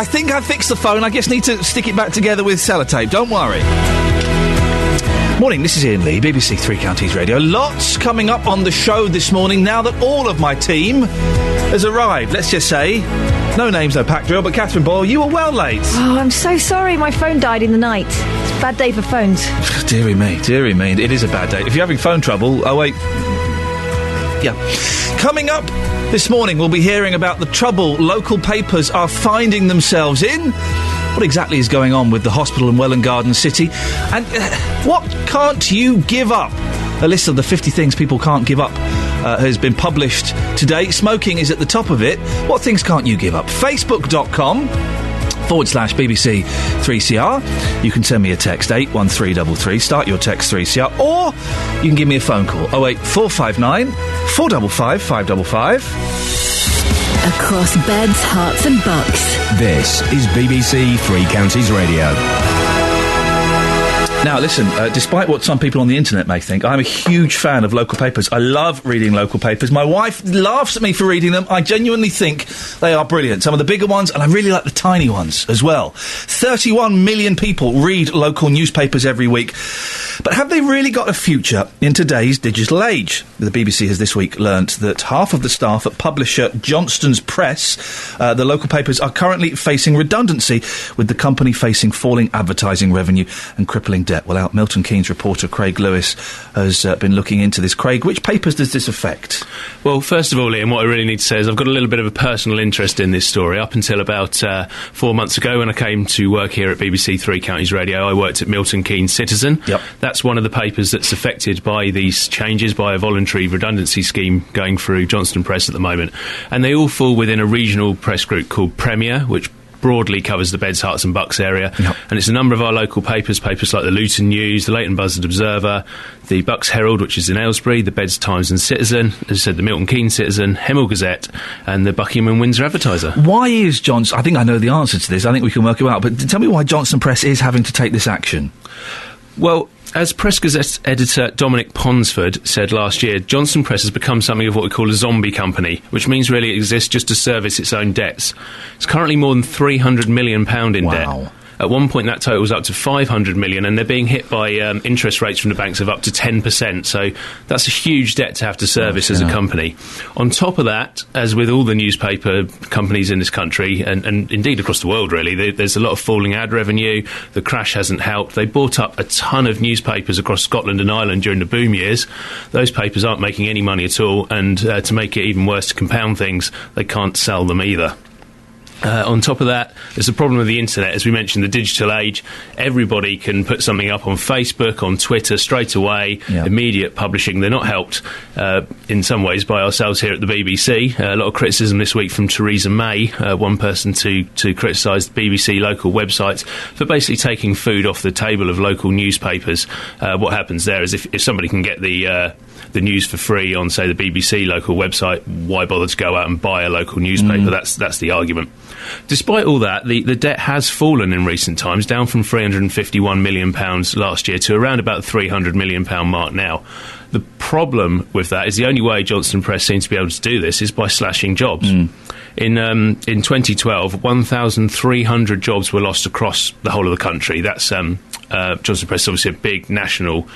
I think I fixed the phone. I just need to stick it back together with sellotape. Don't worry. Morning, this is Iain Lee, BBC Three Counties Radio. Lots coming up on the show this morning now that all of my team has arrived. Let's just say, no names, no pack drill, but Catherine Boyle, you were well late. Oh, I'm so sorry. My phone died in the night. It's a bad day for phones. Deary me. It is a bad day. If you're having phone trouble, oh wait. Yeah. Coming up this morning, we'll be hearing about the trouble local papers are finding themselves in. What exactly is going on with the hospital in Welwyn Garden City? And what can't you give up? A list of the 50 things people can't give up has been published today. Smoking is at the top of it. What things can't you give up? Facebook.com/BBC 3CR. You can send me a text, 81333. Start your text 3CR. Or you can give me a phone call, 08459 455 555. Across beds, hearts and bucks. This is BBC Three Counties Radio. Now, listen, despite what some people on the internet may think, I'm a huge fan of local papers. I love reading local papers. My wife laughs at me for reading them. I genuinely think they are brilliant. Some of the bigger ones, and I really like the tiny ones as well. 31 million people read local newspapers every week. But have they really got a future in today's digital age? The BBC has this week learnt that half of the staff at publisher Johnston's Press, the local papers, are currently facing redundancy, with the company facing falling advertising revenue and crippling debt. Well, out Milton Keynes reporter Craig Lewis has been looking into this. Craig, which papers does this affect? Well, first of all, Iain, what I really need to say is I've got a little bit of a personal interest in this story. Up until about 4 months ago, when I came to work here at BBC Three Counties Radio, I worked at Milton Keynes Citizen. Yep. That's one of the papers that's affected by these changes, by a voluntary redundancy scheme going through Johnston Press at the moment. And they all fall within a regional press group called Premier, which broadly covers the Beds, Herts and Bucks area. Yep. And it's a number of our local papers like the Luton News, the Leighton Buzzard Observer, the Bucks Herald, which is in Aylesbury, the Beds Times and Citizen, as I said, the Milton Keynes Citizen, Hemel Gazette, and the Buckingham and Windsor Advertiser. Why is Johnston... I think I know the answer to this. I think we can work it out. But tell me why Johnston Press is having to take this action. Well, as Press Gazette editor Dominic Ponsford said last year, Johnston Press has become something of what we call a zombie company, which means really it exists just to service its own debts. It's currently more than £300 million in debt. At one point, that total was up to $500 million, and they're being hit by interest rates from the banks of up to 10%. So that's a huge debt to have to service as a company. On top of that, as with all the newspaper companies in this country, and indeed across the world, really, there's a lot of falling ad revenue. The crash hasn't helped. They bought up a ton of newspapers across Scotland and Ireland during the boom years. Those papers aren't making any money at all, and to make it even worse, to compound things, they can't sell them either. On top of that, there's a problem with the internet. As we mentioned, the digital age, everybody can put something up on Facebook, on Twitter, straight away, immediate publishing. They're not helped in some ways by ourselves here at the BBC. A lot of criticism this week from Theresa May, one person to criticise the BBC local websites for basically taking food off the table of local newspapers. What happens there is if somebody can get the news for free on, say, the BBC local website, why bother to go out and buy a local newspaper? That's the argument. Despite all that, the debt has fallen in recent times, down from £351 million last year to around about the £300 million mark now. The problem with that is the only way Johnston Press seems to be able to do this is by slashing jobs. In 2012, 1,300 jobs were lost across the whole of the country. That's Johnston Press is obviously a big national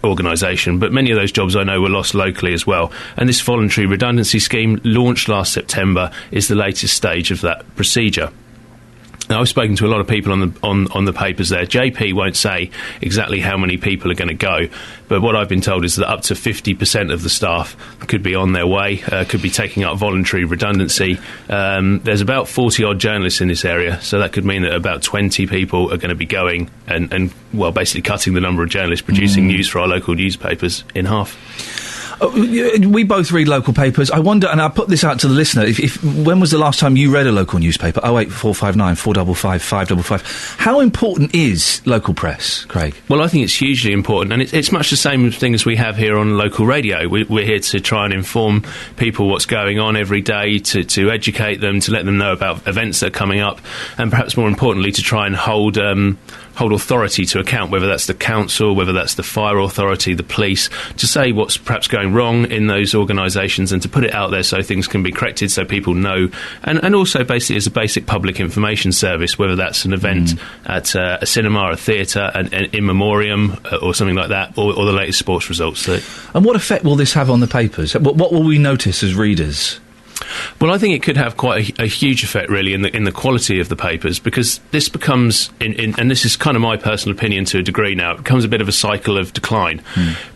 organisation, but many of those jobs I know were lost locally as well. And this voluntary redundancy scheme, launched last September, is the latest stage of that procedure. Now, I've spoken to a lot of people on the papers there. JP won't say exactly how many people are going to go, but what I've been told is that up to 50% of the staff could be on their way, could be taking up voluntary redundancy. There's about 40-odd journalists in this area, so that could mean that about 20 people are going to be going and basically cutting the number of journalists producing news for our local newspapers in half. We both read local papers. I wonder, and I'll put this out to the listener, when was the last time you read a local newspaper? 08459 455 555. How important is local press, Craig? Well, I think it's hugely important, and it's much the same thing as we have here on local radio. We're here to try and inform people what's going on every day, to educate them, to let them know about events that are coming up, and perhaps more importantly, to try and hold hold authority to account, whether that's the council, whether that's the fire authority, the police, to say what's perhaps going wrong in those organisations and to put it out there so things can be corrected, so people know, and also basically as a basic public information service, whether that's an event at a cinema, a theatre, an in memoriam, or something like that, or the latest sports results. And what effect will this have on the papers? What will we notice as readers? Well, I think it could have quite a huge effect, really, in the quality of the papers, because this becomes, and this is kind of my personal opinion to a degree now, it becomes a bit of a cycle of decline,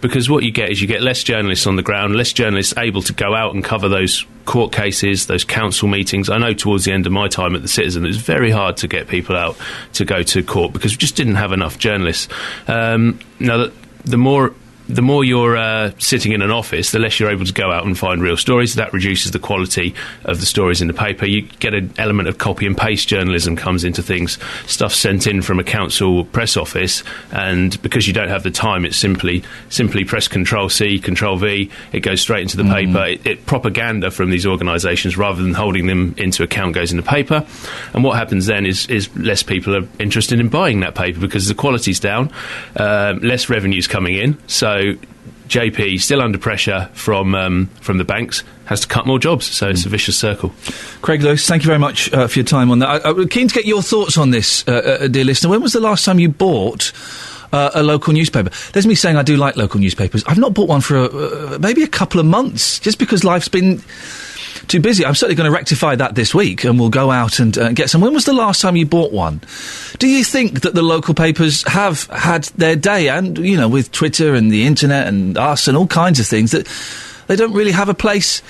because what you get is you get less journalists on the ground, less journalists able to go out and cover those court cases, those council meetings. I know towards the end of my time at the Citizen, it was very hard to get people out to go to court because we just didn't have enough journalists. Now, the more you're sitting in an office, the less you're able to go out and find real stories. That reduces the quality of the stories in the paper. You get an element of copy and paste journalism comes into things. Stuff sent in from a council press office, and because you don't have the time, it's simply press Control-C, Control-V, it goes straight into the paper. Propaganda from these organisations, rather than holding them into account, goes in the paper. And what happens then is less people are interested in buying that paper because the quality's down, less revenue's coming in, so JP, still under pressure from the banks, has to cut more jobs, so it's a vicious circle. Craig Lewis, thank you very much for your time on that. I'm keen to get your thoughts on this, dear listener. When was the last time you bought a local newspaper? There's me saying I do like local newspapers. I've not bought one for maybe a couple of months, just because life's been too busy. I'm certainly going to rectify that this week, and we'll go out and get some. When was the last time you bought one? Do you think that the local papers have had their day, and, you know, with Twitter and the internet and us and all kinds of things, that they don't really have a place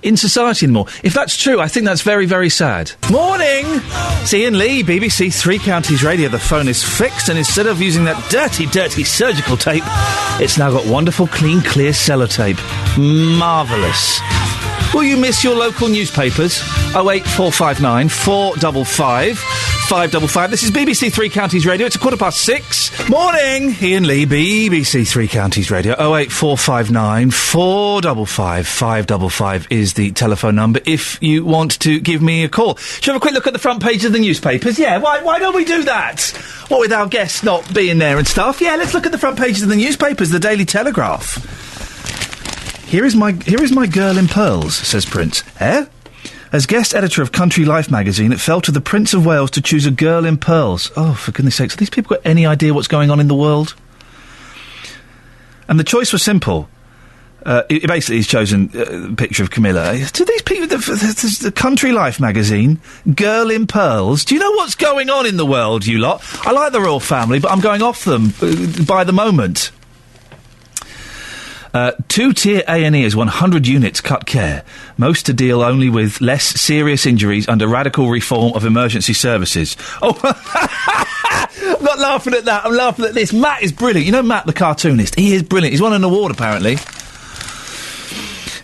in society anymore? If that's true, I think that's very, very sad. Morning! It's Iain Lee, BBC Three Counties Radio. The phone is fixed, and instead of using that dirty, dirty surgical tape, it's now got wonderful, clean, clear sellotape. Marvellous. Will you miss your local newspapers? 08459 455 555. This is BBC Three Counties Radio. It's 6:15. Morning! Iain Lee, BBC Three Counties Radio. 08459 455 555 is the telephone number if you want to give me a call. Shall we have a quick look at the front page of the newspapers? Yeah, why don't we do that? What with our guests not being there and stuff? Yeah, let's look at the front pages of the newspapers, the Daily Telegraph. Here is my girl in pearls, says Prince. As guest editor of Country Life magazine, it fell to the Prince of Wales to choose a girl in pearls. Oh, for goodness sakes, have these people got any idea what's going on in the world? And the choice was simple. He's chosen a picture of Camilla. To these people, the Country Life magazine, girl in pearls. Do you know what's going on in the world, you lot? I like the royal family, but I'm going off them by the moment. Two-tier A&E is 100 units cut care. Most to deal only with less serious injuries under radical reform of emergency services. Oh, I'm not laughing at that. I'm laughing at this. Matt is brilliant. You know Matt, the cartoonist? He is brilliant. He's won an award, apparently.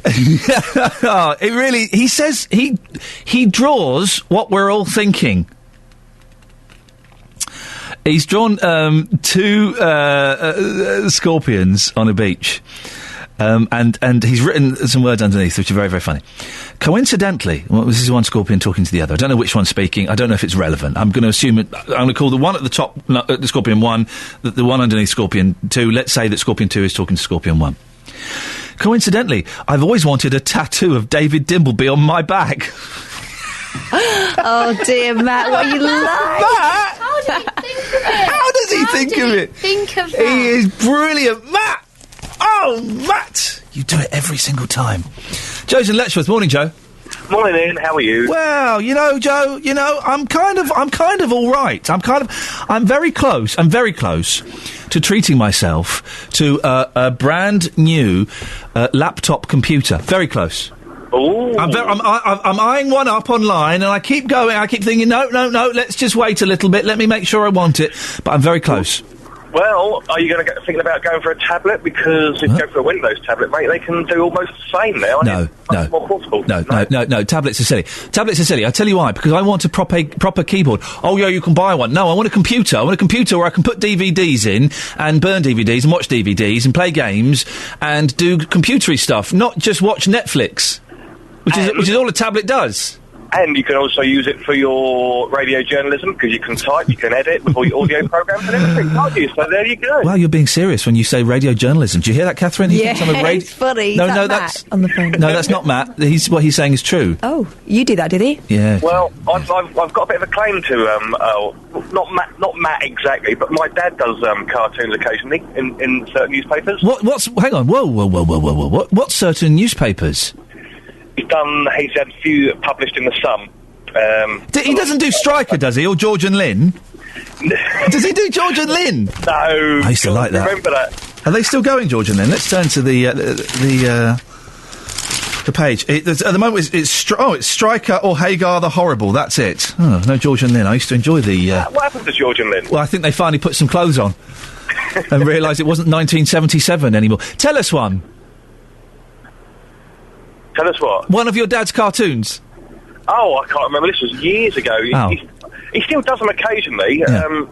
It really... He says he draws what we're all thinking. He's drawn two scorpions on a beach. And he's written some words underneath, which are very, very funny. Coincidentally, this is one scorpion talking to the other. I don't know which one's speaking. I don't know if it's relevant. I'm going to assume I'm going to call the one at the top, the Scorpion 1, the one underneath Scorpion 2. Let's say that Scorpion 2 is talking to Scorpion 1. Coincidentally, I've always wanted a tattoo of David Dimbleby on my back. Oh dear, Matt, what you like? Matt! How does he think of it? Think of that? He is brilliant. Matt! Oh, Matt! You do it every single time. Joe's in Letchworth. Morning, Joe. Morning, Ian. How are you? Well, Joe, I'm kind of all right. I'm very close to treating myself to a brand new laptop computer. Very close. Ooh. I'm eyeing one up online, and I keep going. I keep thinking, no, let's just wait a little bit. Let me make sure I want it. But I'm very close. Well, are you thinking about going for a tablet? Because if you go for a Windows tablet, mate, they can do almost the same now. No. More portable. No. Tablets are silly. I tell you why. Because I want a proper keyboard. Oh, yeah, you can buy one. No, I want a computer. I want a computer where I can put DVDs in and burn DVDs and watch DVDs and play games and do computery stuff, not just watch Netflix, which is all a tablet does. And you can also use it for your radio journalism, because you can type, you can edit with all your audio programs and everything, can't you? So there you go. Wow, you're being serious when you say radio journalism. Do you hear that, Catherine? He Yeah, thinks I'm a it's funny. No, Is no, that that's Matt on the phone. No, that's not Matt. What he's saying is true. Oh, you do that, did he? Yeah. Well, I've got a bit of a claim to, not Matt exactly, but my dad does cartoons occasionally in certain newspapers. Hang on. Whoa. What certain newspapers? He's had a few published in the Sun. He doesn't do Striker, does he? Or George and Lynn? Does he do George and Lynn? No. I used to like that. Remember that? Are they still going, George and Lynn? Let's turn to the page. At the moment, it's Striker or Hagar the Horrible. That's it. Oh, no George and Lynn. I used to enjoy the... What happened to George and Lynn? Well, I think they finally put some clothes on and realised it wasn't 1977 anymore. Tell us one. Tell us what? One of your dad's cartoons. Oh, I can't remember. This was years ago. He still does them occasionally,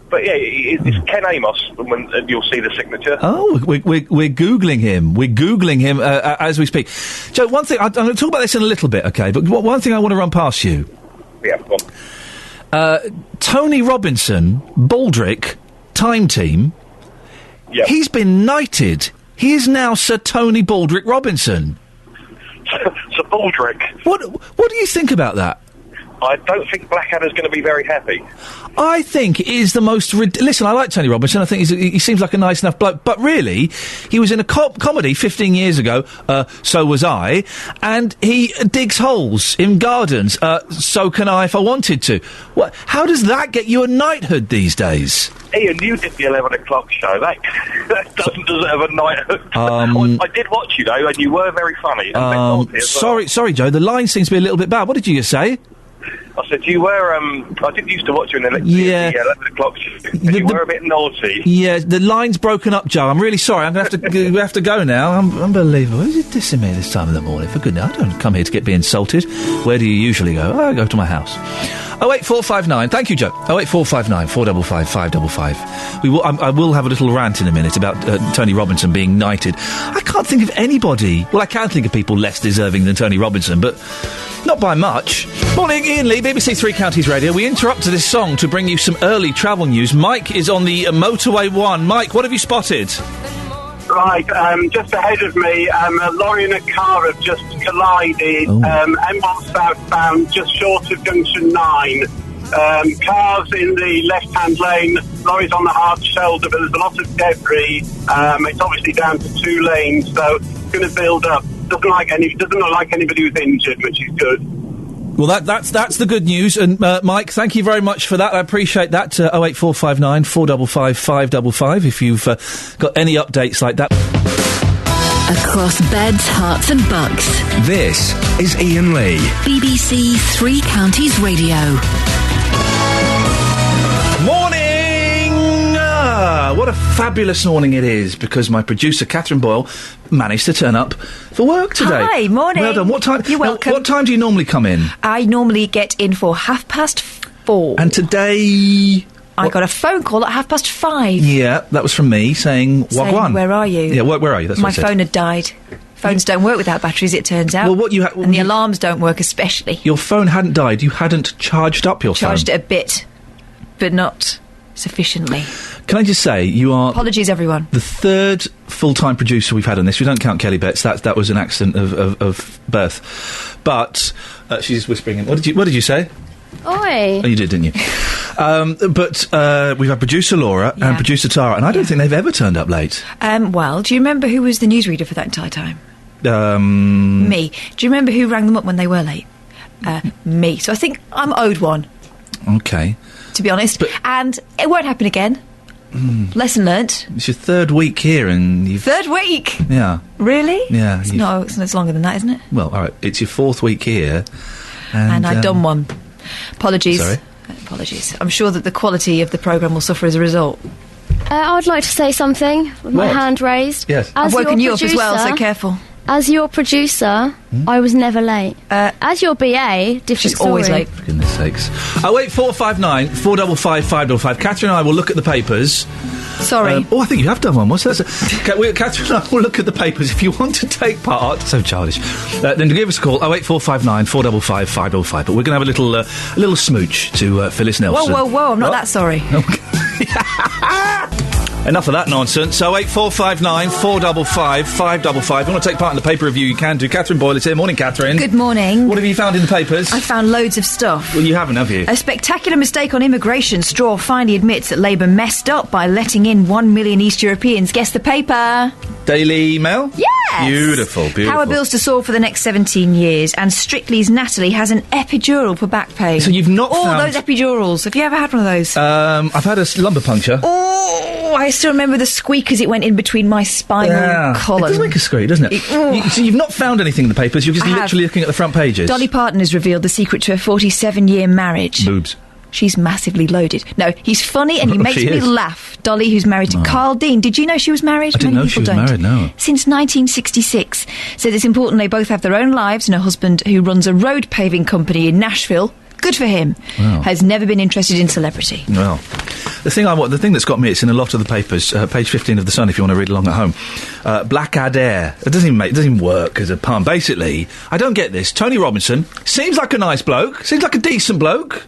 but yeah, it's Ken Amos. When you'll see the signature. Oh, we're googling him. We're googling him as we speak. Joe, one thing I'm going to talk about this in a little bit, okay? But one thing I want to run past you. Yeah, go on. Tony Robinson, Baldrick, Time Team. Yeah. He's been knighted. He is now Sir Tony Baldrick Robinson. Sir Baldrick. What do you think about that? I don't think Blackadder's going to be very happy. I think it is the most... Listen, I like Tony Robinson. I think he seems like a nice enough bloke. But really, he was in a comedy 15 years ago, So Was I, and he digs holes in gardens. So can I if I wanted to. How does that get you a knighthood these days? Ian, you did the 11 o'clock show. That doesn't deserve a knighthood. I did watch you, though, and you were very funny. And sorry, Joe. The line seems to be a little bit bad. What did you just say? I said you were. I did used to watch you in the 11 o'clock show. And you were a bit naughty. Yeah, the line's broken up, Joe. I'm really sorry. I'm going to have to have to go now. Unbelievable. Who's it dissing me this time of the morning? For goodness, I don't come here to be insulted. Where do you usually go? I go to my house. 08459. Thank you, Joe. 08459 455 555. I will have a little rant in a minute about Tony Robinson being knighted. I can't think of anybody. Well, I can think of people less deserving than Tony Robinson, but not by much. Morning, Iain Lee, BBC Three Counties Radio. We interrupted this song to bring you some early travel news. Mike is on the motorway 1. Mike, what have you spotted? Right, just ahead of me, a lorry and a car have just collided. M1 southbound, just short of junction 9. Cars in the left-hand lane, lorries on the hard shoulder, but there's a lot of debris. It's obviously down to 2 lanes, so it's going to build up. Doesn't look like anybody was injured, which is good. Well, that's the good news. And, Mike, thank you very much for that. I appreciate that. 08459 455 555 if you've got any updates like that. Across beds, hearts and bucks. This is Iain Lee. BBC Three Counties Radio. Morning! What a fabulous morning it is, because my producer, Catherine Boyle, managed to turn up for work today. Hi, morning. Well done. What time? You're welcome. What time do you normally come in? I normally get in for 4:30. And today... I got a phone call at 5:30. Yeah, that was from me saying Wagwan. Where are you? Yeah, where are you? That's my what I said. phone had died. Phones don't work without batteries, it turns out. Well, and the alarms don't work especially. Your phone hadn't died. You hadn't charged up your phone. Charged it a bit, but not sufficiently. Can I just say, you are... Apologies, everyone. The third full-time producer we've had on this. We don't count Kelly Betts. That was an accident of birth. But she's whispering in. What did you say? Oi. Oh, you did, didn't you? But we've had producer Laura and producer Tara, and I don't think they've ever turned up late. Well, do you remember who was the newsreader for that entire time? Me. Do you remember who rang them up when they were late? Me. So I think I'm owed one. Okay. To be honest. And it won't happen again. Lesson learnt. It's your third week here, and you've... Third week? Yeah. Really? Yeah. It's longer than that, isn't it? Well, all right. It's your fourth week here. And I've done one. Apologies. Sorry? Apologies. I'm sure that the quality of the programme will suffer as a result. I would like to say something with my hand raised. Yes. I've woken you up as well, so careful. As your producer, I was never late. As your BA, different She's story. always late. For goodness sakes. 08459 455 555. Catherine and I will look at the papers Sorry. I think you have done one. What's that? Catherine and I will look at the papers. If you want to take part, so childish, then give us a call, 08459 455 555. But we're going to have a little smooch to Phyllis Nelson. Whoa, I'm not that sorry. Enough of that nonsense. 08459 455 555. If you want to take part in the paper review, you can do. Catherine Boyle is here. Morning, Catherine. Good morning. What have you found in the papers? I found loads of stuff. Well, you haven't, have you? A spectacular mistake on immigration. Straw finally admits that Labour messed up by letting in 1 million East Europeans. Guess the paper. Daily Mail? Yes! Beautiful. Power bills to soar for the next 17 years, and Strictly's Natalie has an epidural for back pain. So you've not found... those epidurals. Have you ever had one of those? I've had a lumbar puncture. Oh, I still remember the squeak as it went in between my spinal column. It does make a squeak, doesn't it? So you've not found anything in the papers, you're just literally looking at the front pages? Dolly Parton has revealed the secret to a 47-year marriage. Boobs. She's massively loaded. No, he's funny and he makes me laugh. Dolly, who's married to Carl Dean. Did you know she was married? I didn't know she was married, no. Since 1966. So it's important they both have their own lives, and her husband, who runs a road paving company in Nashville, good for him, has never been interested in celebrity. Well, the thing that's got me, it's in a lot of the papers, page 15 of The Sun, if you want to read along at home. Blackadder. It doesn't even work as a pun. Basically, I don't get this. Tony Robinson seems like a nice bloke, seems like a decent bloke.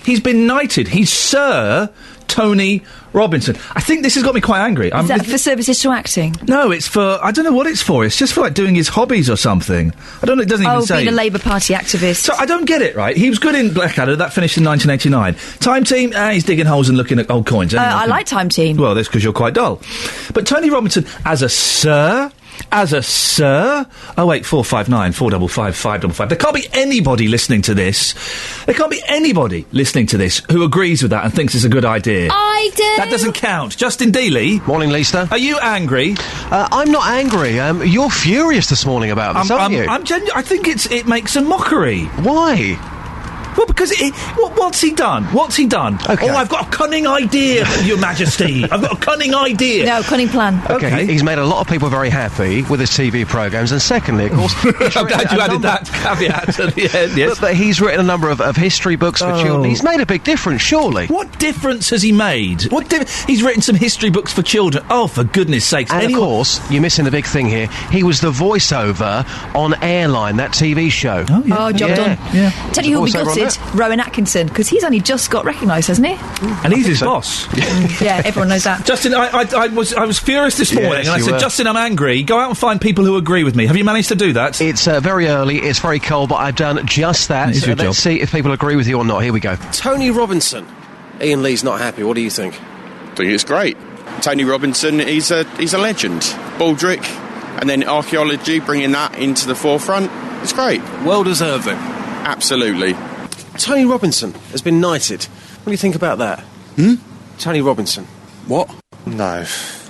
He's been knighted. He's Sir Tony Robinson. I think this has got me quite angry. Is that for services to acting? No, it's for... I don't know what it's for. It's just for, like, doing his hobbies or something. I don't know. It doesn't even say... being a Labour Party activist. So I don't get it, right? He was good in Blackadder. That finished in 1989. Time Team, he's digging holes and looking at old coins. I like Time Team. Well, that's because you're quite dull. But Tony Robinson, as a Sir... 08459 455 555. There can't be anybody listening to this. There can't be anybody listening to this who agrees with that and thinks it's a good idea. I do. That doesn't count. Justin Dealey. Morning, Lisa. Are you angry? I'm not angry. You're furious this morning about this, aren't you? I think it makes a mockery. Why? Well, because what's he done? What's he done? Okay. I've got a cunning idea, Your Majesty. I've got a cunning idea. No, cunning plan. Okay. He's made a lot of people very happy with his TV programmes, and secondly, of course... I'm glad you added that caveat at the end, yes. But he's written a number of history books for children. He's made a big difference, surely. What difference has he made? He's written some history books for children. Oh, for goodness sakes. And of course, you're missing the big thing here. He was the voiceover on Airline, that TV show. Oh, yeah. Oh, job done. Yeah. Tell you who'll be gutted. Rowan Atkinson, because he's only just got recognised, hasn't he? And he's his boss. Yeah, everyone knows that. Justin, I was furious this morning, and I said, Justin, I'm angry. Go out and find people who agree with me. Have you managed to do that? It's very early, it's very cold, but I've done just that. Let's see if people agree with you or not. Here we go. Tony Robinson. Iain Lee's not happy. What do you think? I think it's great. Tony Robinson, he's a legend. Baldrick, and then archaeology, bringing that into the forefront. It's great. Well deserved, then. Absolutely. Tony Robinson has been knighted. What do you think about that? Tony Robinson. What? No,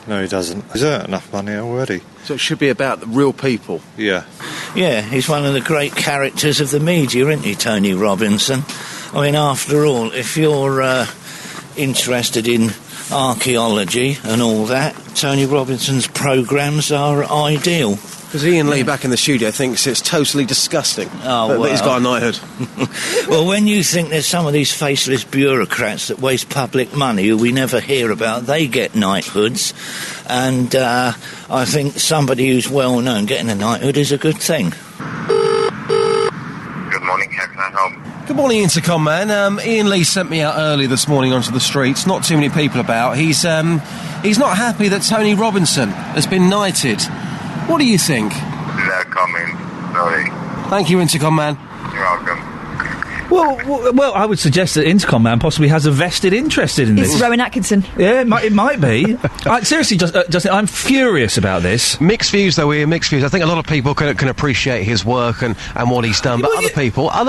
he doesn't. He's earned enough money already. So it should be about the real people. Yeah. Yeah, he's one of the great characters of the media, isn't he, Tony Robinson? I mean, after all, if you're interested in archaeology and all that, Tony Robinson's programmes are ideal. Because Iain Lee back in the studio thinks it's totally disgusting that he's got a knighthood. Well, when you think there's some of these faceless bureaucrats that waste public money who we never hear about, they get knighthoods, and I think somebody who's well known getting a knighthood is a good thing. Good morning, how can I help? Good morning, Intercom Man. Iain Lee sent me out early this morning onto the streets. Not too many people about. He's not happy that Tony Robinson has been knighted. What do you think? No comment. Sorry. Thank you, Intercom Man. You're welcome. Well, I would suggest that Intercom Man possibly has a vested interest in this. It's Rowan Atkinson. Yeah, it might be. Seriously, Justin, I'm furious about this. Mixed views, though, Ian, mixed views. I think a lot of people can appreciate his work and what he's done, but other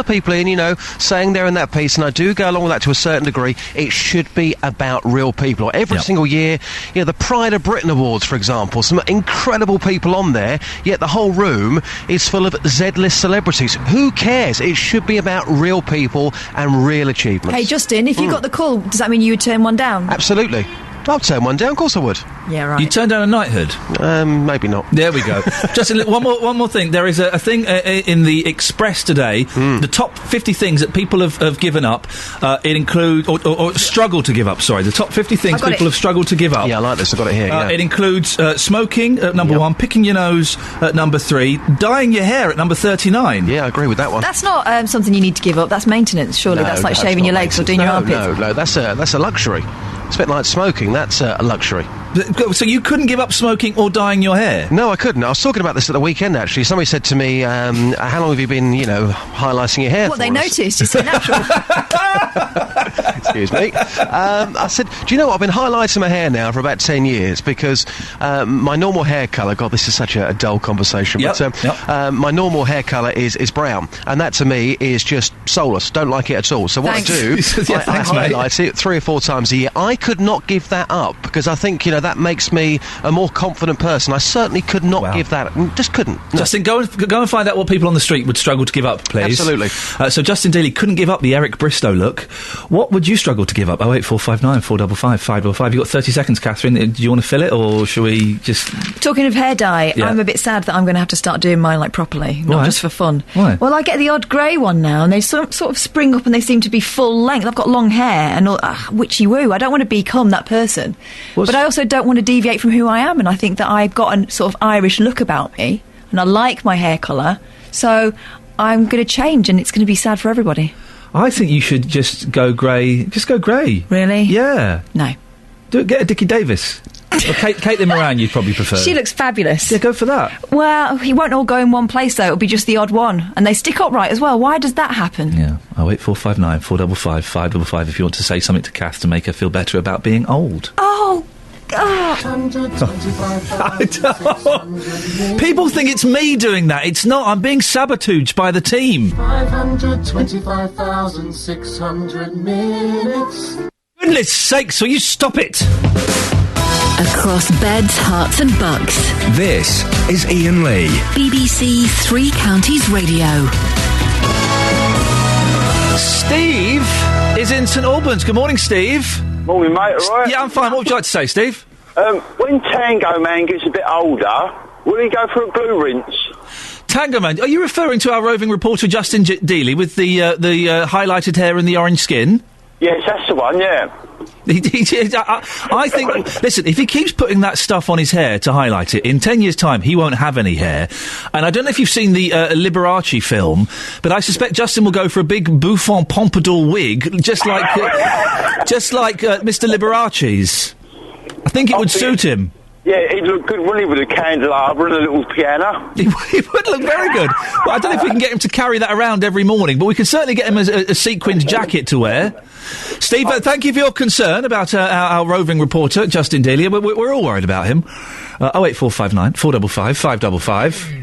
people, Ian, saying there in that piece, and I do go along with that to a certain degree, it should be about real people. Every single year, the Pride of Britain Awards, for example, some incredible people on there, yet the whole room is full of Z-list celebrities. Who cares? It should be about real people and real achievements. Hey, Justin, if you got the call, does that mean you would turn one down? Absolutely. I'll turn one down, of course I would. Yeah, right. You turn down a knighthood? Maybe not. There we go. Justin, one more thing. There is a thing in the Express today, the top 50 things that people have given up. It includes, or struggled to give up, sorry. The top 50 things people have struggled to give up. Yeah, I like this. I've got it here. It includes smoking at number 1, picking your nose at number 3, dyeing your hair at number 39. Yeah, I agree with that one. That's not something you need to give up. That's maintenance, surely. That's like shaving your legs or doing your armpits. No, that's a luxury. It's a bit like smoking. That's a luxury. So you couldn't give up smoking or dyeing your hair? No, I couldn't. I was talking about this at the weekend, actually. Somebody said to me, how long have you been, highlighting your hair What, for they us? noticed? It's so natural. Excuse me. I said, do you know what? I've been highlighting my hair now for about 10 years because my normal hair colour, God, this is such a dull conversation, but my normal hair colour is brown, and that to me is just soulless. Don't like it at all. So what I do, I highlight it 3 or 4 times a year. I could not give that up because I think, that makes me a more confident person. I certainly could not give that. Just couldn't. No. Justin, go and find out what people on the street would struggle to give up, please. Absolutely. So Justin Daly couldn't give up the Eric Bristow look. What would you struggle to give up? 08459 455 555. You've got 30 seconds, Catherine. Do you want to fill it, or should we just... Talking of hair dye, I'm a bit sad that I'm going to have to start doing mine, properly, not just for fun. Why? Well, I get the odd grey one now, and they sort of spring up and they seem to be full length. I've got long hair and all, witchy-woo. I don't want to become that person. But I also don't want to deviate from who I am, and I think that I've got a sort of Irish look about me, and I like my hair colour, so I'm going to change, and it's going to be sad for everybody. I think you should just go grey. Just go grey. Really? Yeah. No. Get a Dickie Davis. Or Caitlin Moran you'd probably prefer. She looks fabulous. Yeah, go for that. Well, he won't all go in one place, though. It'll be just the odd one. And they stick upright as well. Why does that happen? Yeah. 08459 455 555 if you want to say something to Kath to make her feel better about being old. Oh, God. People think it's me doing that. It's not. I'm being sabotaged by the team. 525,600 minutes. Goodness sakes, will you stop it? Across beds, hearts and bucks. This is Iain Lee. BBC Three Counties Radio. Steve is in St Albans. Good morning, Steve. Morning, mate, all right? Yeah, I'm fine. What would you like to say, Steve? When Tango Man gets a bit older, will he go for a glue rinse? Tango Man, are you referring to our roving reporter Justin Dealey with the highlighted hair and the orange skin? Yes, that's the one, yeah. I think, listen, if he keeps putting that stuff on his hair to highlight it, in 10 years' time, he won't have any hair. And I don't know if you've seen the Liberace film, but I suspect Justin will go for a big Buffon Pompadour wig, just like Mr. Liberace's. I think it would suit him. Yeah, he'd look good, wouldn't he, with a candelabra and a little piano? He would look very good. Well, I don't know if we can get him to carry that around every morning, but we can certainly get him a sequined jacket to wear. Steve, thank you for your concern about our roving reporter, Justin Delia. We're all worried about him. 08459 455 555.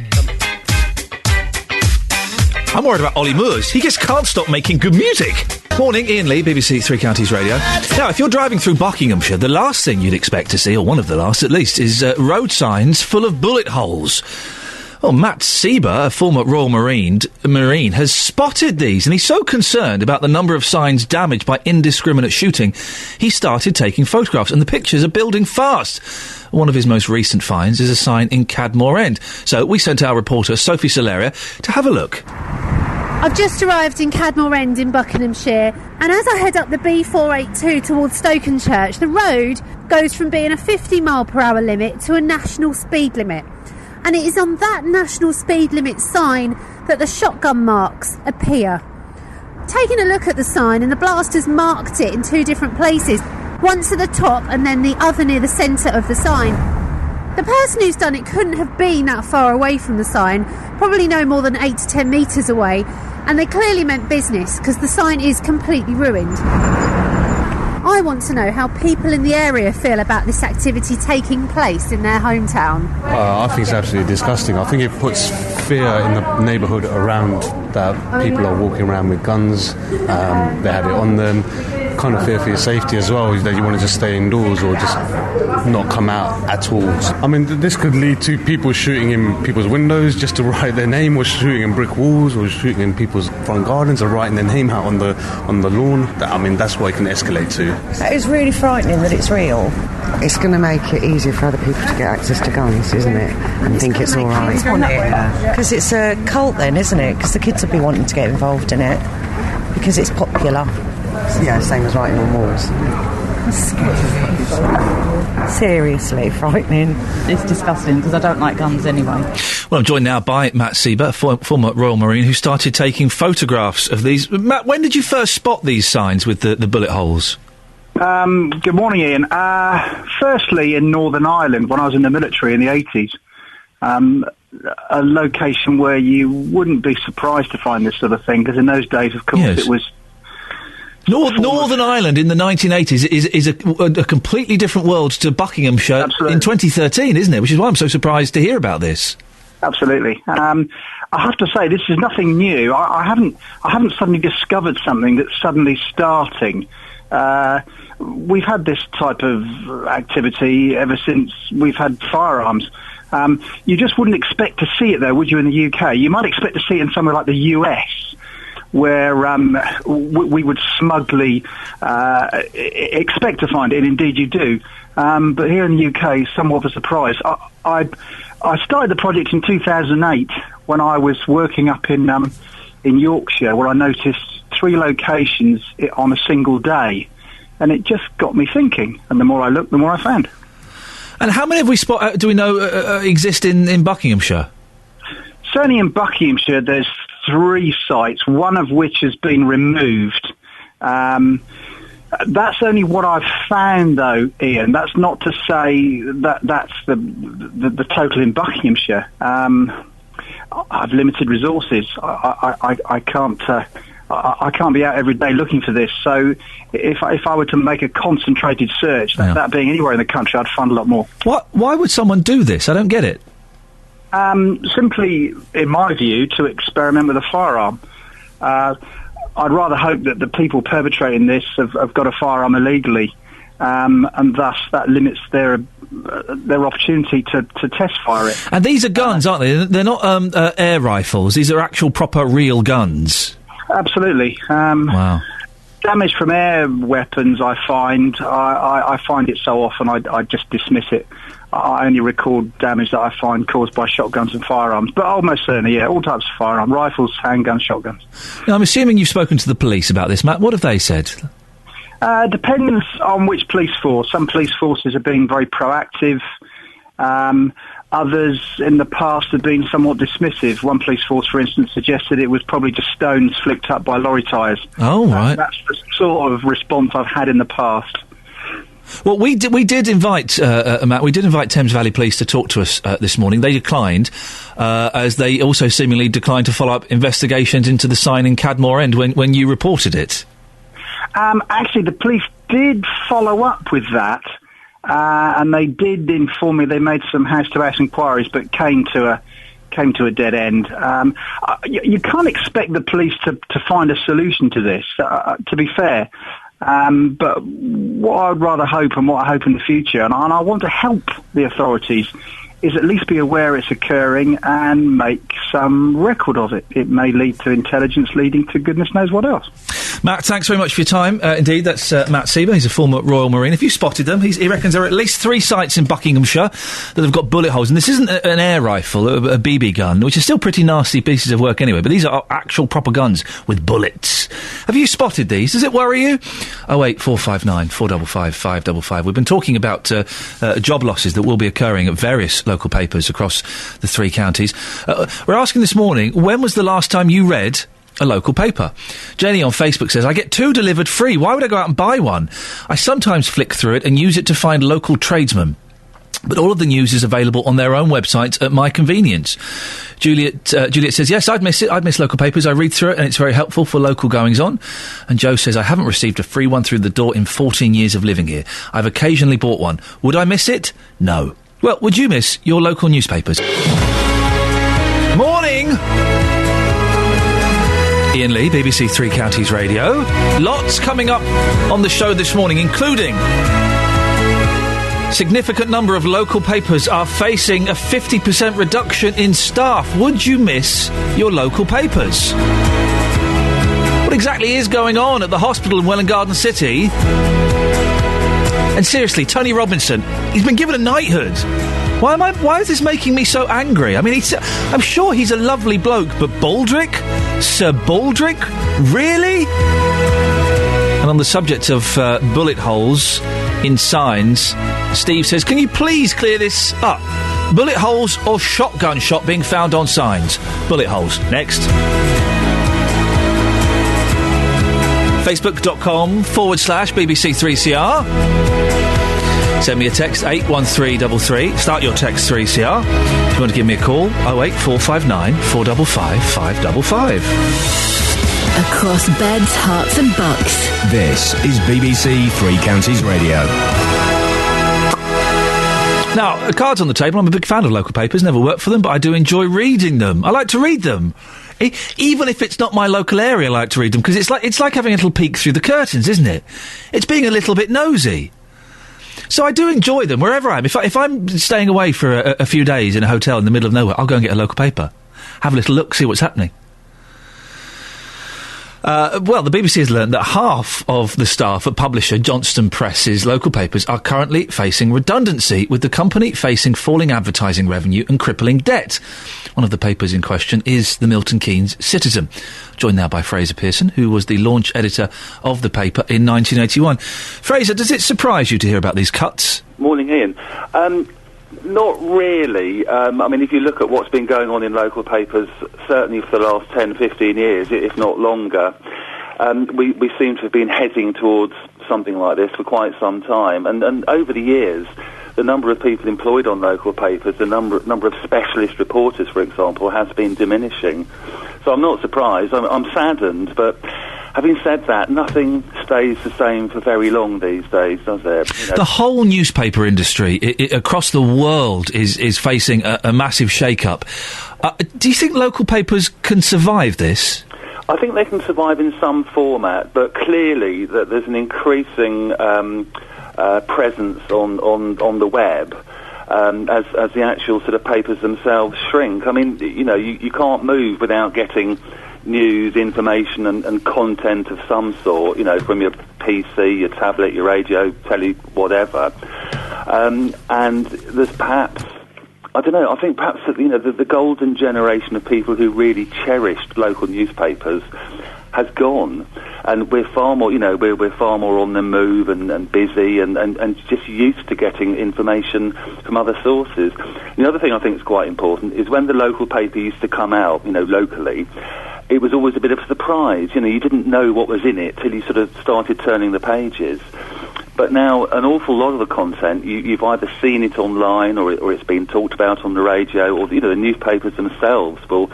I'm worried about Ollie Moores. He just can't stop making good music. Morning, Iain Lee, BBC Three Counties Radio. Now, if you're driving through Buckinghamshire, the last thing you'd expect to see, or one of the last at least, is road signs full of bullet holes. Well, Matt Sieber, a former Royal Marine, has spotted these, and he's so concerned about the number of signs damaged by indiscriminate shooting, he started taking photographs, and the pictures are building fast. One of his most recent finds is a sign in Cadmore End. So we sent our reporter, Sophie Solaria, to have a look. I've just arrived in Cadmore End in Buckinghamshire, and as I head up the B482 towards Stokenchurch, the road goes from being a 50-mile-per-hour limit to a national speed limit. And it is on that national speed limit sign that the shotgun marks appear. Taking a look at the sign, and the blasters marked it in 2 different places, once at the top and then the other near the centre of the sign. The person who's done it couldn't have been that far away from the sign, probably no more than 8 to 10 metres away, and they clearly meant business because the sign is completely ruined. I want to know how people in the area feel about this activity taking place in their hometown. I think it's absolutely disgusting. I think it puts fear in the neighbourhood around that people are walking around with guns, they have it on them. kind of fear for your safety as well, that you want to just stay indoors or just not come out at all. I mean, this could lead to people shooting in people's windows just to write their name, or shooting in brick walls, or shooting in people's front gardens, or writing their name out on the lawn. I mean, that's what it can escalate to. It's really frightening that it's real. It's going to make it easier for other people to get access to guns, isn't it? And think it's all right. Because it's a cult then, isn't it? Because the kids will be wanting to get involved in it because it's popular. Yeah, same as writing on walls. Seriously frightening. It's disgusting because I don't like guns anyway. Well, I'm joined now by Matt Sieber, former Royal Marine, who started taking photographs of these. Matt, when did you first spot these signs with the bullet holes? Good morning, Ian. Firstly, in Northern Ireland, when I was in the military in the 80s, a location where you wouldn't be surprised to find this sort of thing, because in those days, of course, it was... Northern Ireland in the 1980s is a completely different world to Buckinghamshire in 2013, isn't it? Which is why I'm so surprised to hear about this. Absolutely. I have to say, this is nothing new. I haven't suddenly discovered something that's suddenly starting. We've had this type of activity ever since we've had firearms. You just wouldn't expect to see it, though, would you, in the UK? You might expect to see it in somewhere like the US, where we would smugly expect to find it, and indeed you do. But here in the UK, somewhat of a surprise. I started the project in 2008 when I was working up in Yorkshire, where I noticed 3 locations on a single day, and it just got me thinking. And the more I looked, the more I found. And how many have we do we know exist in Buckinghamshire? Certainly in Buckinghamshire, there's 3 sites, one of which has been removed. That's only what I've found, though, Ian. That's not to say that that's the total in Buckinghamshire. I've limited resources. I can't be out every day looking for this. So if I were to make a concentrated search, that being anywhere in the country, I'd find a lot more. Why would someone do this? I don't get it. Simply, in my view, to experiment with a firearm. I'd rather hope that the people perpetrating this have got a firearm illegally, and thus that limits their opportunity to test fire it. And these are guns, aren't they? They're not air rifles. These are actual, proper, real guns. Absolutely. Wow. Damage from air weapons, I find it so often I just dismiss it. I only record damage that I find caused by shotguns and firearms. But almost certainly, all types of firearms, rifles, handguns, shotguns. Now, I'm assuming you've spoken to the police about this, Matt. What have they said? Depends on which police force. Some police forces have been very proactive. Others in the past have been somewhat dismissive. One police force, for instance, suggested it was probably just stones flicked up by lorry tyres. Oh, right. That's the sort of response I've had in the past. Well, we did invite, Matt, we did invite Thames Valley Police to talk to us this morning. They declined, as they also seemingly declined to follow up investigations into the sign in Cadmore End when you reported it. Actually, the police did follow up with that, and they did inform me they made some house-to-house inquiries, but came to a dead end. You can't expect the police to find a solution to this, to be fair. But what I'd rather hope, and what I hope in the future, and I want to help the authorities, is at least be aware it's occurring and make some record of it. It may lead to intelligence leading to goodness knows what else. Matt, thanks very much for your time. Indeed, that's Matt Sieber. He's a former Royal Marine. If you spotted them, he reckons there are at least 3 sites in Buckinghamshire that have got bullet holes. And this isn't an air rifle, a BB gun, which is still pretty nasty pieces of work anyway, but these are actual proper guns with bullets. Have you spotted these? Does it worry you? 08459 455 555. We've been talking about job losses that will be occurring at various local papers across the 3 counties. We're asking this morning, when was the last time you read a local paper? Jenny on Facebook says, I get 2 delivered free. Why would I go out and buy one? I sometimes flick through it and use it to find local tradesmen. But all of the news is available on their own websites at my convenience. Juliet says, yes, I'd miss it. I'd miss local papers. I read through it and it's very helpful for local goings-on. And Joe says, I haven't received a free one through the door in 14 years of living here. I've occasionally bought one. Would I miss it? No. Well, would you miss your local newspapers? Morning! Iain Lee, BBC Three Counties Radio. Lots coming up on the show this morning, including significant number of local papers are facing a 50% reduction in staff. Would you miss your local papers? What exactly is going on at the hospital in Welwyn Garden City? And seriously, Tony Robinson, he's been given a knighthood. Why is this making me so angry? I mean, I'm sure he's a lovely bloke, but Baldrick? Sir Baldrick? Really? And on the subject of bullet holes in signs, Steve says, can you please clear this up? Bullet holes or shotgun shot being found on signs? Bullet holes. Next. Facebook.com/BBC3CR. Send me a text, 81333. Start your text 3CR. If you want to give me a call, 08459 455 555. Across beds, hearts and bucks. This is BBC Three Counties Radio. Now, cards on the table. I'm a big fan of local papers. Never worked for them, but I do enjoy reading them. I like to read them. Even if it's not my local area, I like to read them, because it's like having a little peek through the curtains, isn't it? It's being a little bit nosy. So I do enjoy them wherever I am. If I'm staying away for a few days in a hotel in the middle of nowhere, I'll go and get a local paper, have a little look, see what's happening. Well, the BBC has learned that half of the staff at publisher Johnston Press's local papers are currently facing redundancy, with the company facing falling advertising revenue and crippling debt. One of the papers in question is the Milton Keynes Citizen. Joined now by Fraser Pearson, who was the launch editor of the paper in 1981. Fraser, does it surprise you to hear about these cuts? Morning, Ian. Not really. I mean, if you look at what's been going on in local papers, certainly for the last 10, 15 years, if not longer, we seem to have been heading towards something like this for quite some time. And over the years, the number of people employed on local papers, the number of specialist reporters, for example, has been diminishing. So I'm not surprised. I'm saddened, but having said that, nothing stays the same for very long these days, does it? You know? The whole newspaper industry across the world is facing a massive shake-up. Do you think local papers can survive this? I think they can survive in some format, but clearly that there's an increasing presence on the web. As the actual sort of papers themselves shrink. I mean, you can't move without getting news, information and content of some sort, from your PC, your tablet, your radio, telly, whatever. And there's perhaps, I don't know, I think perhaps that, the golden generation of people who really cherished local newspapers has gone, and we're far more, we're far more on the move and busy and just used to getting information from other sources. The other thing I think is quite important is when the local paper used to come out, locally, it was always a bit of a surprise. You didn't know what was in it till you sort of started turning the pages. But now, an awful lot of the content, you've either seen it online or it's been talked about on the radio, or the newspapers themselves will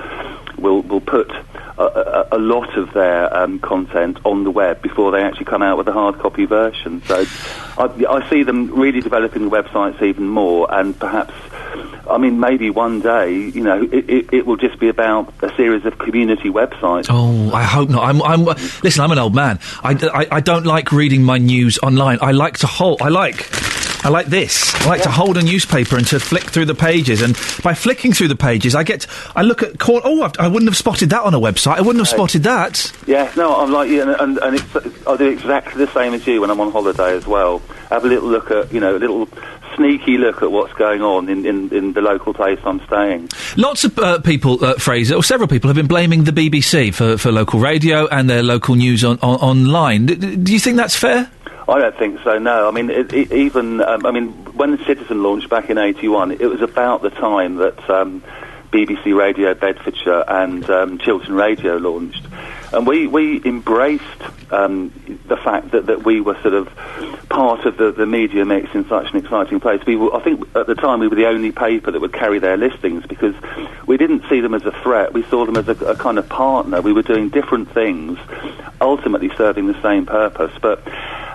put a lot of their content on the web before they actually come out with a hard copy version. So I see them really developing the websites even more, and perhaps, I mean, maybe one day, it will just be about a series of community websites. Oh, I hope not. Listen, I'm an old man. I don't like reading my news online. I like to hold. I like this. I like to hold a newspaper and to flick through the pages, and by flicking through the pages, I look at I wouldn't have spotted that on a website. I wouldn't have spotted that. Yeah, no, I'm like you, and I do exactly the same as you when I'm on holiday as well. Have a little look at, a little sneaky look at what's going on in the local place I'm staying. Lots of people, Fraser, or several people, have been blaming the BBC for local radio and their local news online. Do you think that's fair? I don't think so, no. I mean, when the Citizen launched back in 81, it was about the time that BBC Radio Bedfordshire and Chiltern Radio launched. And we embraced the fact that we were sort of part of the media mix in such an exciting place. I think at the time we were the only paper that would carry their listings, because we didn't see them as a threat. We saw them as a kind of partner. We were doing different things, ultimately serving the same purpose. But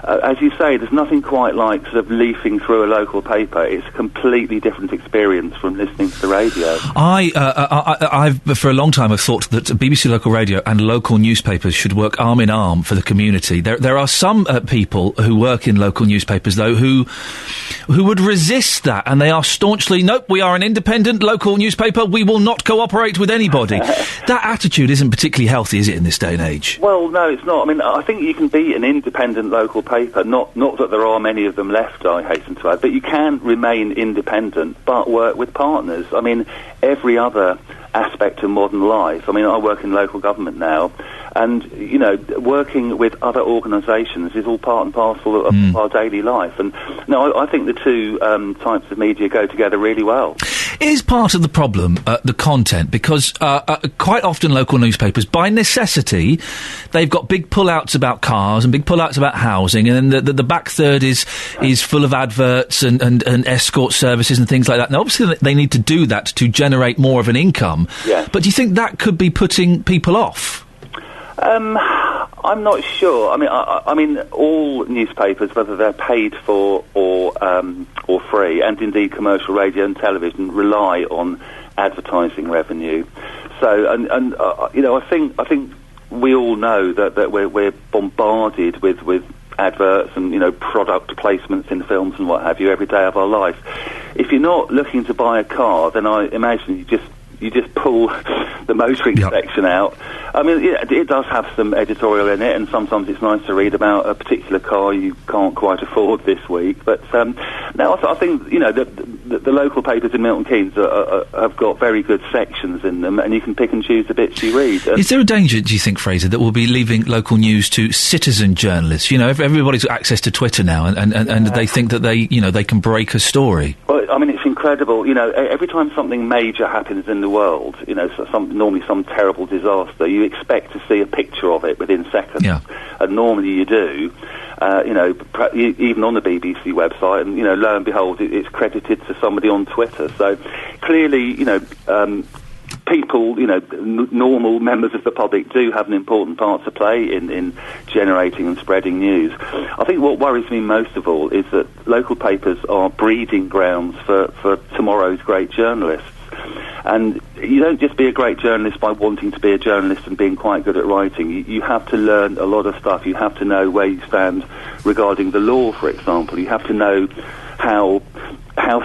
as you say, there's nothing quite like sort of leafing through a local paper. It's a completely different experience from listening to the radio. I've for a long time have thought that BBC Local Radio and local newspapers should work arm in arm for the community. There are some people who work in local newspapers, though, who would resist that, and they are staunchly, nope, we are an independent local newspaper, we will not cooperate with anybody. That attitude isn't particularly healthy, is it, in this day and age? Well, no, it's not. I mean, I think you can be an independent local paper, not that there are many of them left, I hasten to add, but you can remain independent, but work with partners. I mean, every other aspect of modern life. I mean, I work in local government now, and, you know, working with other organisations is all part and parcel of our daily life. And, no, I think the two types of media go together really well. Is part of the problem the content? Because quite often local newspapers, by necessity, they've got big pull-outs about cars and big pull-outs about housing, and then the back third is full of adverts and escort services and things like that. Now, obviously, they need to do that to generate more of an income. Yeah. But do you think that could be putting people off? I'm not sure. I mean, all newspapers, whether they're paid for or free, and indeed commercial radio and television, rely on advertising revenue. So, and you know, I think we all know that we're bombarded with adverts and, you know, product placements in films and what have you every day of our life. If you're not looking to buy a car, then I imagine you just pull the motoring section out. I mean, it does have some editorial in it, and sometimes it's nice to read about a particular car you can't quite afford this week. But no, I think, you know, the local papers in Milton Keynes have got very good sections in them, and you can pick and choose the bits you read. Is there a danger, do you think, Fraser, that we'll be leaving local news to citizen journalists? You know, everybody's got access to Twitter now, and they think that they can break a story. Well, I mean, it's incredible. You know, every time something major happens in the world, you know, normally some terrible disaster, you expect to see a picture of it within seconds. Yeah. And normally you do. You know, even on the BBC website, and, you know, lo and behold, it's credited to somebody on Twitter. So clearly, you know, people, you know, normal members of the public do have an important part to play in generating and spreading news. I think what worries me most of all is that local papers are breeding grounds for tomorrow's great journalists. And you don't just be a great journalist by wanting to be a journalist and being quite good at writing. You have to learn a lot of stuff. You have to know where you stand regarding the law, for example. You have to know how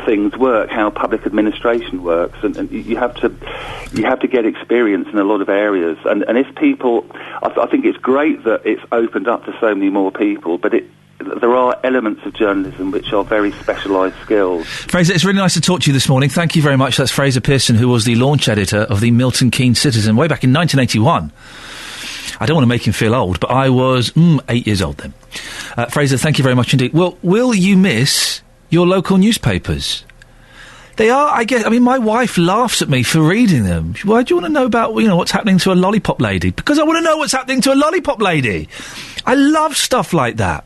things work, how public administration works, and you have to get experience in a lot of areas. And if people, I think it's great that it's opened up to so many more people, but there are elements of journalism which are very specialised skills. Fraser, it's really nice to talk to you this morning. Thank you very much. That's Fraser Pearson, who was the launch editor of the Milton Keynes Citizen way back in 1981. I don't want to make him feel old, but I was 8 years old then. Fraser, thank you very much indeed. Well, will you miss your local newspapers? They are, I guess. I mean, my wife laughs at me for reading them. Why do you want to know about, you know, what's happening to a lollipop lady? Because I want to know what's happening to a lollipop lady. I love stuff like that.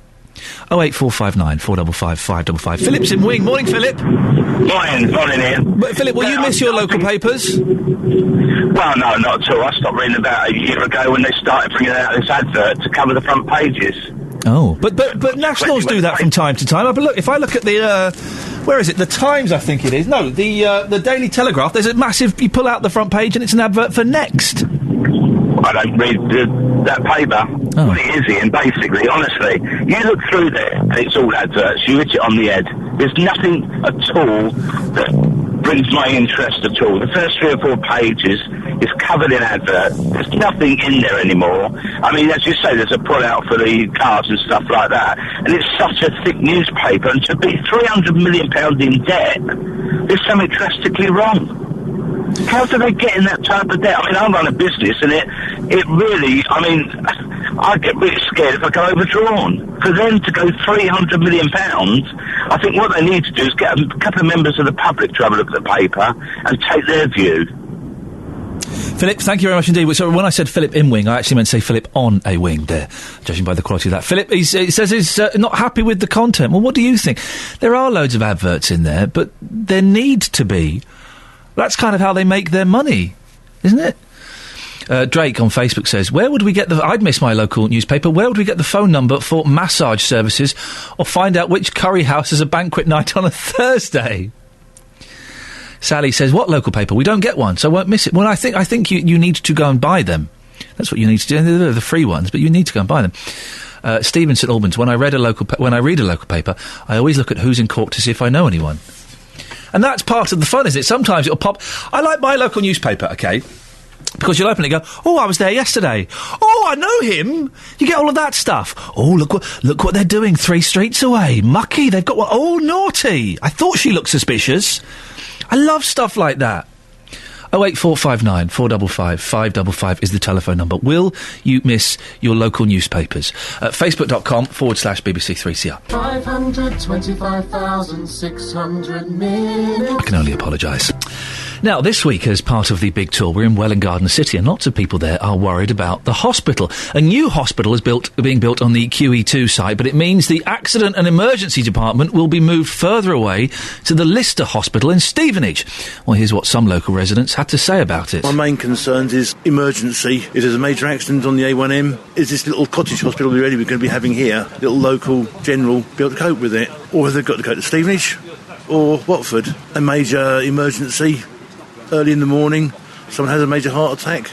08459 455 555. Philip's in Wing. Morning, Philip. Morning, Ian. But Philip, will you miss your local papers? Well, no, not at all. I stopped reading about a year ago when they started bringing out this advert to cover the front pages. Oh, but nationals do that from time to time. But look, if I look at the where is it? The Times, I think it is. No, the Daily Telegraph. There's a massive. You pull out the front page and it's an advert for Next. I don't read that paper. Oh. What it is, Ian, basically, honestly, you look through there and it's all adverts. You hit it on the head. There's nothing at all that brings my interest at all. The first 3 or 4 pages is covered in advert. There's nothing in there anymore. I mean, as you say, there's a pull-out for the cars and stuff like that. And it's such a thick newspaper, and to be £300 million in debt, there's something drastically wrong. How do they get in that type of debt? I mean, I run a business, and it really, I mean, I get really scared if I go overdrawn. For them to go £300 million, I think what they need to do is get a couple of members of the public to have a look at the paper and take their view. Philip, thank you very much indeed. So when I said Philip in wing, I actually meant to say Philip on a wing there, judging by the quality of that. Philip, he says he's not happy with the content. Well, what do you think? There are loads of adverts in there, but there need to be. That's kind of how they make their money, isn't it? Drake on Facebook says, where would we get I'd miss my local newspaper. Where would we get the phone number for massage services or find out which curry house has a banquet night on a Thursday? Sally says, what local paper? We don't get one, so I won't miss it. Well, I think you need to go and buy them. That's what you need to do. They're the free ones, but you need to go and buy them. Stephen St Albans, when I read a local paper, I always look at who's in court to see if I know anyone. And that's part of the fun, isn't it? Sometimes it'll pop. I like my local newspaper, okay? Because you'll open it and go, oh, I was there yesterday. Oh, I know him. You get all of that stuff. Oh, look what they're doing 3 streets away. Mucky, they've got one. Oh, naughty. I thought she looked suspicious. I love stuff like that. 08459 455 555 is the telephone number. Will you miss your local newspapers? Facebook.com/BBC3CR. 525,600 minutes. I can only apologise. Now, this week, as part of the big tour, we're in Welwyn Garden City, and lots of people there are worried about the hospital. A new hospital is being built on the QE2 site, but it means the accident and emergency department will be moved further away to the Lister Hospital in Stevenage. Well, here's what some local residents had to say about it. My main concerns is emergency. If there's a major accident on the A1M, is this little cottage hospital we're going to be having here, little local general, be able to cope with it? Or have they got to go to Stevenage or Watford? A major emergency, early in the morning, someone has a major heart attack,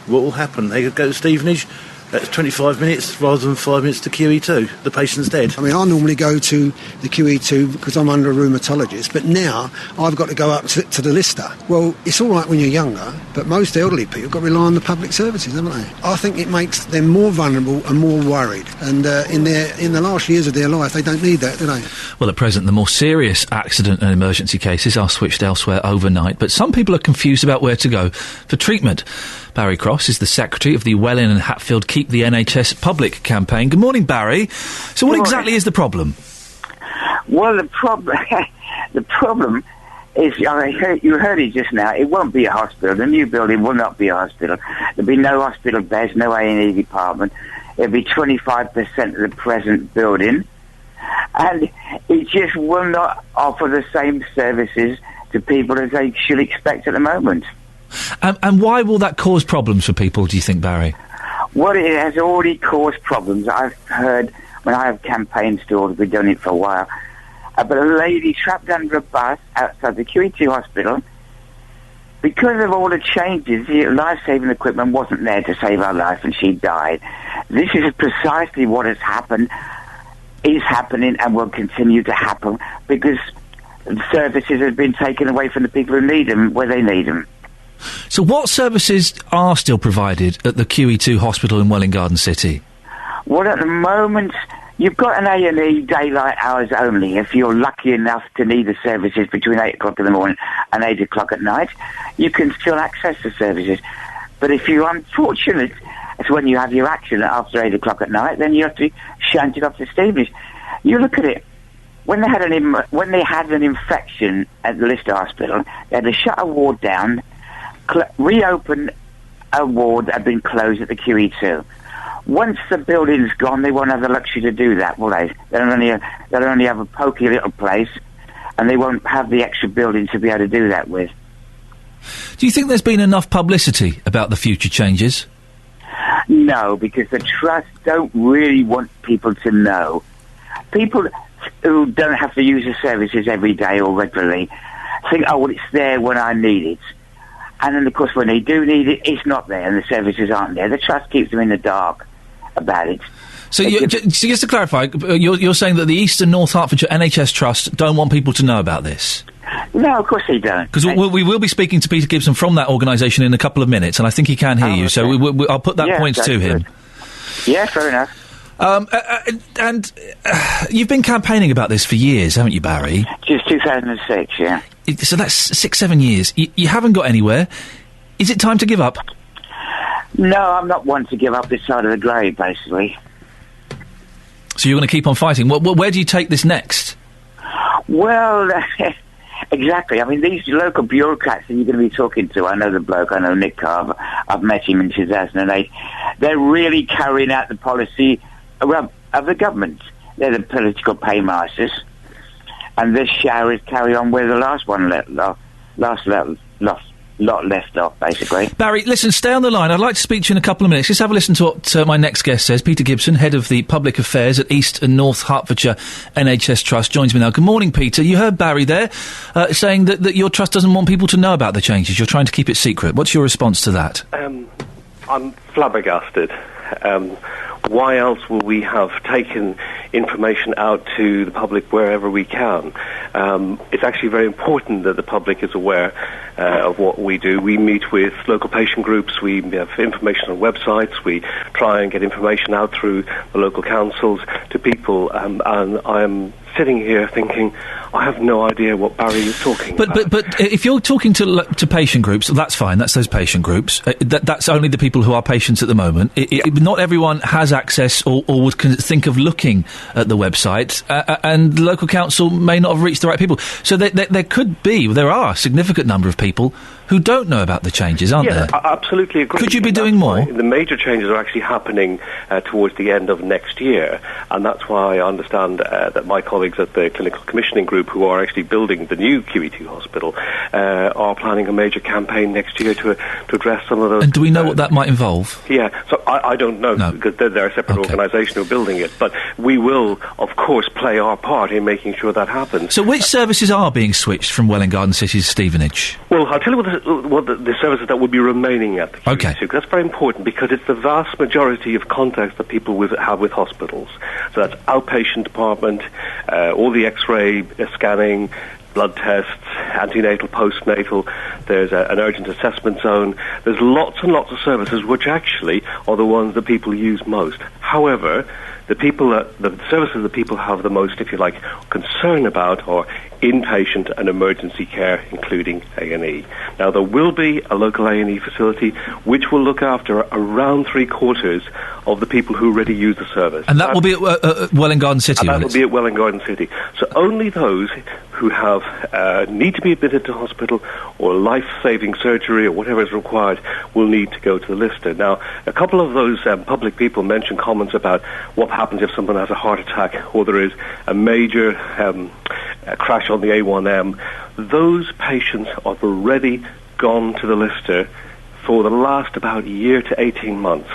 what will happen? They could go to Stevenage, that's 25 minutes rather than 5 minutes to QE2. The patient's dead. I mean, I normally go to the QE2 because I'm under a rheumatologist, but now I've got to go up to the Lister. Well, it's all right when you're younger, but most elderly people have got to rely on the public services, haven't they? I think it makes them more vulnerable and more worried. And in the last years of their life, they don't need that, do they? Well, at present, the more serious accident and emergency cases are switched elsewhere overnight, but some people are confused about where to go for treatment. Barry Cross is the secretary of the Welwyn and Hatfield Keep the NHS Public campaign. Good morning, Barry. So what exactly is the problem? Well, the problem is, you heard it just now, it won't be a hospital. The new building will not be a hospital. There'll be no hospital beds, no A&E department. It'll be 25% of the present building. And it just will not offer the same services to people as they should expect at the moment. And why will that cause problems for people, do you think, Barry? Well, it has already caused problems. I've heard, when I have campaign stores, we've done it for a while, but a lady trapped under a bus outside the QE2 hospital. Because of all the changes, the life-saving equipment wasn't there to save her life, and she died. This is precisely what has happened, is happening, and will continue to happen, because services have been taken away from the people who need them, where they need them. So what services are still provided at the QE2 hospital in Welwyn Garden City? Well, at the moment, you've got an A&E daylight hours only. If you're lucky enough to need the services between 8 o'clock in the morning and 8 o'clock at night, you can still access the services. But if you're unfortunate, it's when you have your accident after 8 o'clock at night, then you have to shunt it off to Stevenage. You look at it. When they had an infection at the Lister Hospital, they had to shut a ward down, reopen a ward that had been closed at the QE2. Once the building's gone, they won't have the luxury to do that, will they? They'll only have a pokey little place, and they won't have the extra building to be able to do that with. Do you think there's been enough publicity about the future changes? No, because the Trust don't really want people to know. People who don't have to use the services every day or regularly think, oh, well, it's there when I need it. And then, of course, when they do need it, it's not there and the services aren't there. The Trust keeps them in the dark about it. So, just to clarify, you're saying that the East and North Hertfordshire NHS Trust don't want people to know about this? No, of course they don't. Because we will be speaking to Peter Gibson from that organisation in a couple of minutes, and I think he can hear you, so I'll put that point to him. Yeah, fair enough. And you've been campaigning about this for years, haven't you, Barry? Since 2006, yeah. So that's 6-7 years. You haven't got anywhere. Is it time to give up? No, I'm not one to give up this side of the grave, basically. So you're going to keep on fighting. Where do you take this next? Well, exactly. I mean, these local bureaucrats that you're going to be talking to, I know the bloke, I know Nick Carver, I've met him in 2008, they're really carrying out the policy of the government. They're the political paymasters. And this shower is carry on where the last one lot left off, basically. Barry, listen, stay on the line. I'd like to speak to you in a couple of minutes. Just have a listen to what my next guest says. Peter Gibson, Head of the Public Affairs at East and North Hertfordshire NHS Trust, joins me now. Good morning, Peter. You heard Barry there saying that your trust doesn't want people to know about the changes. You're trying to keep it secret. What's your response to that? I'm flabbergasted. Why else will we have taken information out to the public wherever we can? It's actually very important that the public is aware of what we do. We meet with local patient groups, we have information on websites, we try and get information out through the local councils to people, and I am sitting here thinking, I have no idea what Barry is talking about. But if you're talking to patient groups, that's fine. That's those patient groups. That's only the people who are patients at the moment. Not everyone has access or would think of looking at the website, and the local council may not have reached the right people. So there are a significant number of people who don't know about the changes, aren't there? I absolutely agree. Could you be doing more? The major changes are actually happening towards the end of next year, and that's why I understand that my colleagues at the Clinical Commissioning Group, who are actually building the new QE2 hospital, are planning a major campaign next year to address some of those. And do we know what that might involve? Yeah, so I don't know, because they're a separate organisation who are building it, but we will, of course, play our part in making sure that happens. So which services are being switched from Welwyn Garden City to Stevenage? Well, I'll tell you what the services that will be remaining at the QE2, because that's very important, because it's the vast majority of contacts that people have with hospitals. So that's outpatient department, all the X-ray scanning, blood tests, antenatal, postnatal, there's an urgent assessment zone. There's lots and lots of services which actually are the ones that people use most. However, the services that people have the most, if you like, concern about are inpatient and emergency care, including A&E. Now, there will be a local A&E facility which will look after around 3/4 of the people who already use the service. And that will be at Welwyn Garden City, and that will be at Welwyn Garden City. So only those who have need to be admitted to hospital or life-saving surgery or whatever is required will need to go to the Lister. Now, a couple of those public people mentioned comments about what happens if someone has a heart attack or there is a major crash on the A1M. Those patients have already gone to the Lister for the last about year to 18 months.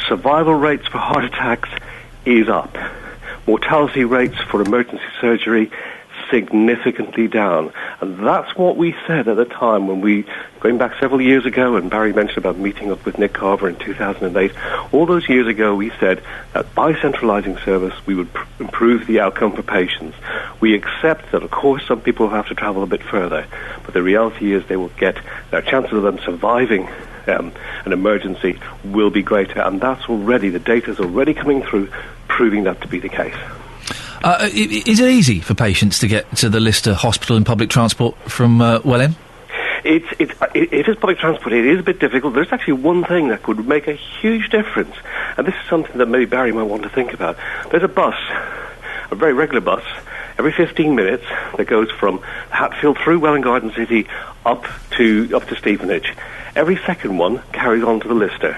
Survival rates for heart attacks is up. Mortality rates for emergency surgery significantly down. And that's what we said at the time when going back several years ago, and Barry mentioned about meeting up with Nick Carver in 2008, all those years ago we said that by centralising service we would improve the outcome for patients. We accept that, of course, some people have to travel a bit further, but the reality is they will get, their chances of them surviving an emergency will be greater, and the data's already coming through proving that to be the case. Is it easy for patients to get to the Lister Hospital in public transport from Welwyn? It is public transport. It is a bit difficult. There's actually one thing that could make a huge difference, and this is something that maybe Barry might want to think about. There's a bus, a very regular bus, every 15 minutes that goes from Hatfield through Welwyn Garden City up to Stevenage. Every second one carries on to the Lister.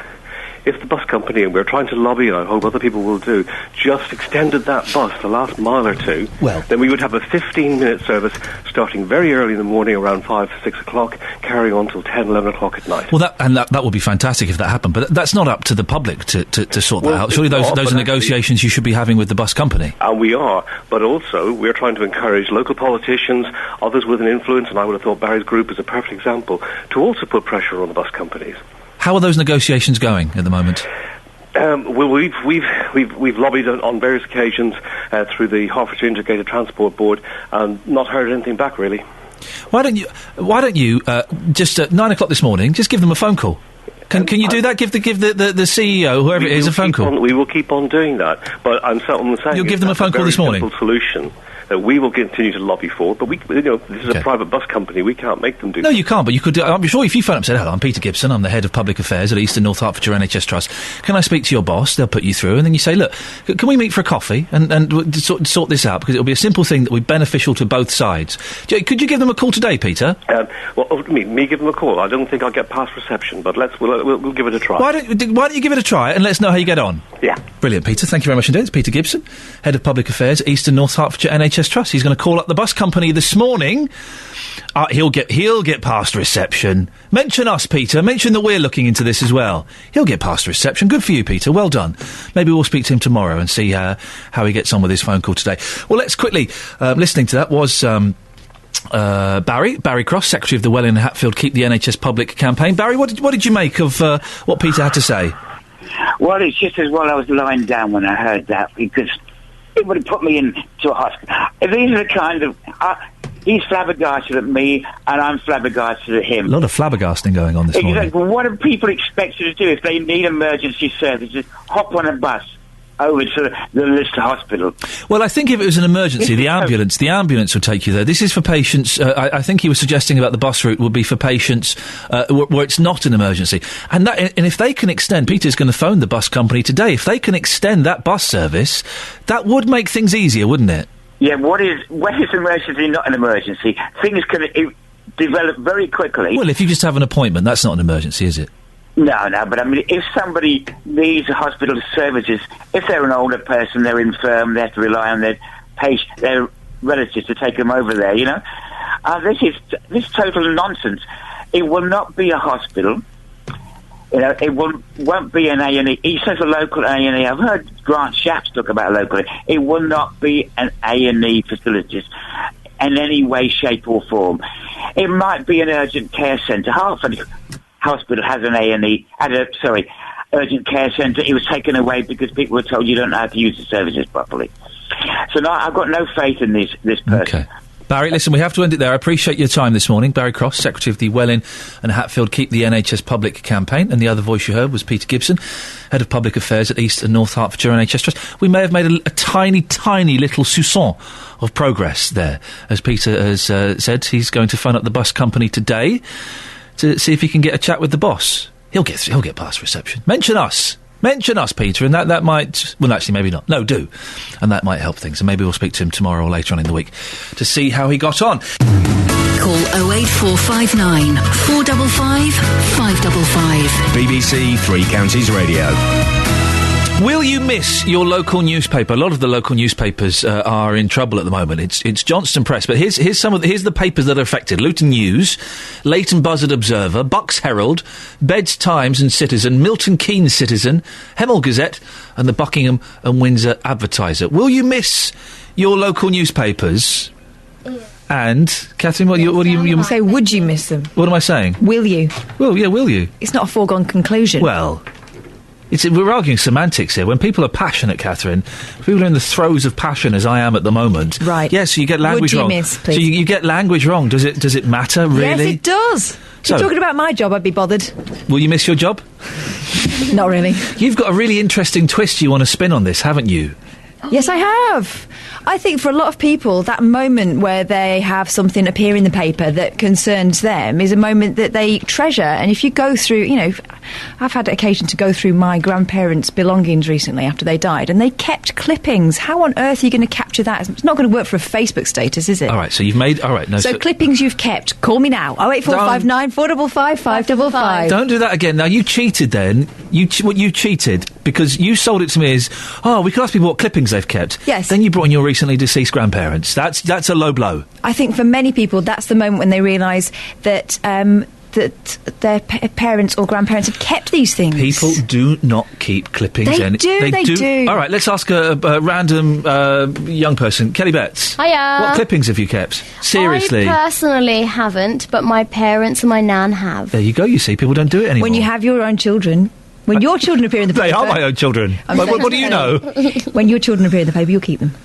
If the bus company, and we're trying to lobby, and I hope other people will do, just extended that bus the last mile or two, then we would have a 15-minute service starting very early in the morning, around 5, 6 o'clock, carrying on till 10, 11 o'clock at night. Well, that would be fantastic if that happened, but that's not up to the public to sort that out. Surely those are negotiations you should be having with the bus company. And we are, but also we're trying to encourage local politicians, others with an influence, and I would have thought Barry's group is a perfect example, to also put pressure on the bus companies. How are those negotiations going at the moment? Well, we've lobbied on various occasions through the Hertfordshire Integrated Transport Board and not heard anything back, really. Why don't you just at 9 o'clock this morning just give them a phone call? Can you do that? Give the CEO, whoever it is, a phone call. We will keep on doing that, but I'm saying you'll give them a phone call this morning. Simple solution that we will continue to lobby for, but this is a private bus company. We can't make them do. No, you can't. But you could. I'm sure if you phone up and say, "Hello, I'm Peter Gibson. I'm the head of public affairs at East and North Hertfordshire NHS Trust. Can I speak to your boss?" They'll put you through, and then you say, "Look, can we meet for a coffee and sort this out? Because it'll be a simple thing that will be beneficial to both sides." Could you give them a call today, Peter? Me give them a call. I don't think I'll get past reception, but we'll give it a try. Why don't you give it a try and let us know how you get on? Yeah. Brilliant, Peter. Thank you very much indeed. It's Peter Gibson, head of public affairs at East and North Hertfordshire NHS NHS Trust. He's going to call up the bus company this morning. He'll get past reception. Mention us, Peter. Mention that we're looking into this as well. He'll get past reception. Good for you, Peter. Well done. Maybe we'll speak to him tomorrow and see how he gets on with his phone call today. Well, let's quickly... listening to that was... Barry Cross, Secretary of the Welling and Hatfield Keep the NHS Public campaign. Barry, what did you make of what Peter had to say? Well, it's just as well I was lying down when I heard that, because it would have put me into a hospital. These are the kind of... he's flabbergasted at me, and I'm flabbergasted at him. A lot of flabbergasting going on this morning. Exactly. What do people expect you to do if they need emergency services? Hop on a bus over to the Lister Hospital. Well, I think if it was an emergency, the ambulance would take you there. This is for patients. I think he was suggesting about the bus route would be for patients where it's not an emergency. And if they can extend, Peter's going to phone the bus company today. If they can extend that bus service, that would make things easier, wouldn't it? Yeah. When is emergency not an emergency? Things can develop very quickly. Well, if you just have an appointment, that's not an emergency, is it? No, but I mean, if somebody needs hospital services, if they're an older person, they're infirm, they have to rely on their relatives to take them over there, this is total nonsense. It will not be a hospital. It won't be an A&E. He says a local A&E. I've heard Grant Shapps talk about a local. It will not be an A&E facilities in any way, shape or form. It might be an urgent care centre. Hertford Hospital has an urgent care centre. It was taken away because people were told you don't know how to use the services properly. So no, I've got no faith in this person. Okay. Barry, listen, we have to end it there. I appreciate your time this morning. Barry Cross, Secretary of the Welling and Hatfield Keep the NHS Public campaign. And the other voice you heard was Peter Gibson, Head of Public Affairs at East and North Hertfordshire NHS Trust. We may have made a tiny, tiny little soupçon of progress there. As Peter has said, he's going to phone up the bus company today to see if he can get a chat with the boss. He'll get past reception. Mention us, Peter, and that might... Well, actually, maybe not. No, do. And that might help things. And maybe we'll speak to him tomorrow or later on in the week to see how he got on. Call 08459 455 555. BBC Three Counties Radio. Will you miss your local newspaper? A lot of the local newspapers are in trouble at the moment. It's Johnston Press, but here's the papers that are affected: Luton News, Leighton Buzzard Observer, Bucks Herald, Beds Times and Citizen, Milton Keynes Citizen, Hemel Gazette, and the Buckingham and Windsor Advertiser. Will you miss your local newspapers? Yeah. And Catherine, what do you say? Would you miss them? What am I saying? Will you? Well, yeah, will you? It's not a foregone conclusion. Well. We're arguing semantics here. When people are passionate, Catherine, people are in the throes of passion, as I am at the moment. Right. Yes, so you get language wrong. Miss, please? So you get language wrong. Does it matter, really? Yes, it does. If you're talking about my job, I'd be bothered. Will you miss your job? Not really. You've got a really interesting twist you want to spin on this, haven't you? Yes, I have. I think for a lot of people, that moment where they have something appear in the paper that concerns them is a moment that they treasure. And if you go through, I've had occasion to go through my grandparents' belongings recently after they died, and they kept clippings. How on earth are you going to capture that? It's not going to work for a Facebook status, is it? All right, so you've made... All right, no... So clippings you've kept. Call me now. 08459 455 555. Don't do that again. Now, you cheated then. You cheated because you sold it to me as, we can ask people what clippings they've kept. Yes. Then you brought in your recently deceased grandparents. That's a low blow. I think for many people, that's the moment when they realise that... that their parents or grandparents have kept these things. People do not keep clippings. They do. All right, let's ask a random young person. Kelly Betts. Hiya. What clippings have you kept? Seriously. I personally haven't, but my parents and my nan have. There you go, you see. People don't do it anymore. When you have your own children... When your children appear in the paper... They are my own children. What do you know? When your children appear in the paper, you'll keep them.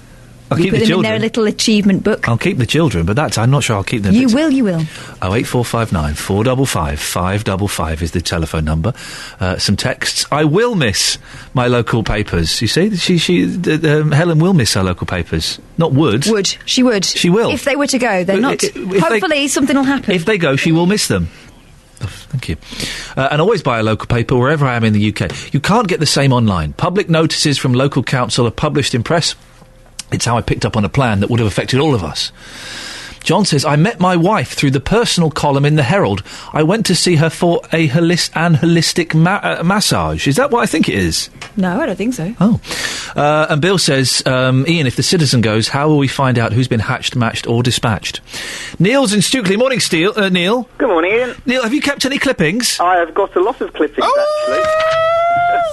I'll keep the children. Put them in their little achievement book. I'll keep the children, but I'm not sure I'll keep them. You will. 08459 455 555 is the telephone number. Some texts. I will miss my local papers. You see, Helen will miss her local papers. Not would. Would. She would. She will. If they were to go, they're not. Hopefully something will happen. If they go, she will miss them. Thank you. And always buy a local paper wherever I am in the UK. You can't get the same online. Public notices from local council are published in press. It's how I picked up on a plan that would have affected all of us. John says, I met my wife through the personal column in the Herald. I went to see her for an holistic massage. Is that what I think it is? No, I don't think so. Oh. And Bill says, Ian, if the Citizen goes, how will we find out who's been hatched, matched or dispatched? Neil's in Stukely. Morning, Neil. Good morning, Ian. Neil, have you kept any clippings? I have got a lot of clippings, actually.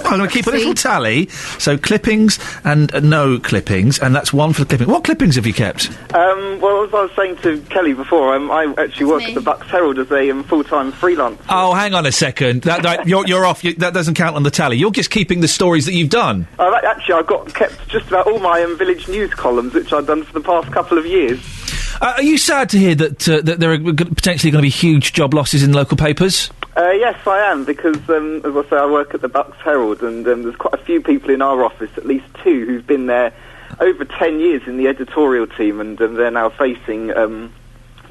I'm going to keep a little tally. So clippings and no clippings, and that's one for the clipping. What clippings have you kept? Well, as I was saying to Kelly before, I actually work at the Bucks Herald as a full-time freelancer. Oh, hang on a second. You're off. That doesn't count on the tally. You're just keeping the stories that you've done. I've kept just about all my village news columns, which I've done for the past couple of years. Are you sad to hear that there are potentially going to be huge job losses in local papers? Yes, I am, because, as I say, I work at the Bucks Herald, and there's quite a few people in our office, at least 2, who've been there over 10 years in the editorial team, and they're now facing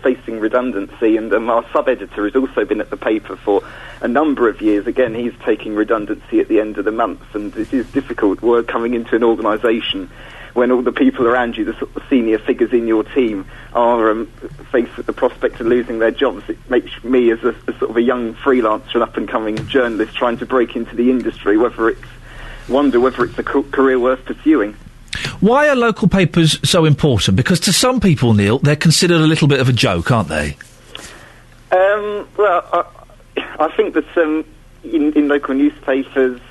redundancy. And our sub-editor has also been at the paper for a number of years. Again, he's taking redundancy at the end of the month, and it is difficult work coming into an organisation when all the people around you, the sort of senior figures in your team, are faced with the prospect of losing their jobs. It makes me, as a sort of a young freelancer and up-and-coming journalist trying to break into the industry, wonder whether it's a career worth pursuing. Why are local papers so important? Because to some people, Neil, they're considered a little bit of a joke, aren't they? Well, I think that in local newspapers...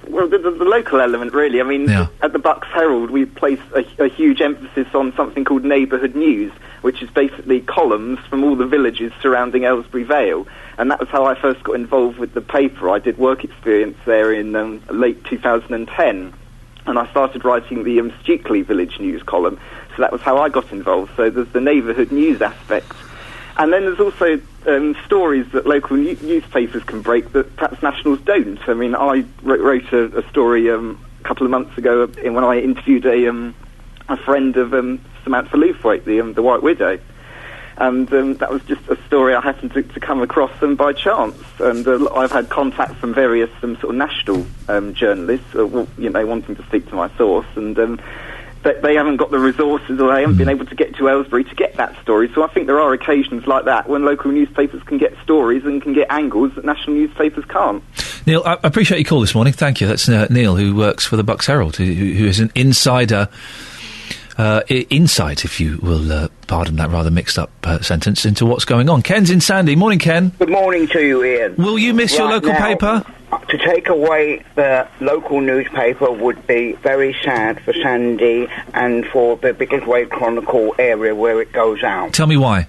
Well, the local element, really. I mean, at the Bucks Herald, we place a huge emphasis on something called neighbourhood news, which is basically columns from all the villages surrounding Aylesbury Vale. And that was how I first got involved with the paper. I did work experience there in late 2010. And I started writing the Stukely Village News column. So that was how I got involved. So there's the neighbourhood news aspect. And then there's also stories that local newspapers can break that perhaps nationals don't. I mean, I wrote a story a couple of months ago when I interviewed a friend of Samantha Lewthwaite, the White Widow. And that was just a story I happened to come across by chance. And I've had contact from various sort of national journalists, wanting to speak to my source. And they haven't got the resources, or they haven't been able to get to Aylesbury to get that story. So I think there are occasions like that when local newspapers can get stories and can get angles that national newspapers can't. Neil, I appreciate your call this morning. Thank you. That's Neil, who works for the Bucks Herald, who is an insider... insight, if you will pardon that rather mixed up sentence, into what's going on. Ken's in Sandy. Morning, Ken. Good morning to you, Ian. Will you miss your local paper? To take away the local newspaper would be very sad for Sandy and for the Biggleswade Chronicle area where it goes out. Tell me why.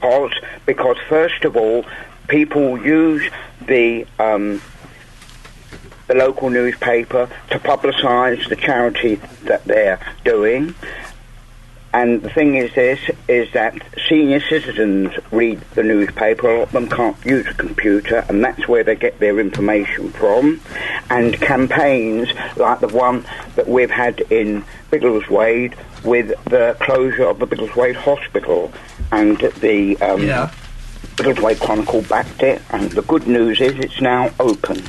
Because first of all, people use the local newspaper to publicise the charity that they're doing. And the thing is that senior citizens read the newspaper. A lot of them can't use a computer, and that's where they get their information from. And campaigns like the one that we've had in Biggleswade with the closure of the Biggleswade Hospital, and the Biggleswade Chronicle backed it, and the good news is it's now open.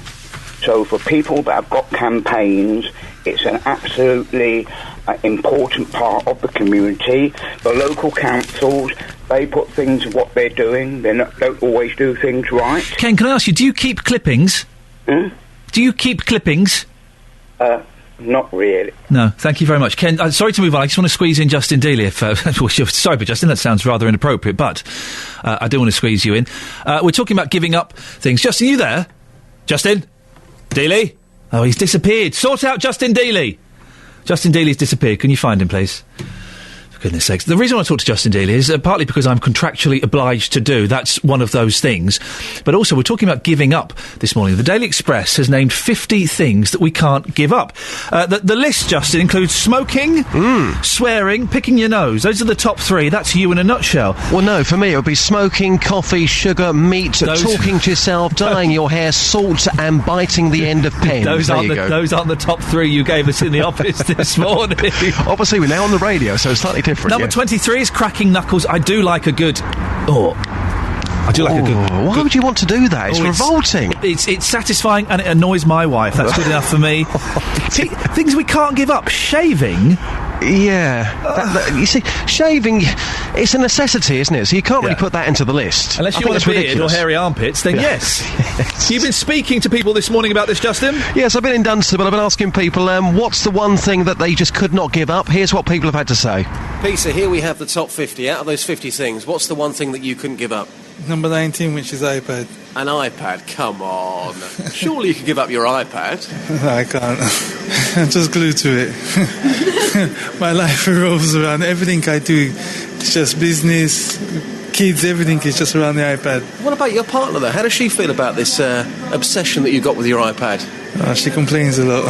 So for people that have got campaigns, it's an absolutely important part of the community. The local councils, they put things in what they're doing. They don't always do things right. Ken, can I ask you, do you keep clippings? Do you keep clippings? Not really. No, thank you very much. Ken, sorry to move on. I just want to squeeze in Justin Dealey. Sorry, but Justin, that sounds rather inappropriate, but I do want to squeeze you in. We're talking about giving up things. Justin, you there? Justin? Dealey? Oh, he's disappeared. Sort out Justin Dealey. Justin Dealey's disappeared. Can you find him, please? For goodness sakes. The reason I want to talk to Justin Dealey is partly because I'm contractually obliged to do. That's one of those things. But also, we're talking about giving up this morning. The Daily Express has named 50 things that we can't give up. The list, Justin, includes smoking, swearing, picking your nose. Those are the top 3. That's you in a nutshell. Well, no, for me it would be smoking, coffee, sugar, meat, talking to yourself, dyeing your hair, salt and biting the end of pens. Those aren't the top 3 you gave us in the office this morning. Obviously, we're now on the radio, so it's slightly different. Number 23 is cracking knuckles. I do like a good... I do like a good... Why would you want to do that? It's revolting. It's satisfying and it annoys my wife. That's good enough for me. Things we can't give up. Shaving... Yeah. You see, shaving, it's a necessity, isn't it? So you can't really put that into the list. Unless you want a beard or hairy armpits, then yes. You've been speaking to people this morning about this, Justin? Yes, I've been in Dunstable. I've been asking people, what's the one thing that they just could not give up? Here's what people have had to say. Peter, here we have the top 50. Out of those 50 things, what's the one thing that you couldn't give up? Number 19, which is iPad. An iPad? Come on. Surely you could give up your iPad. No, I can't. I'm just glued to it. My life revolves around everything I do. It's just business, kids, everything is just around the iPad. What about your partner, though? How does she feel about this obsession that you've got with your iPad? She complains a lot.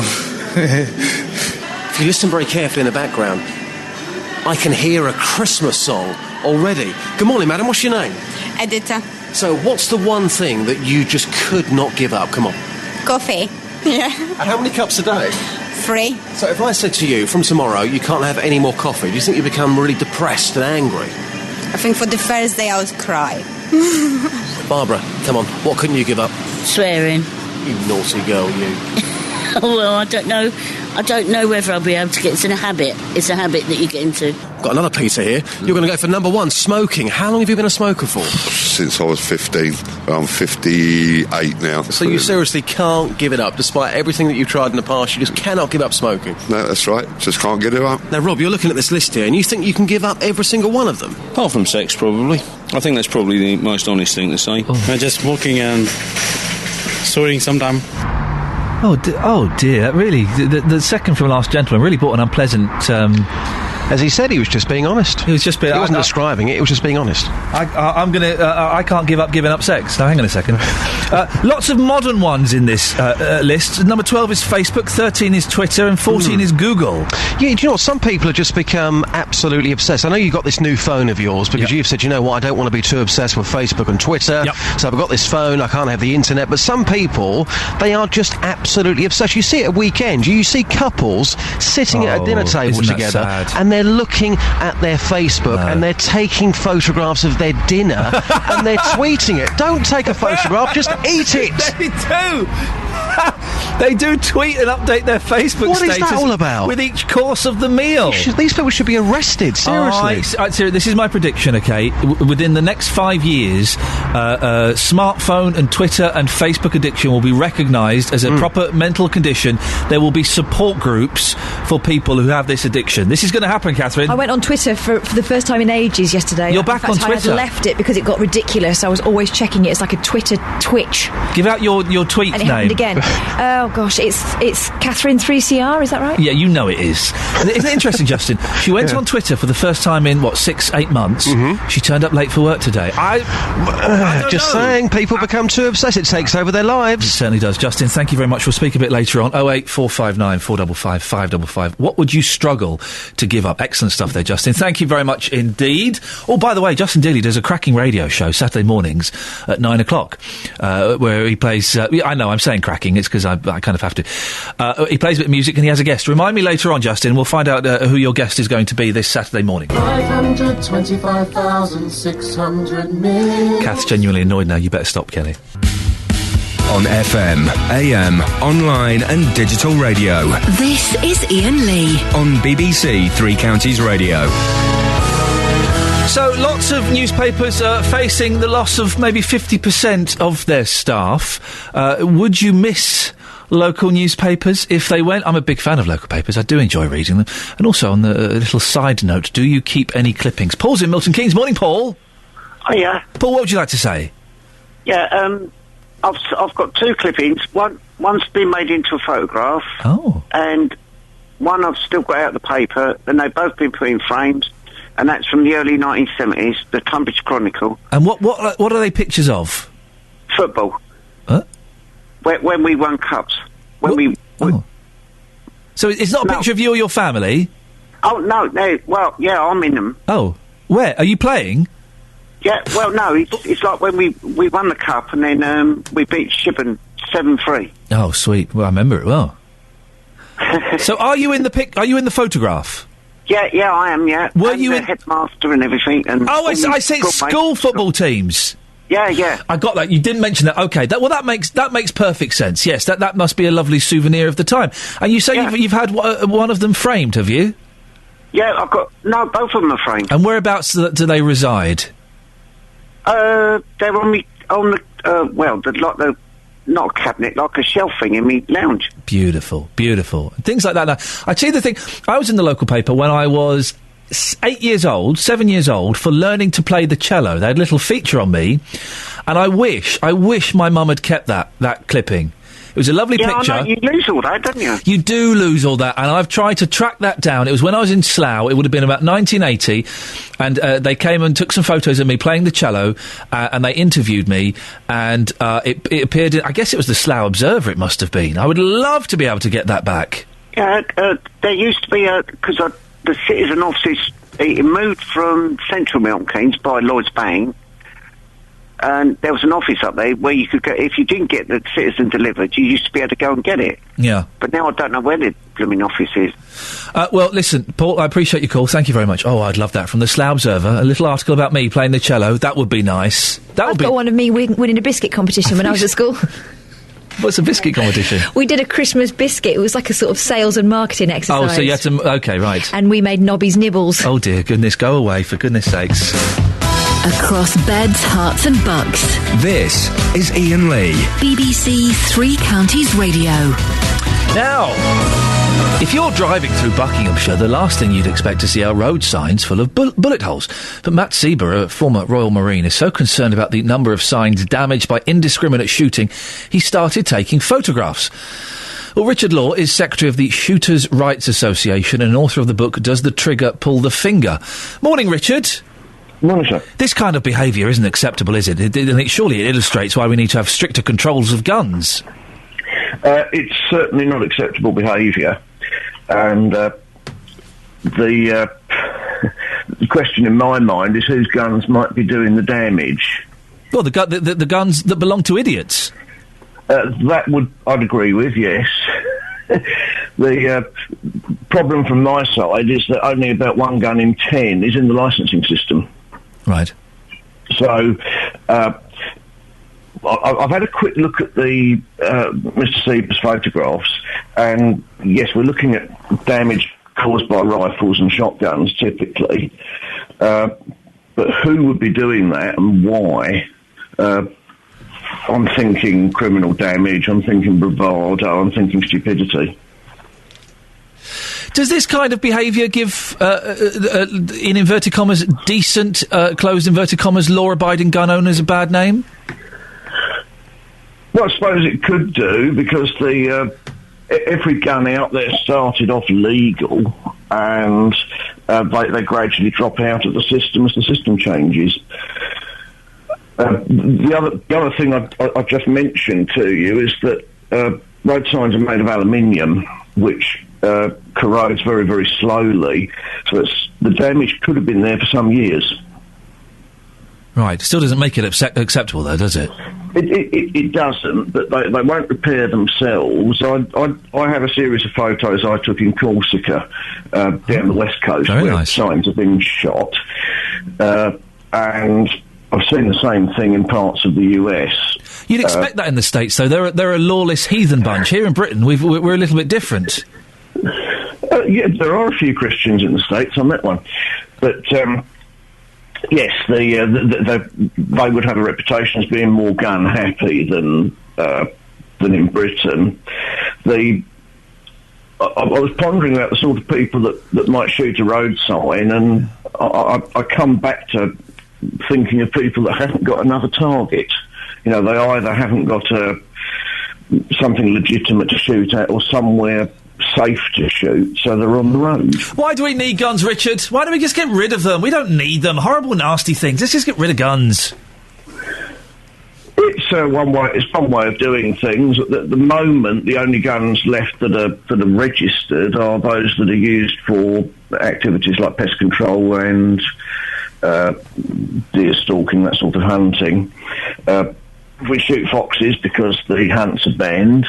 If you listen very carefully in the background, I can hear a Christmas song already. Good morning, madam. What's your name? Edita. So what's the one thing that you just could not give up? Come on. Coffee. Yeah. And how many cups a day? 3. So if I said to you, from tomorrow, you can't have any more coffee, do you think you become really depressed and angry? I think for the first day I would cry. Barbara, come on. What couldn't you give up? Swearing. You naughty girl, you. Well, I don't know. I don't know whether I'll be able to get into a habit. It's a habit that you get into. Got another Peter here. You're going to go for number 1, smoking. How long have you been a smoker for? Since I was 15. I'm 58 now. So you seriously can't give it up, despite everything that you've tried in the past. You just cannot give up smoking. No, that's right. Just can't get it up. Now, Rob, you're looking at this list here, and you think you can give up every single one of them? Apart from sex, probably. I think that's probably the most honest thing to say. Just smoking and swearing sometime. Oh dear, really, the second from last gentleman really brought an unpleasant... As he said, he was just being honest. He was just being... He wasn't describing it, he was just being honest. I can't give up giving up sex. Now, hang on a second. Lots of modern ones in this list. Number 12 is Facebook, 13 is Twitter, and 14 is Google. Yeah, do you know what? Some people have just become absolutely obsessed. I know you got this new phone of yours because you've said, you know what, I don't want to be too obsessed with Facebook and Twitter, so I've got this phone, I can't have the internet. But some people, they are just absolutely obsessed. You see it at weekends. You see couples sitting at a dinner table together, and they're looking at their Facebook and they're taking photographs of their dinner and they're tweeting it. Don't take a photograph, just eat it. They do. They do tweet and update their Facebook What status is that all about? with each course of the meal. These people should be arrested, seriously. Seriously, this is my prediction, okay? Within the next 5 years, smartphone and Twitter and Facebook addiction will be recognised as a proper mental condition. There will be support groups for people who have this addiction. This is going to happen, Catherine. I went on Twitter for the first time in ages yesterday. You're back on Twitter? I had left it because it got ridiculous. I was always checking it. It's like a Twitter twitch. Give out your tweet and it name. happened again. Oh gosh, it's Catherine 3CR, is that right? Yeah, you know it is. Isn't it interesting, Justin? She went on Twitter for the first time in, 6-8 months. She turned up late for work today. I don't just know. saying, people become too obsessed. It takes over their lives. It certainly does. Justin, thank you very much. We'll speak a bit later on. 08459 455 555. What would you struggle to give up? Excellent stuff there, Justin. Thank you very much indeed. Oh, by the way, Justin Dealey does a cracking radio show Saturday mornings at 9 o'clock, where he plays... I know, I'm saying cracking. It's because I kind of have to. He plays a bit of music and he has a guest. Remind me later on, Justin. We'll find out who your guest is going to be this Saturday morning. 525,600 million. Kath's genuinely annoyed now. You better stop, Kelly. On FM, AM, online and digital radio. This is Iain Lee. On BBC Three Counties Radio. So, lots of newspapers facing the loss of maybe 50% of their staff. Would you miss local newspapers if they went? I'm a big fan of local papers. I do enjoy reading them. And also, on the little side note, do you keep any clippings? Paul's in Milton Keynes. Morning, Paul. Hiya. Paul, what would you like to say? Yeah, I've got 2 clippings. One's been made into a photograph. Oh. And one I've still got out of the paper, and they've both been put in frames. And that's from the early 1970s, the Tunbridge Chronicle. And what are they pictures of? Football. Huh? When we won cups. So it's not a picture of you or your family? Oh, no. Well, yeah, I'm in them. Oh. Where? Are you playing? Yeah, well, no, it's like when we won the cup and then we beat Shibburn 7-3. Oh, sweet. Well, I remember it well. So are you in the photograph? Yeah, I am, yeah. Were and you the in... headmaster and everything. And I say school football teams. Yeah. I got that. You didn't mention that. Okay, that makes perfect sense. Yes, that must be a lovely souvenir of the time. And you say you've had one of them framed, have you? Yeah, I've got... No, both of them are framed. And whereabouts do they reside? They're on the not a cabinet, like a shelf thing in me lounge. Beautiful, beautiful. Things like that. Now, I tell you the thing, I was in the local paper when I was 7 years old, for learning to play the cello. They had a little feature on me, and I wish my mum had kept that clipping. It was a lovely picture. I know, you lose all that, don't you? You do lose all that, and I've tried to track that down. It was when I was in Slough. It would have been about 1980, and they came and took some photos of me playing the cello, and they interviewed me, and it appeared in, I guess it was the Slough Observer, it must have been. I would love to be able to get that back. Yeah, there used to be because the citizen offices, it moved from Central Milton Keynes by Lloyd's Bank, and there was an office up there where you could go, if you didn't get the citizen delivered, you used to be able to go and get it. Yeah. But now I don't know where the blooming office is. Well, listen, Paul, I appreciate your call. Thank you very much. Oh, I'd love that. From the Slough Observer, a little article about me playing the cello. That would be nice. I've got one of me winning a biscuit competition when I was at school. What's a biscuit competition? We did a Christmas biscuit. It was like a sort of sales and marketing exercise. Oh, so you had to... OK, right. And we made Nobby's Nibbles. Oh, dear goodness. Go away, for goodness sakes. Across beds, hearts and bucks. This is Iain Lee. BBC Three Counties Radio. Now, if you're driving through Buckinghamshire, the last thing you'd expect to see are road signs full of bullet holes. But Matt Sieber, a former Royal Marine, is so concerned about the number of signs damaged by indiscriminate shooting, he started taking photographs. Well, Richard Law is secretary of the Shooters' Rights Association and author of the book Does the Trigger Pull the Finger? Morning, Richard. Morning, sir. This kind of behaviour isn't acceptable, is it? Surely it illustrates why we need to have stricter controls of guns. It's certainly not acceptable behaviour. And the question in my mind is whose guns might be doing the damage. Well, the guns that belong to idiots. I'd agree with, yes. The problem from my side is that only about 1 gun in 10 is in the licensing system. Right. So, I've had a quick look at the Mr. Sieber's photographs, and yes, we're looking at damage caused by rifles and shotguns typically, but who would be doing that and why? I'm thinking criminal damage, I'm thinking bravado, I'm thinking stupidity. Does this kind of behaviour give, in inverted commas, decent, closed inverted commas, law-abiding gun owners a bad name? Well, I suppose it could do, because every gun out there started off legal, and they gradually drop out of the system as the system changes. The other thing I just mentioned to you is that road signs are made of aluminium, which corrodes very, very slowly, so the damage could have been there for some years. Right, still doesn't make it acceptable though, does it? It doesn't, but they won't repair themselves. I have a series of photos I took in Corsica, down the west coast, where nice. signs have been shot, and I've seen the same thing in parts of the US. You'd expect that in the States, though. They're a lawless heathen bunch. Here in Britain, we're a little bit different. Yeah, there are a few Christians in the States. I met one, but yes, they would have a reputation as being more gun happy than in Britain. I was pondering about the sort of people that might shoot a road sign, and I come back to thinking of people that haven't got another target. You know, they either haven't got something legitimate to shoot at or somewhere safe to shoot, so they're on the road. Why do we need guns, Richard? Why don't we just get rid of them? We don't need them. Horrible, nasty things. Let's just get rid of guns. It's one way of doing things. At the moment, the only guns left that are registered are those that are used for activities like pest control and deer stalking, that sort of hunting. We shoot foxes because the hunts are banned.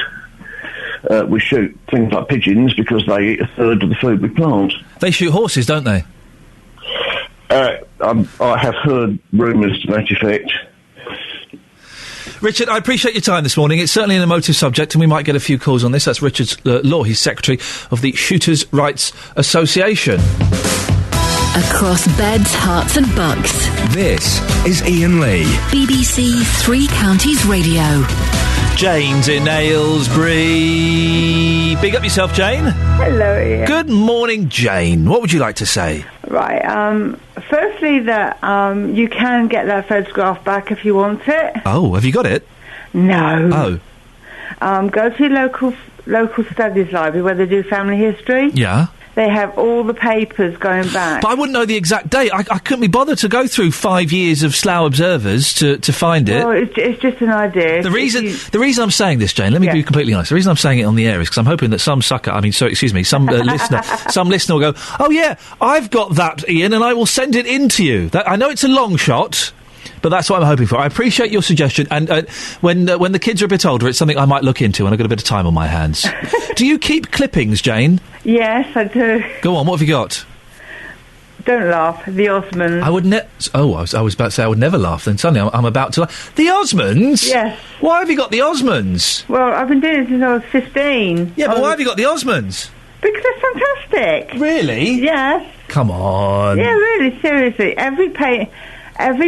We shoot things like pigeons because they eat a third of the food we plant. They shoot horses, don't they? I have heard rumours to that effect. Richard, I appreciate your time this morning. It's certainly an emotive subject, and we might get a few calls on this. That's Richard Law. He's secretary of the Shooters' Rights Association. Across beds, hearts and bucks. This is Iain Lee. BBC Three Counties Radio. Jane's in Aylesbury. Big up yourself, Jane. Hello, Ian. Good morning, Jane. What would you like to say? Right, firstly that you can get that photograph back if you want it. Oh, have you got it? No. Oh. Go to your local studies library where they do family history. Yeah. They have all the papers going back. But I wouldn't know the exact date. I couldn't be bothered to go through 5 years of Slough Observers to find it. Well, it's just an idea. The reason I'm saying this, Jane, let me be completely honest. The reason I'm saying it on the air is because I'm hoping that some listener will go, oh yeah, I've got that, Ian, and I will send it in to you. I know it's a long shot, but that's what I'm hoping for. I appreciate your suggestion, and when the kids are a bit older, it's something I might look into when I've got a bit of time on my hands. Do you keep clippings, Jane? Yes, I do. Go on, what have you got? Don't laugh. The Osmonds. I would I was about to say I would never laugh, then suddenly I'm about to laugh. The Osmonds? Yes. Why have you got the Osmonds? Well, I've been doing it since I was 15. Yeah, but why have you got the Osmonds? Because they're fantastic. Really? Yes. Come on. Yeah, really, seriously. Every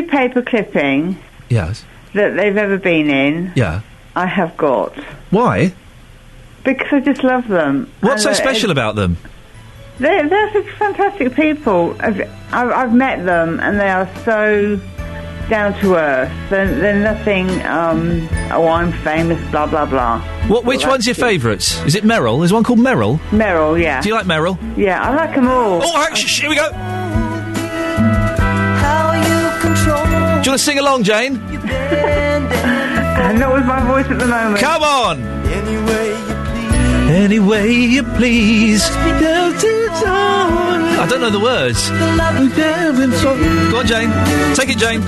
paper clipping yes. that they've ever been in, yeah, I have got. Why? Because I just love them. What's so special about them? They're such fantastic people. I've met them, and they are so down to earth. They're nothing, I'm famous, blah, blah, blah. Which one's your favourites? Is it Merrill? There's one called Merrill? Merrill, yeah. Do you like Merrill? Yeah, I like them all. Oh, here we go. Do you want to sing along, Jane? Not with my voice at the moment. Come on! Any way you please. I don't know the words. Go on, Jane. Take it, Jane.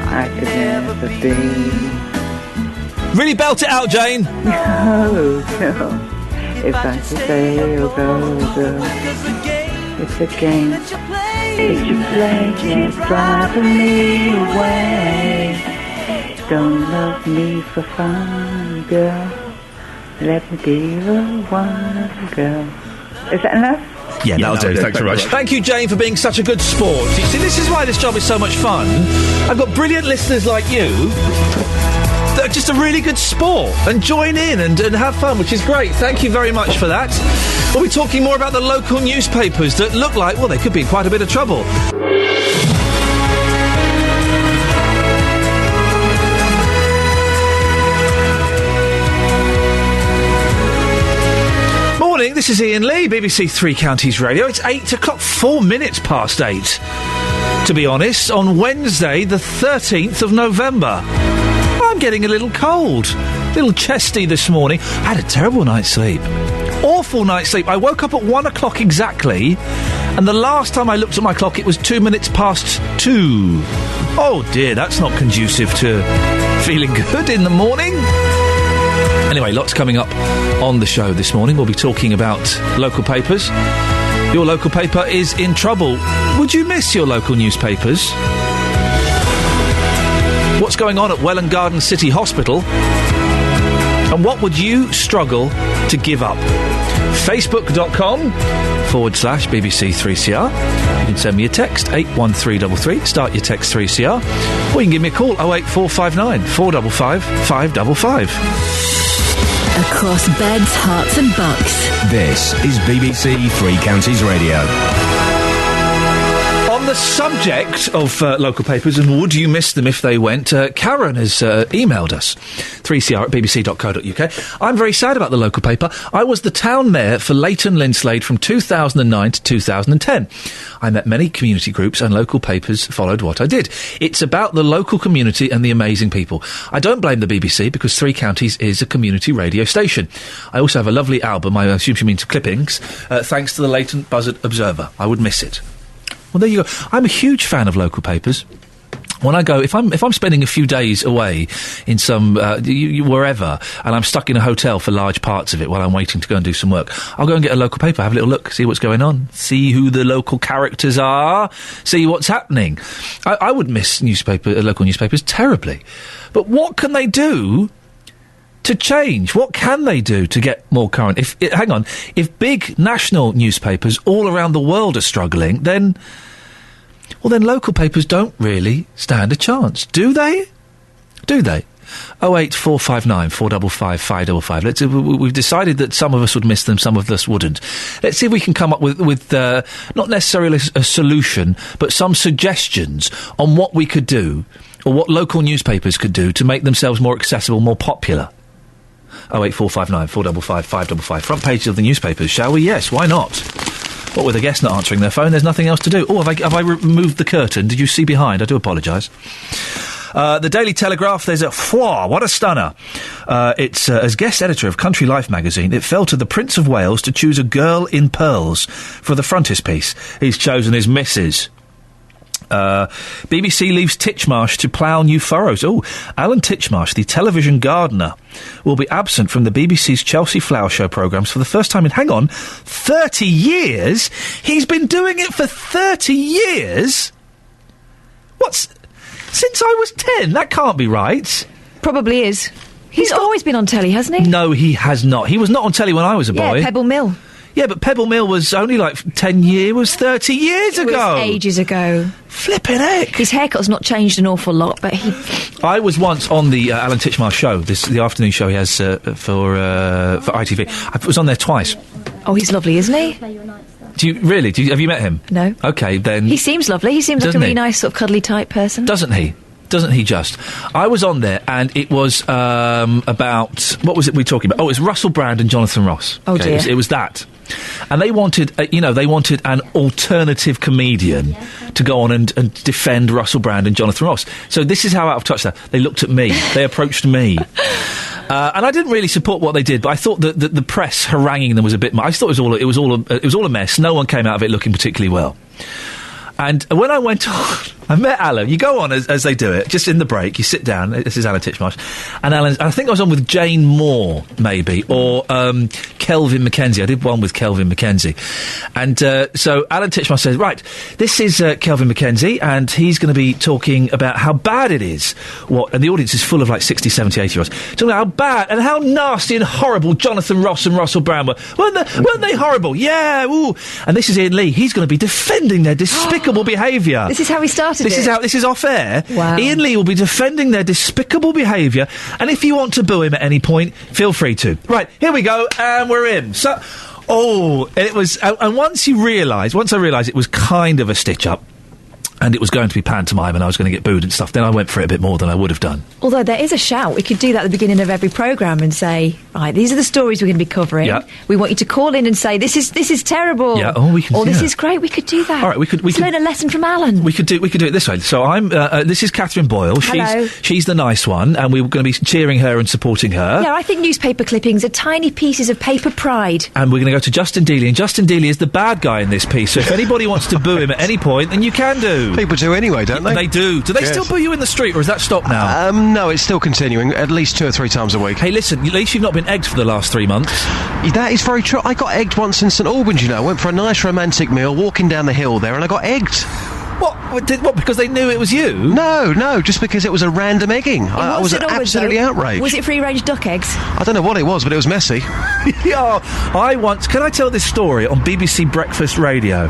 I could never be. Really belt it out, Jane. No. If I could say go, it's a game. It's your play, it's driving me away. Don't love me for fun, girl. Let me be the one, girl. Is that enough? Yeah, that'll do. Thanks very much. Thank you, Jane, for being such a good sport. You see, this is why this job is so much fun. I've got brilliant listeners like you that are just a really good sport and join in and have fun, which is great. Thank you very much for that. We'll be talking more about the local newspapers that look like, well, they could be in quite a bit of trouble. Morning, this is Iain Lee, BBC Three Counties Radio. It's 8 o'clock, 4 minutes past 8, to be honest, on Wednesday, the 13th of November. I'm getting a little cold, a little chesty this morning. I had a terrible night's sleep. Awful night's sleep. I woke up at 1 o'clock exactly, and the last time I looked at my clock, it was 2 minutes past 2. Oh dear, that's not conducive to feeling good in the morning. Anyway, lots coming up on the show this morning. We'll be talking about local papers. Your local paper is in trouble. Would you miss your local newspapers? What's going on at Welwyn Garden City Hospital? And what would you struggle to give up? Facebook.com/BBC3CR. You can send me a text, 81333. Start your text 3CR. Or you can give me a call, 08459 455 555. Across beds, hearts and bucks. This is BBC Three Counties Radio. On the subject of local papers and would you miss them if they went, Karen has emailed us, 3cr@bbc.co.uk. I'm very sad about the local paper. I was the town mayor for Leighton Linslade from 2009 to 2010. I met many community groups and local papers followed what I did. It's about the local community and the amazing people. I don't blame the BBC because Three Counties is a community radio station. I also have a lovely album, I assume she means clippings, thanks to the Leighton Buzzard Observer. I would miss it. Well, there you go. I'm a huge fan of local papers. When I go, if I'm spending a few days away in some wherever, and I'm stuck in a hotel for large parts of it while I'm waiting to go and do some work, I'll go and get a local paper, have a little look, see what's going on, see who the local characters are, see what's happening. I would miss local newspapers terribly, but what can they do to change? What can they do to get more current? If big national newspapers all around the world are struggling, then local papers don't really stand a chance, do they? 08459 455 555. We've decided that some of us would miss them, some of us wouldn't. Let's see if we can come up with not necessarily a solution, but some suggestions on what we could do, or what local newspapers could do to make themselves more accessible, more popular. 08459 455 555. Front pages of the newspapers, shall we? Yes, why not? What with the guests not answering their phone, there's nothing else to do. Oh, have I removed the curtain? Did you see behind? I do apologise. The Daily Telegraph, there's what a stunner. It's as guest editor of Country Life magazine, it fell to the Prince of Wales to choose a girl in pearls for the frontispiece. He's chosen his missus. BBC leaves Titchmarsh to plough new furrows. Oh, Alan Titchmarsh, the television gardener, will be absent from the BBC's Chelsea Flower Show programmes for the first time in, 30 years? He's been doing it for 30 years? Since I was 10? That can't be right. Probably is. He's always been on telly, hasn't he? No, he has not. He was not on telly when I was a boy. Yeah, Pebble Mill. Yeah, but Pebble Mill was only 30 years ago. It was ages ago. Flippin' heck. His haircut's not changed an awful lot, but I was once on the Alan Titchmarsh show, the afternoon show he has for ITV. I was on there twice. Oh, he's lovely, isn't he? Do you really? Have you met him? No. Okay, then. He seems lovely. He seems like a really nice, sort of cuddly type person. Doesn't he? Doesn't he just? I was on there, and it was about... What was it we were talking about? Oh, it was Russell Brand and Jonathan Ross. Oh, dear. It was that. And they wanted, they wanted an alternative comedian to go on and defend Russell Brand and Jonathan Ross. So this is how out of touch they are. They looked at me. They approached me. And I didn't really support what they did, but I thought that the press haranguing them was a bit much. I thought it was all a mess. No one came out of it looking particularly well. And when I went on, I met Alan. You go on as they do it, just in the break. You sit down. This is Alan Titchmarsh. And I think I was on with Jane Moore, maybe, or Kelvin Mackenzie. I did one with Kelvin Mackenzie. And so Alan Titchmarsh says, right, this is Kelvin Mackenzie, and he's going to be talking about how bad it is. And the audience is full of 60, 70, 80-year-olds. Talking about how bad and how nasty and horrible Jonathan Ross and Russell Brand were. Weren't they horrible? Yeah, ooh. And this is Iain Lee. He's going to be defending their despicable behaviour. This is how he started This is off air. Wow. Iain Lee will be defending their despicable behaviour, and if you want to boo him at any point, feel free to. Right, here we go, and we're in. So, it was, and once I realised it was kind of a stitch-up, and it was going to be pantomime and I was going to get booed and stuff, then I went for it a bit more than I would have done. Although there is a shout. We could do that at the beginning of every programme and say, right, these are the stories we're going to be covering. Yeah. We want you to call in and say, this is terrible. Yeah, we can Or do this that. is great. We could do that. All right, we could learn a lesson from Alan. We could do it this way. So this is Catherine Boyle. Hello. She's the nice one, and we were going to be cheering her and supporting her. Yeah, I think newspaper clippings are tiny pieces of paper pride. And we're going to go to Justin Dealey, and Justin Dealey is the bad guy in this piece, so if anybody wants to boo him at any point, then you can do. People do anyway, don't they? They do. Do they still boo you in the street, or has that stopped now? No, it's still continuing, at least 2 or 3 times a week. Hey, listen, at least you've not been egged for the last 3 months. That is very true. I got egged once in St Albans, I went for a nice romantic meal, walking down the hill there, and I got egged. What, because they knew it was you? No, just because it was a random egging. I was absolutely outraged. Was it free-range duck eggs? I don't know what it was, but it was messy. Yeah, can I tell this story on BBC Breakfast Radio?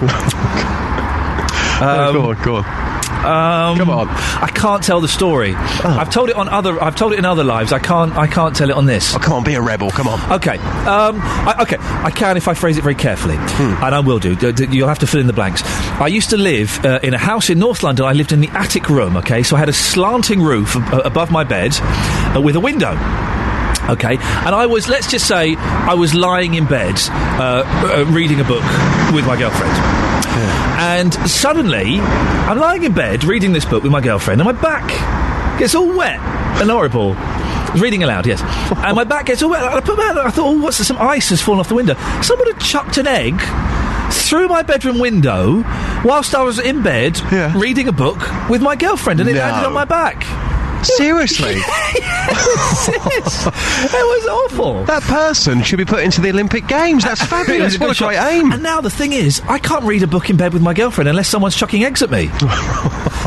Go on. Come on. I can't tell the story. I've told it in other lives. I can't tell it on this. Oh, come on, be a rebel. Come on. Okay. I can if I phrase it very carefully, and I will do. You'll have to fill in the blanks. I used to live in a house in North London. I lived in the attic room. Okay, so I had a slanting roof above my bed with a window. Okay, and let's just say I was lying in bed reading a book with my girlfriend. Yeah. And suddenly, I'm lying in bed reading this book with my girlfriend, and my back gets all wet and horrible. Reading aloud, yes. And my back gets all wet. And I put my hand, I thought, what's this? Some ice has fallen off the window. Someone had chucked an egg through my bedroom window whilst I was in bed reading a book with my girlfriend, and it landed on my back. Seriously? Yes. It was awful. That person should be put into the Olympic Games. That's fabulous. What a great aim. And now the thing is, I can't read a book in bed with my girlfriend unless someone's chucking eggs at me.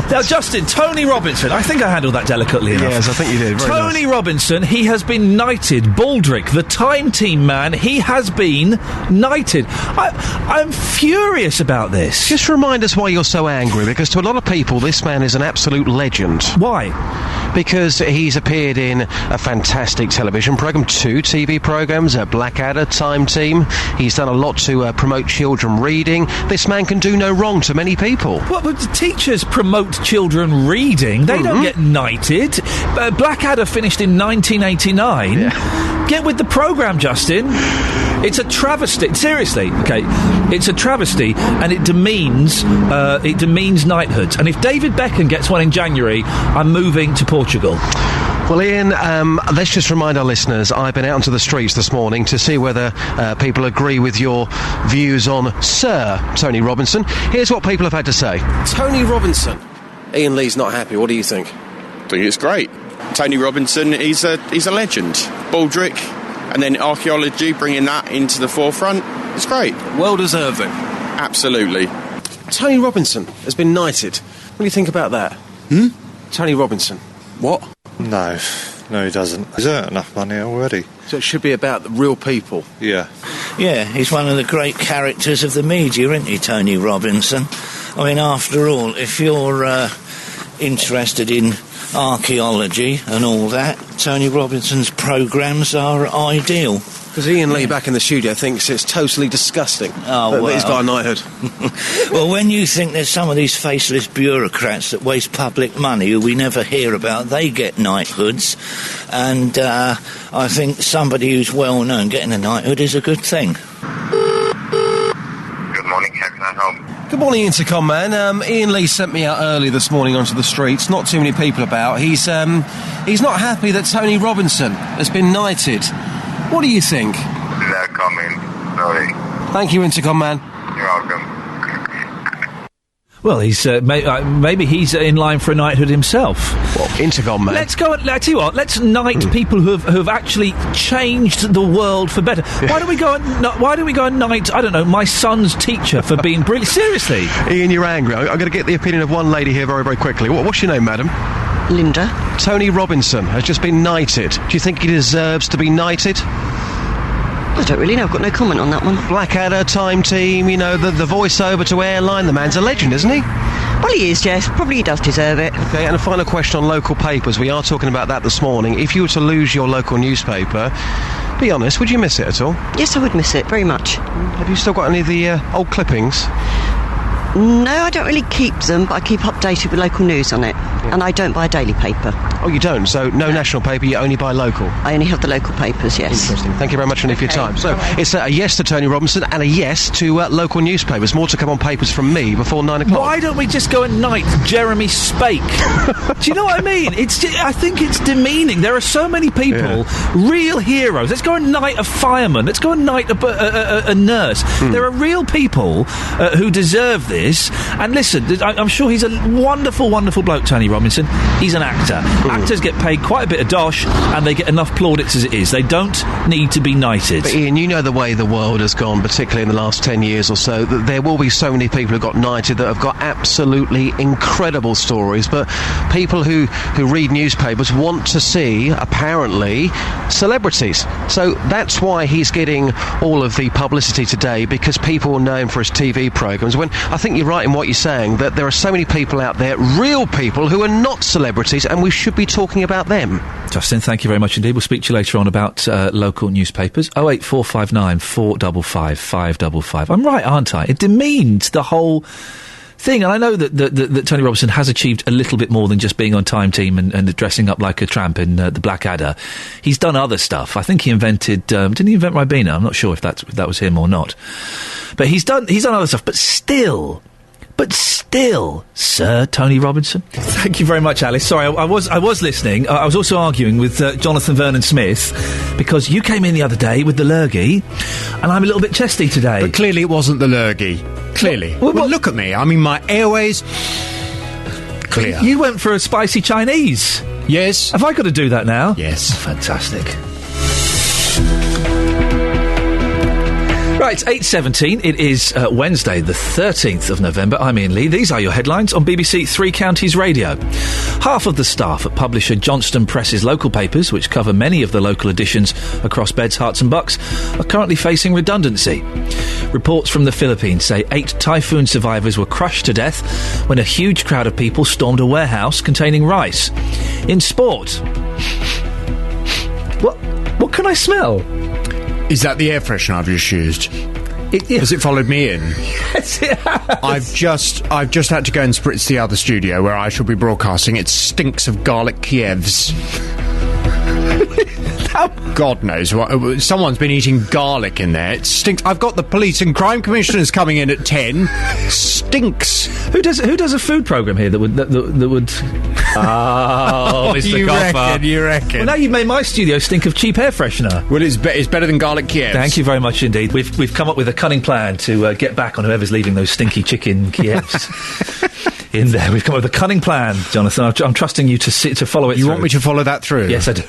Now, Justin, Tony Robinson, I think I handled that delicately enough. Yes, I think you did. Very Tony nice. Robinson, he has been knighted. Baldrick, the Time Team man, he has been knighted. I'm furious about this. Just remind us why you're so angry, because to a lot of people, this man is an absolute legend. Why? Because he's appeared in a fantastic television programme, 2 TV programmes, Blackadder, Time Team. He's done a lot to promote children reading. This man can do no wrong to many people. Well, but the teachers promote children reading. They don't get knighted. Blackadder finished in 1989. Yeah. Get with the programme, Justin. It's a travesty. Seriously, okay. It's a travesty, and it demeans knighthoods. And if David Beckham gets one in January, I'm moving to Portugal. Well, Ian, let's just remind our listeners, I've been out onto the streets this morning to see whether people agree with your views on Sir Tony Robinson. Here's what people have had to say. Tony Robinson. Iain Lee's not happy. What do you think? I think it's great. Tony Robinson, he's a legend. Baldrick, and then archaeology, bringing that into the forefront. It's great. Well deserving. Absolutely. Tony Robinson has been knighted. What do you think about that? Tony Robinson. What? No, he doesn't. He's earned enough money already. So it should be about the real people. Yeah. Yeah, he's one of the great characters of the media, isn't he, Tony Robinson? I mean, after all, if you're interested in archaeology and all that, Tony Robinson's programmes are ideal. Because Iain Lee back in the studio thinks it's totally disgusting that he's got a knighthood. Well, when you think there's some of these faceless bureaucrats that waste public money who we never hear about, they get knighthoods, and I think somebody who's well known getting a knighthood is a good thing. Good morning, how can I help? Good morning, Intercom man. Iain Lee sent me out early this morning onto the streets. Not too many people about. He's not happy that Tony Robinson has been knighted. What do you think? No comment. Sorry. Thank you, Intercom man. You're welcome. Well, he's maybe he's in line for a knighthood himself. Well, Intercom man. Let's go. Let's tell you what. Let's knight people who have actually changed the world for better. Why do we go and knight? I don't know, my son's teacher for being brilliant. Seriously, Ian, you're angry. I'm going to get the opinion of one lady here very, very quickly. What's your name, madam? Linda. Tony Robinson has just been knighted. Do you think he deserves to be knighted? I don't really know. I've got no comment on that one. Blackadder, Time Team, you know, the voiceover to Airline. The man's a legend, isn't he? Well, he is, yes. Probably he does deserve it. Okay, and a final question on local papers. We are talking about that this morning. If you were to lose your local newspaper, be honest, would you miss it at all? Yes, I would miss it, very much. Have you still got any of the old clippings? No, I don't really keep them, but I keep updated with local news on it. Yeah. And I don't buy a daily paper. Oh, you don't? So no national paper, you only buy local? I only have the local papers, yes. Interesting. Thank you very much for your time. So it's a yes to Tony Robinson and a yes to local newspapers. More to come on papers from me before 9 o'clock. Why don't we just go and knight Jeremy Spake? Do you know what I mean? I think it's demeaning. There are so many people, real heroes. Let's go and knight a fireman. Let's go and knight a nurse. There are real people who deserve this. And listen, I'm sure he's a wonderful, wonderful bloke, Tony Robinson. He's an actor. Actors get paid quite a bit of dosh, and they get enough plaudits as it is. They don't need to be knighted. But Ian, you know the way the world has gone, particularly in the last 10 years or so, that there will be so many people who got knighted that have got absolutely incredible stories. But people who read newspapers want to see, apparently, celebrities. So that's why he's getting all of the publicity today, because people know him for his TV programmes. When I think you're right in what you're saying, that there are so many people out there, real people, who are not celebrities, and we should be talking about them. Justin, thank you very much indeed. We'll speak to you later on about local newspapers. 08459 455 555. I'm right, aren't I? It demeans the whole thing, and I know that Tony Robinson has achieved a little bit more than just being on Time Team and dressing up like a tramp in the Blackadder. He's done other stuff. I think he invented... didn't he invent Ribena? I'm not sure if that was him or not. But he's done other stuff. But still, But still, Sir Tony Robinson. Thank you very much, Alice. Sorry, I was listening. I was also arguing with Jonathan Vernon Smith because you came in the other day with the lurgy, and I'm a little bit chesty today. But clearly it wasn't the lurgy. Clearly. Well, look at me. I mean, my airways... clear. You went for a spicy Chinese. Yes. Have I got to do that now? Yes. Fantastic. Right, 8:17. It is Wednesday, the 13th of November. I'm Iain Lee. These are your headlines on BBC Three Counties Radio. Half of the staff at publisher Johnston Press's local papers, which cover many of the local editions across Beds, Herts and Bucks, are currently facing redundancy. Reports from the Philippines say 8 typhoon survivors were crushed to death when a huge crowd of people stormed a warehouse containing rice. In sport... What can I smell? Is that the air freshener I've just used? Has it followed me in? Yes, it has. I've just had to go and spritz the other studio where I shall be broadcasting. It stinks of garlic Kievs. God knows what. Someone's been eating garlic in there. It stinks. I've got the police and crime commissioners coming in at 10. Stinks. Who does a food programme here that would? Oh, Mr. Coffer. You reckon? Well, now you've made my studio stink of cheap air freshener. Well, it's better than garlic Kievs. Thank you very much indeed. We've come up with a cunning plan to get back on whoever's leaving those stinky chicken Kievs in there. We've come up with a cunning plan, Jonathan. I'm trusting you to follow it through. You want me to follow that through? Yes, I do.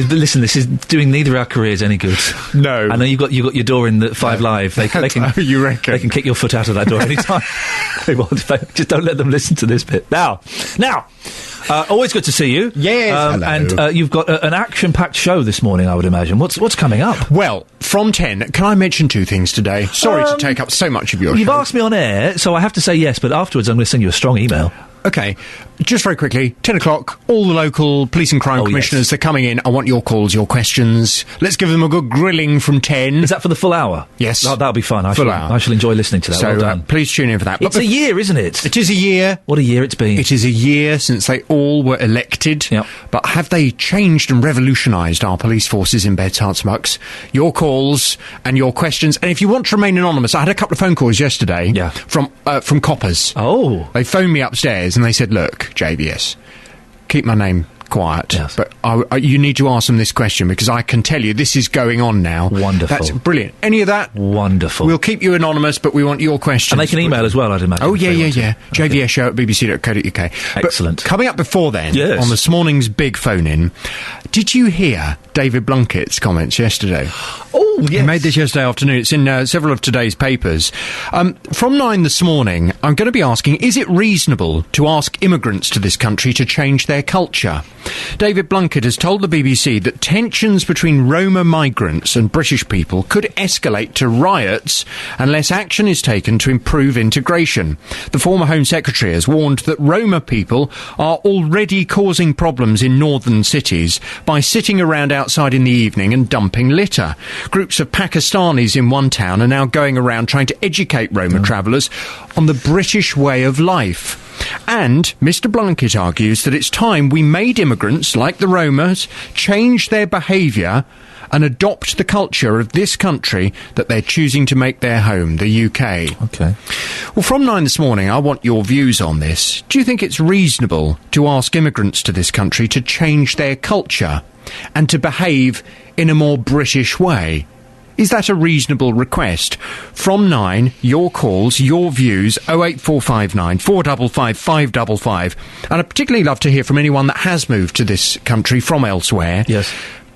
Listen, this is doing neither of our careers any good. No. I know you've got your door in the 5 Live. They can, you reckon? They can kick your foot out of that door any time. They won't. Just don't let them listen to this bit. Now, always good to see you. Yes, hello. And you've got an action-packed show this morning, I would imagine. What's coming up? Well, from 10, can I mention 2 things today? Sorry to take up so much of your You've show. asked me on air, so I have to say yes, but afterwards I'm going to send you a strong email. OK, just very quickly, 10 o'clock, all the local police and crime commissioners, they're coming in. I want your calls, your questions. Let's give them a good grilling from 10. Is that for the full hour? Yes. That'll be fun. Full hour. I shall enjoy listening to that. So, well done. Please tune in for that. It's a year, isn't it? It is a year. What a year it's been. It is a year since they all were elected. Yep. But have they changed and revolutionised our police forces in Beds, Herts and Bucks? Your calls and your questions. And if you want to remain anonymous, I had a couple of phone calls yesterday from coppers. Oh. They phoned me upstairs and they said, look, JVS, keep my name quiet, yes. But you need to ask them this question because I can tell you this is going on now. Wonderful. That's brilliant. Any of that? Wonderful. We'll keep you anonymous, but we want your questions. And they can email as well, I'd imagine. Oh, yeah. JVSshow@bbc.co.uk. Excellent. But coming up before then, yes. on this morning's big phone-in, did you hear David Blunkett's comments yesterday? Oh, yes. He made this yesterday afternoon. It's in several of today's papers. From 9 this morning, I'm going to be asking, is it reasonable to ask immigrants to this country to change their culture? David Blunkett has told the BBC that tensions between Roma migrants and British people could escalate to riots unless action is taken to improve integration. The former Home Secretary has warned that Roma people are already causing problems in northern cities by sitting around outside in the evening and dumping litter. Groups of Pakistanis in one town are now going around trying to educate Roma travellers on the British way of life. And Mr. Blunkett argues that it's time we made immigrants, like the Romas, change their behaviour and adopt the culture of this country that they're choosing to make their home, the UK. OK. Well, from 9 this morning, I want your views on this. Do you think it's reasonable to ask immigrants to this country to change their culture and to behave in a more British way? Is that a reasonable request? From 9, your calls, your views, 08459 455 555. And I'd particularly love to hear from anyone that has moved to this country from elsewhere. Yes.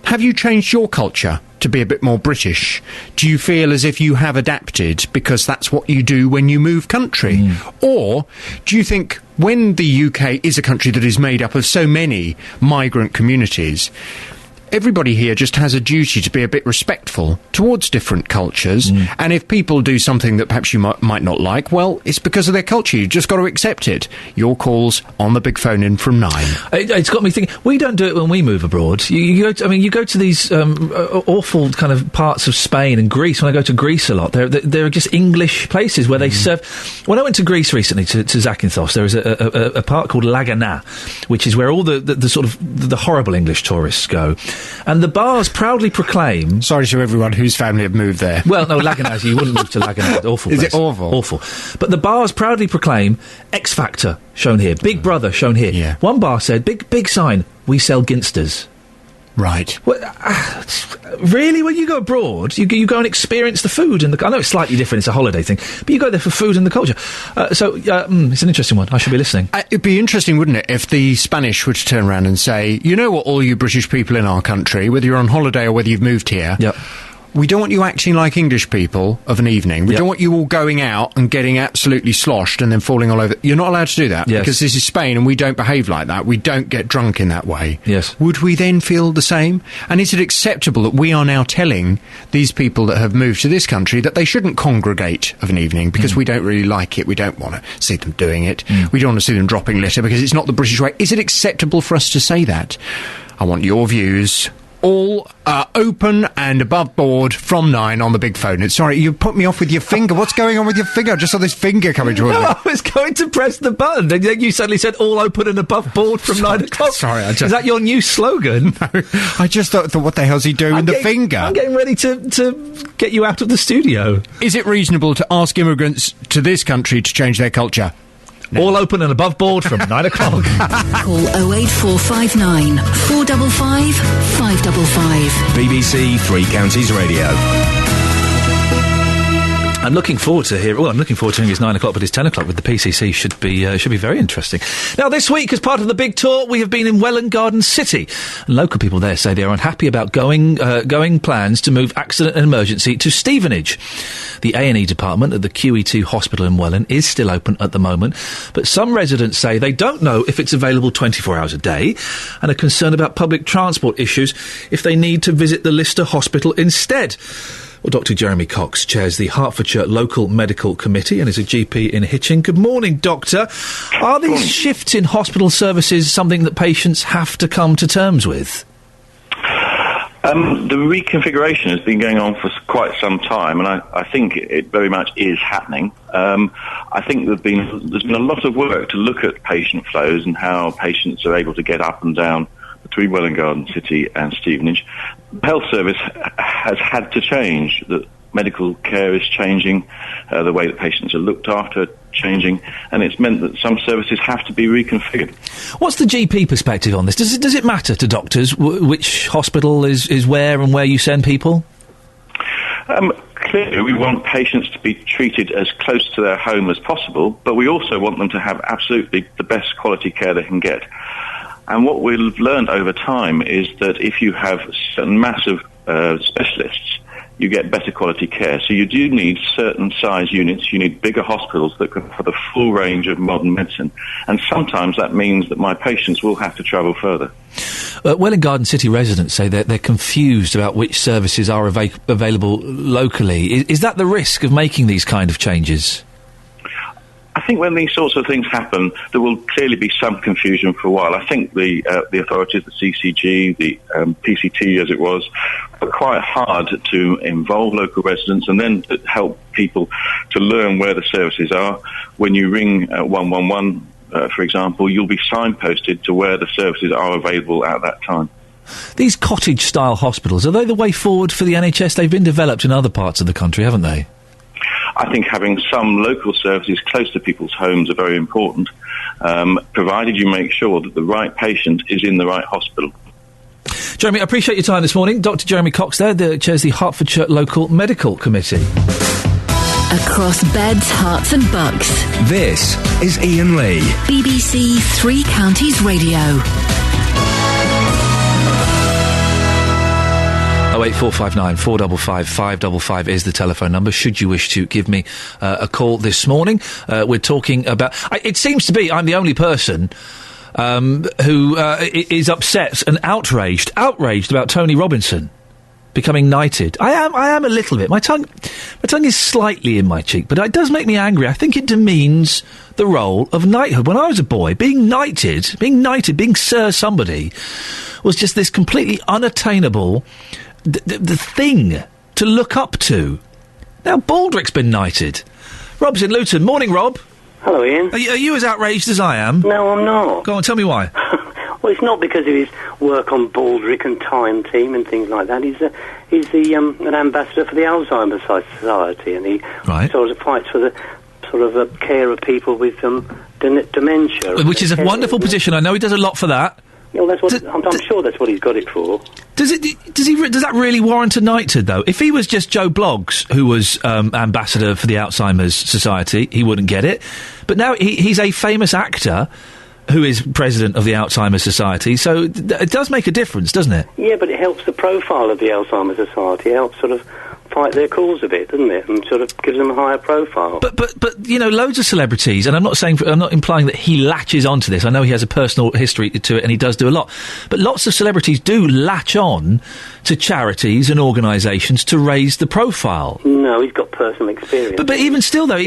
Have you changed your culture to be a bit more British? Do you feel as if you have adapted because that's what you do when you move country? Or do you think when the UK is a country that is made up of so many migrant communities, everybody here just has a duty to be a bit respectful towards different cultures, and if people do something that perhaps you might not like, well, it's because of their culture. You've just got to accept it. Your calls on the big phone-in from 9. It's got me thinking, we don't do it when we move abroad. You go to these awful kind of parts of Spain and Greece. When I go to Greece a lot, there are just English places where they serve... When I went to Greece recently, to Zakynthos, there was a park called Lagana, which is where all the sort of the horrible English tourists go. And the bars proudly proclaim... Sorry to everyone whose family have moved there. Well, no, Laganaz, you wouldn't move to Laganaz. Awful Is place. it awful? Awful. But the bars proudly proclaim X Factor, shown here. Big Brother, shown here. Yeah. One bar said, big sign, we sell Ginsters. Right. Well, really? When you go abroad, you go and experience the food and the... I know it's slightly different, it's a holiday thing, but you go there for food and the culture. It's an interesting one. I should be listening. It'd be interesting, wouldn't it, if the Spanish were to turn around and say, you know what, all you British people in our country, whether you're on holiday or whether you've moved here... Yep. We don't want you acting like English people of an evening. We don't want you all going out and getting absolutely sloshed and then falling all over. You're not allowed to do that because this is Spain and we don't behave like that. We don't get drunk in that way. Yes. Would we then feel the same? And is it acceptable that we are now telling these people that have moved to this country that they shouldn't congregate of an evening because we don't really like it? We don't want to see them doing it. We don't want to see them dropping litter because it's not the British way. Is it acceptable for us to say that? I want your views. All open and above board from 9 on the big phone. Sorry, you put me off with your finger. What's going on with your finger? I just saw this finger coming towards me. I was going to press the button, and then you suddenly said all open and above board from 9 o'clock. Sorry, Is that your new slogan? No, I just thought, what the hell's he doing with the finger? I'm getting ready to get you out of the studio. Is it reasonable to ask immigrants to this country to change their culture? No. All open and above board from 9 o'clock. Call 08459 455 555. BBC Three Counties Radio. I'm looking forward to hearing his 9 o'clock, but his 10 o'clock with the PCC should be very interesting. Now, this week, as part of the big tour, we have been in Welwyn Garden City. And local people there say they are unhappy about going plans to move accident and emergency to Stevenage. The A&E department at the QE2 hospital in Welwyn is still open at the moment, but some residents say they don't know if it's available 24 hours a day and are concerned about public transport issues if they need to visit the Lister Hospital instead. Well, Dr. Jeremy Cox chairs the Hertfordshire Local Medical Committee and is a GP in Hitchin. Good morning, Doctor. Are these shifts in hospital services something that patients have to come to terms with? The reconfiguration has been going on for quite some time, and I think it very much is happening. I think there's been a lot of work to look at patient flows and how patients are able to get up and down between Welwyn Garden City and Stevenage. The health service has had to change. The medical care is changing, the way that patients are looked after changing, and it's meant that some services have to be reconfigured. What's the GP perspective on this? Does it matter to doctors which hospital is where and where you send people? Clearly, we want patients to be treated as close to their home as possible, but we also want them to have absolutely the best quality care they can get. And what we've learned over time is that if you have certain massive specialists, you get better quality care. So you do need certain size units. You need bigger hospitals that can offer the full range of modern medicine. And sometimes that means that my patients will have to travel further. Welwyn Garden City residents say they're confused about which services are available locally. Is that the risk of making these kind of changes? I think when these sorts of things happen, there will clearly be some confusion for a while. I think the authorities, the CCG, the PCT as it was, are quite hard to involve local residents and then to help people to learn where the services are. When you ring 111, for example, you'll be signposted to where the services are available at that time. These cottage-style hospitals, are they the way forward for the NHS? They've been developed in other parts of the country, haven't they? I think having some local services close to people's homes are very important, provided you make sure that the right patient is in the right hospital. Jeremy, I appreciate your time this morning. Dr. Jeremy Cox there, chairs the Hertfordshire Local Medical Committee. Across beds, hearts and bucks. This is Iain Lee. BBC Three Counties Radio. 08459 455 555 is the telephone number should you wish to give me a call this morning. We're talking about... it seems to be I'm the only person who is upset and outraged about Tony Robinson becoming knighted. I am a little bit. My tongue is slightly in my cheek, but it does make me angry. I think it demeans the role of knighthood. When I was a boy, being knighted, being Sir Somebody, was just this completely unattainable... The thing to look up to. Now, Baldrick's been knighted. Rob's in Luton. Morning, Rob. Hello, Ian. Are you as outraged as I am? No, I'm not. Go on, tell me why. Well, it's not because of his work on Baldrick and Time Team and things like that. He's an ambassador for the Alzheimer's Society, and he sort of fights for the sort of care of people with dementia. Which is a wonderful position. I know he does a lot for that. Well, that's what I'm sure that's what he's got it for. Does that really warrant a knighthood, though? If he was just Joe Bloggs, who was ambassador for the Alzheimer's Society, he wouldn't get it. But now he's a famous actor who is president of the Alzheimer's Society, so it does make a difference, doesn't it? Yeah, but it helps the profile of the Alzheimer's Society. It helps sort of fight their cause a bit, doesn't it? And sort of gives them a higher profile. But you know, loads of celebrities, and I'm not implying that he latches onto this. I know he has a personal history to it, and he does do a lot. But lots of celebrities do latch on to charities and organisations to raise the profile. No, he's got personal experience. But even still, though,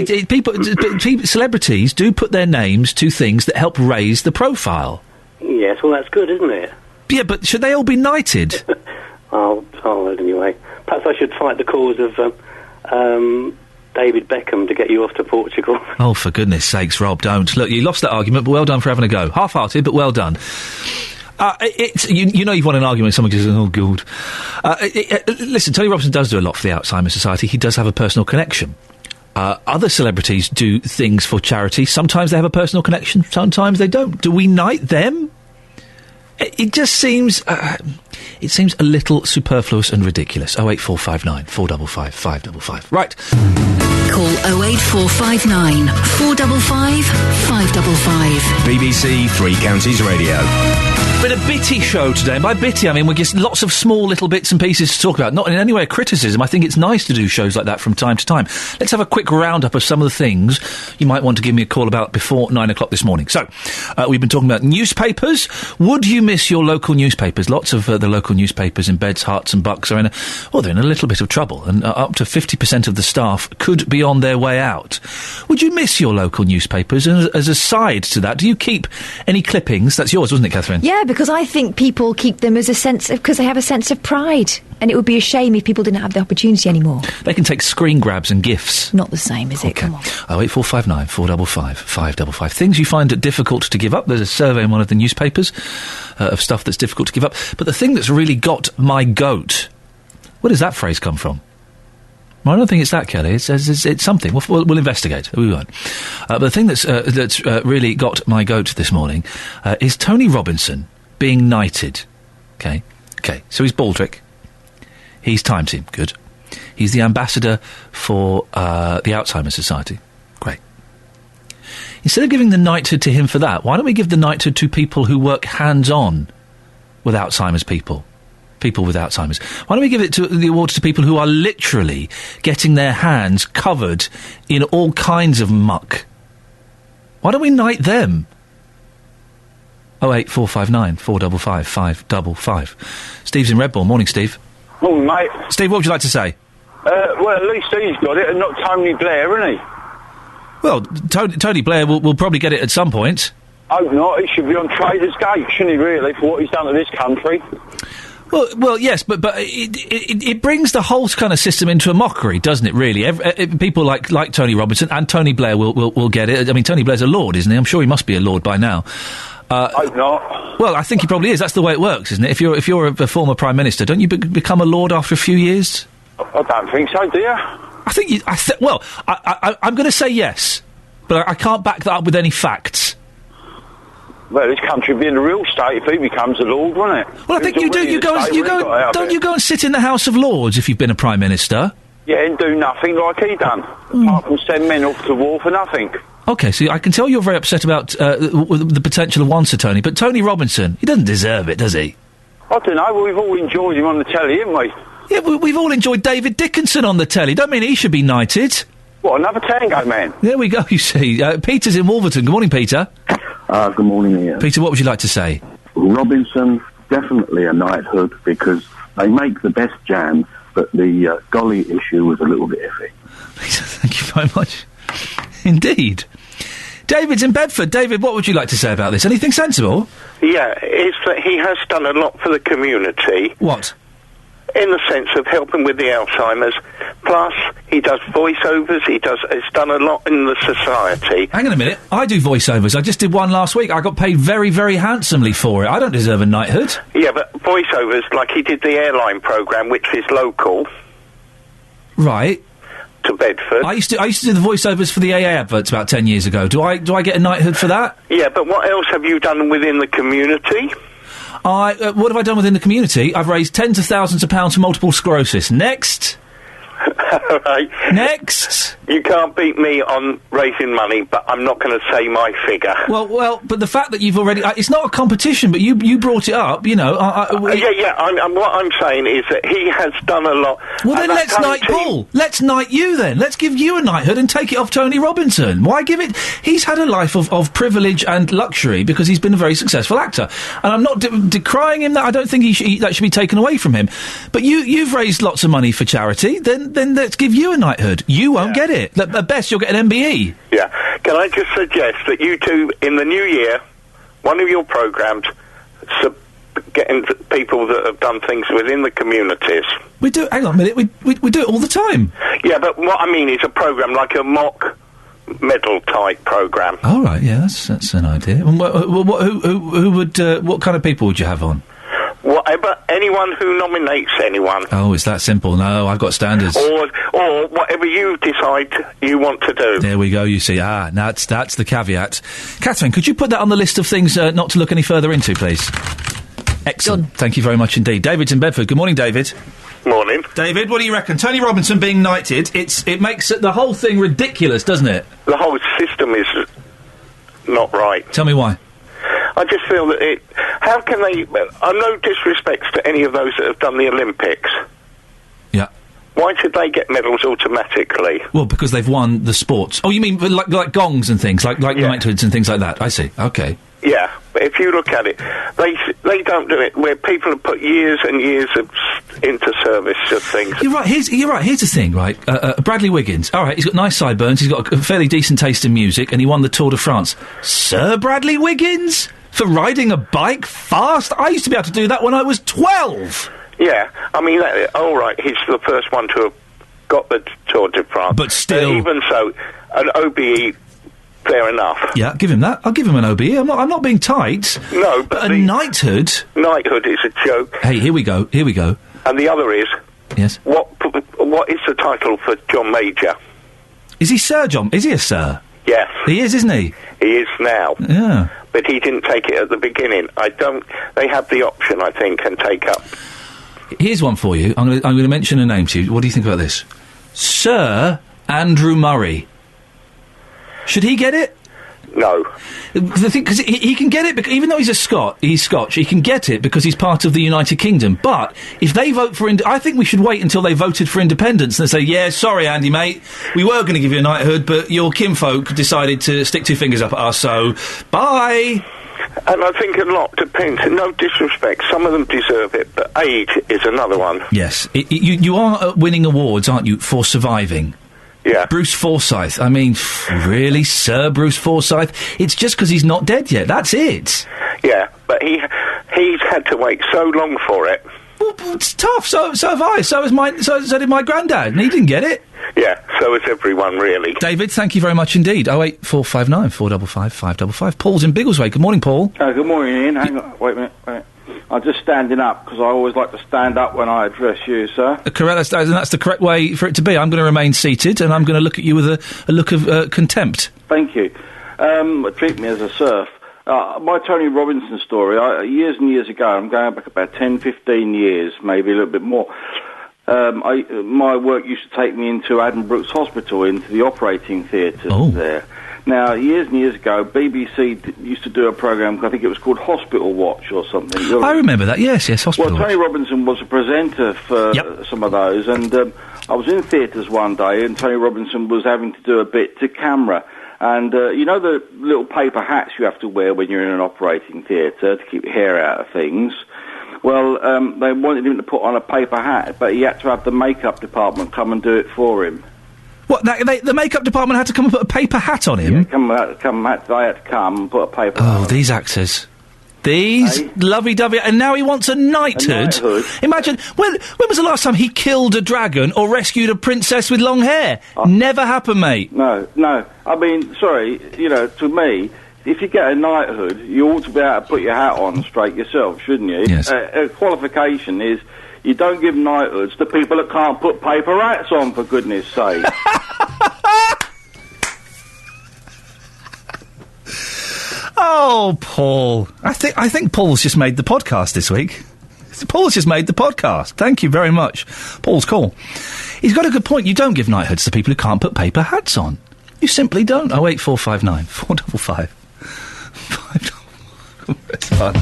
celebrities do put their names to things that help raise the profile. Yes, well, that's good, isn't it? Yeah, but should they all be knighted? Oh, anyway. Perhaps I should fight the cause of David Beckham to get you off to Portugal. Oh, for goodness sakes, Rob, don't. Look, you lost that argument, but well done for having a go. Half-hearted, but well done. You know you've won an argument with someone who says, oh, good. Listen, Tony Robinson does do a lot for the Alzheimer's Society. He does have a personal connection. Other celebrities do things for charity. Sometimes they have a personal connection, sometimes they don't. Do we knight them? It just seems... it seems a little superfluous and ridiculous. 08459 455 555. Right. Call 08459 455 555. BBC Three Counties Radio. Been a bitty show today, and by bitty I mean we get lots of small little bits and pieces to talk about. Not in any way a criticism. I think it's nice to do shows like that from time to time. Let's have a quick roundup of some of the things you might want to give me a call about before 9 o'clock this morning. So, we've been talking about newspapers. Would you miss your local newspapers? Lots of the local newspapers in Beds, Herts and Bucks are they're in a little bit of trouble, and up to 50% of the staff could be on their way out. Would you miss your local newspapers? And as a side to that, do you keep any clippings? That's yours, wasn't it, Catherine? Yeah, because I think people keep them as because they have a sense of pride, and it would be a shame if people didn't have the opportunity anymore. They can take screen grabs and GIFs. Not the same, is it? Come on. 08459 455 555. Things you find it difficult to give up. There's a survey in one of the newspapers of stuff that's difficult to give up. But the thing that's really got my goat, where does that phrase come from? Well, I don't think it's that, Kelly. It's something. We'll investigate. We won't. But the thing that's really got my goat this morning is Tony Robinson being knighted. Okay. So he's Baldrick. He's Time Team. Good. He's the ambassador for the Alzheimer's Society. Great. Instead of giving the knighthood to him for that, why don't we give the knighthood to people who work hands-on with Alzheimer's people with Alzheimer's? Why don't we give the awards to people who are literally getting their hands covered in all kinds of muck? Why don't we knight them? 08459 455 555. Steve's in Redbourne. Morning, Steve. Morning, mate. Steve, what would you like to say? Well, at least he's got it, and not Tony Blair, isn't he? Well, Tony Blair will probably get it at some point. Hope not. He should be on Trader's Gate, shouldn't he, really, for what he's done to this country? Well, yes, but it brings the whole kind of system into a mockery, doesn't it? Really, people like Tony Robinson and Tony Blair will get it. I mean, Tony Blair's a lord, isn't he? I'm sure he must be a lord by now. Hope not. Well, I think he probably is. That's the way it works, isn't it? If you're a former prime minister, don't you become a lord after a few years? I don't think so, do you? I think I'm going to say yes, but I can't back that up with any facts. Well, this country would be in a real state if he becomes a lord, wouldn't it? Well, I think you do. Don't you go and sit in the House of Lords if you've been a prime minister? Yeah, and do nothing like he done, apart from send men off to war for nothing. Okay, so I can tell you're very upset about the potential of one Sir Tony, but Tony Robinson, he doesn't deserve it, does he? I don't know. Well, we've all enjoyed him on the telly, haven't we? Yeah, we've all enjoyed David Dickinson on the telly. Don't mean he should be knighted. What, another tango man? There we go, you see. Peter's in Wolverton. Good morning, Peter. Good morning, Ian. Peter, what would you like to say? Robinson, definitely a knighthood, because they make the best jam, but the golly issue was a little bit iffy. Peter, thank you very much. Indeed. David's in Bedford. David, what would you like to say about this? Anything sensible? Yeah, it's that he has done a lot for the community. What? in the sense of helping with the Alzheimer's. Plus, he does voiceovers. He's done a lot in the society. Hang on a minute. I do voiceovers. I just did one last week. I got paid very, very handsomely for it. I don't deserve a knighthood. Yeah, but voiceovers, like he did the airline programme, which is local. Right. To Bedford. I used to do the voiceovers for the AA adverts about 10 years ago. Do I get a knighthood for that? Yeah, but what else have you done within the community? What have I done within the community? I've raised tens of thousands of pounds for multiple sclerosis. Next. Right. Next. You can't beat me on raising money, but I'm not going to say my figure. Well, but the fact that you've already... it's not a competition, but you brought it up, you know. What I'm saying is that he has done a lot. Well, then let's knight Paul. Let's knight you, then. Let's give you a knighthood and take it off Tony Robinson. Why give it... He's had a life of privilege and luxury because he's been a very successful actor. And I'm not decrying him. That I don't think that should be taken away from him. But you've raised lots of money for charity. Then let's give you a knighthood. You won't get it. At best, you'll get an MBE. Yeah. Can I just suggest that you two, in the new year, one of your programmes, getting people that have done things within the communities. We do. Hang on a minute. We do it all the time. Yeah, but what I mean is a programme like a mock medal type programme. All right. Yeah, that's an idea. And who would? What kind of people would you have on? Whatever, anyone who nominates anyone. Oh, it's that simple. No, I've got standards. Or whatever you decide you want to do. There we go, you see. That's the caveat. Catherine, could you put that on the list of things not to look any further into, please? Excellent. Done. Thank you very much indeed. David's in Bedford. Good morning, David. Morning. David, what do you reckon? Tony Robinson being knighted, it makes the whole thing ridiculous, doesn't it? The whole system is not right. Tell me why. I just feel that how can they... I'm no disrespects to any of those that have done the Olympics. Yeah. Why should they get medals automatically? Well, because they've won the sports. Oh, you mean like gongs and things, like knighthoods and things like that? I see. Okay. Yeah, but if you look at it, they don't do it where people have put years and years into service of things. You're right. Here's the thing, right? Bradley Wiggins. All right, he's got nice sideburns. He's got a fairly decent taste in music, and he won the Tour de France. Sir Bradley Wiggins for riding a bike fast. I used to be able to do that when I was 12. Yeah, I mean, all right. He's the first one to have got the Tour de France, but still, even so, an OBE. Fair enough. Yeah, give him that. I'll give him an OBE. I'm not being tight. No, but a knighthood. Knighthood is a joke. Hey, here we go. And the other is. Yes. What is the title for John Major? Is he Sir John? Is he a Sir? Yes. He is, isn't he? He is now. Yeah. But he didn't take it at the beginning. They have the option, I think, and take up. Here's one for you. I'm going to mention a name to you. What do you think about this? Sir Andrew Murray. Should he get it? No. The thing, because he can get it, because even though he's Scotch, he can get it because he's part of the United Kingdom. But if they vote for... I think we should wait until they voted for independence and they say, yeah, sorry, Andy, mate, we were going to give you a knighthood, but your kinfolk decided to stick two fingers up at us, so bye. And I think a lot depends. No disrespect, some of them deserve it, but age is another one. Yes. You are winning awards, aren't you, for surviving? Yeah. Bruce Forsyth. I mean, really, Sir Bruce Forsyth? It's just because he's not dead yet. That's it. Yeah, but he's had to wait so long for it. Well, it's tough. So have I. So did my granddad, and he didn't get it. Yeah, so is everyone, really. David, thank you very much indeed. 08459 455 555. Paul's in Biggleswade. Good morning, Paul. Good morning, Ian. Hang on. Wait a minute. I'm just standing up because I always like to stand up when I address you, sir. Correct. That's the correct way for it to be. I'm going to remain seated, and I'm going to look at you with a look of contempt. Thank you. Treat me as a serf. My Tony Robinson story, years and years ago, I'm going back about 10, 15 years, maybe a little bit more. My work used to take me into Addenbrooke's Hospital, into the operating theatres there. Now, years and years ago, BBC used to do a programme, I think it was called Hospital Watch or something. I remember that, yes, Hospital Watch. Well, Tony Robinson was a presenter for some of those, and I was in theatres one day, and Tony Robinson was having to do a bit to camera. And you know the little paper hats you have to wear when you're in an operating theatre to keep your hair out of things? Well, they wanted him to put on a paper hat, but he had to have the makeup department come and do it for him. What, the makeup department had to come and put a paper hat on him? Yeah, they had to come and put a paper hat on him. These actors. These lovey-dovey, and now he wants a knighthood. Imagine, when was the last time he killed a dragon or rescued a princess with long hair? Never happened, mate. No. I mean, sorry, to me, if you get a knighthood, you ought to be able to put your hat on straight yourself, shouldn't you? Yes. A qualification is you don't give knighthoods to people that can't put paper hats on, for goodness sake. Oh, Paul. I think Paul's just made the podcast this week. Paul's just made the podcast. Thank you very much. Paul's cool. He's got a good point. You don't give knighthoods to people who can't put paper hats on. You simply don't. 08459 455 555. It's fun.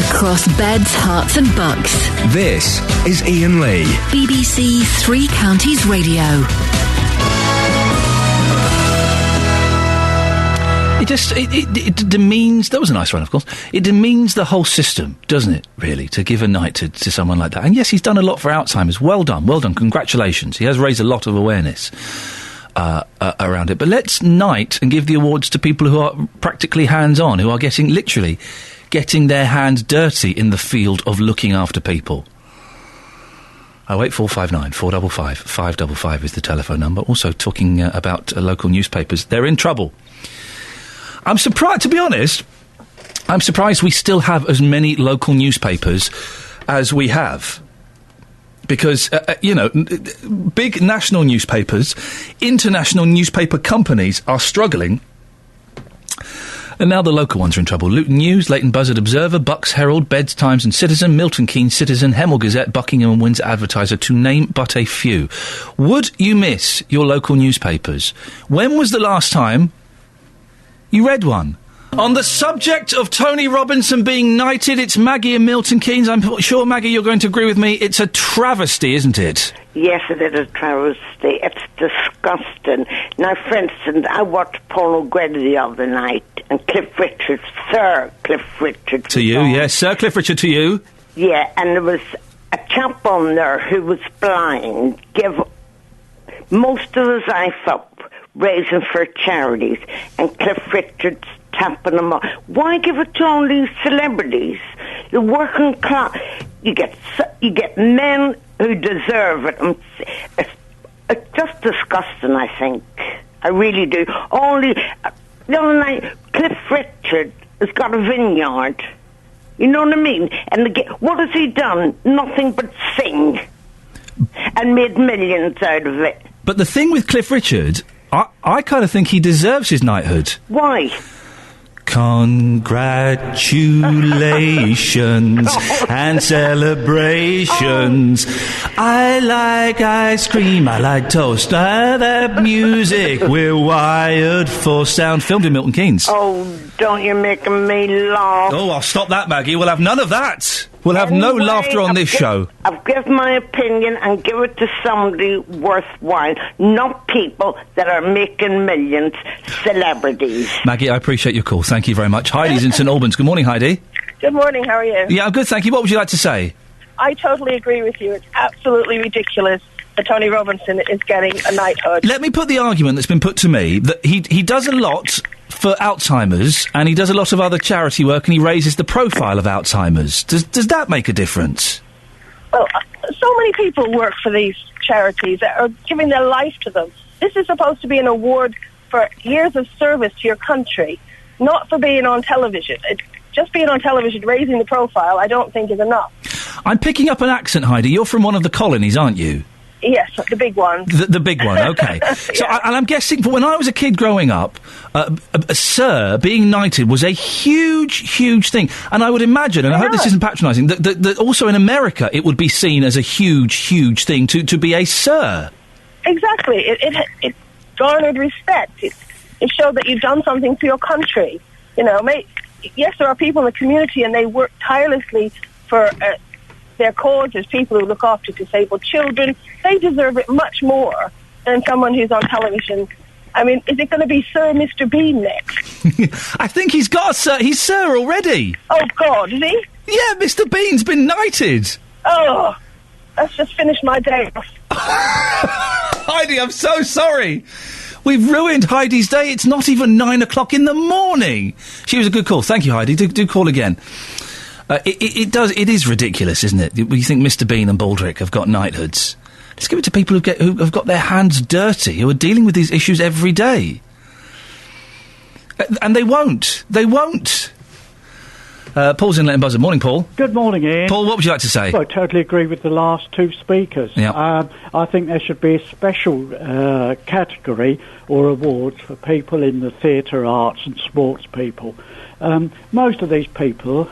Across beds, hearts and bucks. This is Iain Lee. BBC Three Counties Radio. It demeans... That was a nice one, of course. It demeans the whole system, doesn't it, really, to give a knighthood to someone like that. And yes, he's done a lot for Alzheimer's. Well done. Congratulations. He has raised a lot of awareness around it. But let's knight and give the awards to people who are practically hands-on, who are getting their hand dirty in the field of looking after people. 08459 455 555 is the telephone number. Also talking about local newspapers. They're in trouble. I'm surprised, to be honest, we still have as many local newspapers as we have. Because, big national newspapers, international newspaper companies are struggling. And now the local ones are in trouble. Luton News, Leighton Buzzard Observer, Bucks Herald, Beds Times and Citizen, Milton Keynes Citizen, Hemel Gazette, Buckingham and Windsor Advertiser, to name but a few. Would you miss your local newspapers? When was the last time you read one? On the subject of Tony Robinson being knighted, it's Maggie in Milton Keynes. I'm sure, Maggie, you're going to agree with me. It's a travesty, isn't it? Yes, it is a travesty. It's disgusting. Now, for instance, I watched Paul O'Grady the other night, and Cliff Richard, Sir Cliff Richard. To you, yes. Sir Cliff Richard, to you. Yeah, and there was a chap on there who was blind, give most of his life up, raising for charities, and Cliff Richard's tapping them up. Why give it to all these celebrities? The working class, you get men who deserve it. And it's just disgusting, I think. I really do. The other night, Cliff Richard has got a vineyard. You know what I mean? And what has he done? Nothing but sing. And made millions out of it. But the thing with Cliff Richard, I kind of think he deserves his knighthood. Why? Congratulations and celebrations. I like ice cream, I like toast, that music we're wired for sound. Filmed in Milton Keynes. Oh, don't you making me laugh. Oh, I'll stop that, Maggie. We'll have none of that. We'll have no laughter on this show. I've given my opinion and give it to somebody worthwhile, not people that are making millions, celebrities. Maggie, I appreciate your call. Thank you very much. Heidi's in St Albans. Good morning, Heidi. Good morning, how are you? Yeah, I'm good, thank you. What would you like to say? I totally agree with you. It's absolutely ridiculous that Tony Robinson is getting a knighthood. Let me put the argument that's been put to me, that he does a lot for Alzheimer's, and he does a lot of other charity work, and he raises the profile of Alzheimer's. Does that make a difference? Well, so many people work for these charities that are giving their life to them. This is supposed to be an award for years of service to your country, not for being on television. Just being on television, raising the profile, I don't think is enough. I'm picking up an accent, Heidi. You're from one of the colonies, aren't you? Yes, the big one. The big one, okay. So, and I'm guessing, when I was a kid growing up, a Sir being knighted was a huge, huge thing. And I would imagine, and I hope this isn't patronising, that also in America it would be seen as a huge, huge thing to be a Sir. Exactly. It garnered respect. It showed that you've done something for your country. You know, yes, there are people in the community and they work tirelessly for their causes, people who look after disabled children. They deserve it much more than someone who's on television. I mean, is it going to be Sir Mr. Bean next? I think he's got a Sir. He's Sir already. Oh, God, is he? Yeah, Mr. Bean's been knighted. Oh, that's just finished my day off. Heidi, I'm so sorry. We've ruined Heidi's day. It's not even 9 o'clock in the morning. She was a good call. Thank you, Heidi. Do call again. It is ridiculous, isn't it? You think Mr. Bean and Baldrick have got knighthoods. Let's give it to people who have got their hands dirty, who are dealing with these issues every day. And they won't. They won't. Paul's in Leighton Buzzard. Morning, Paul. Good morning, Ian. Paul, what would you like to say? Well, I totally agree with the last two speakers. Yeah. I think there should be a special category or awards for people in the theatre arts and sports people. Most of these people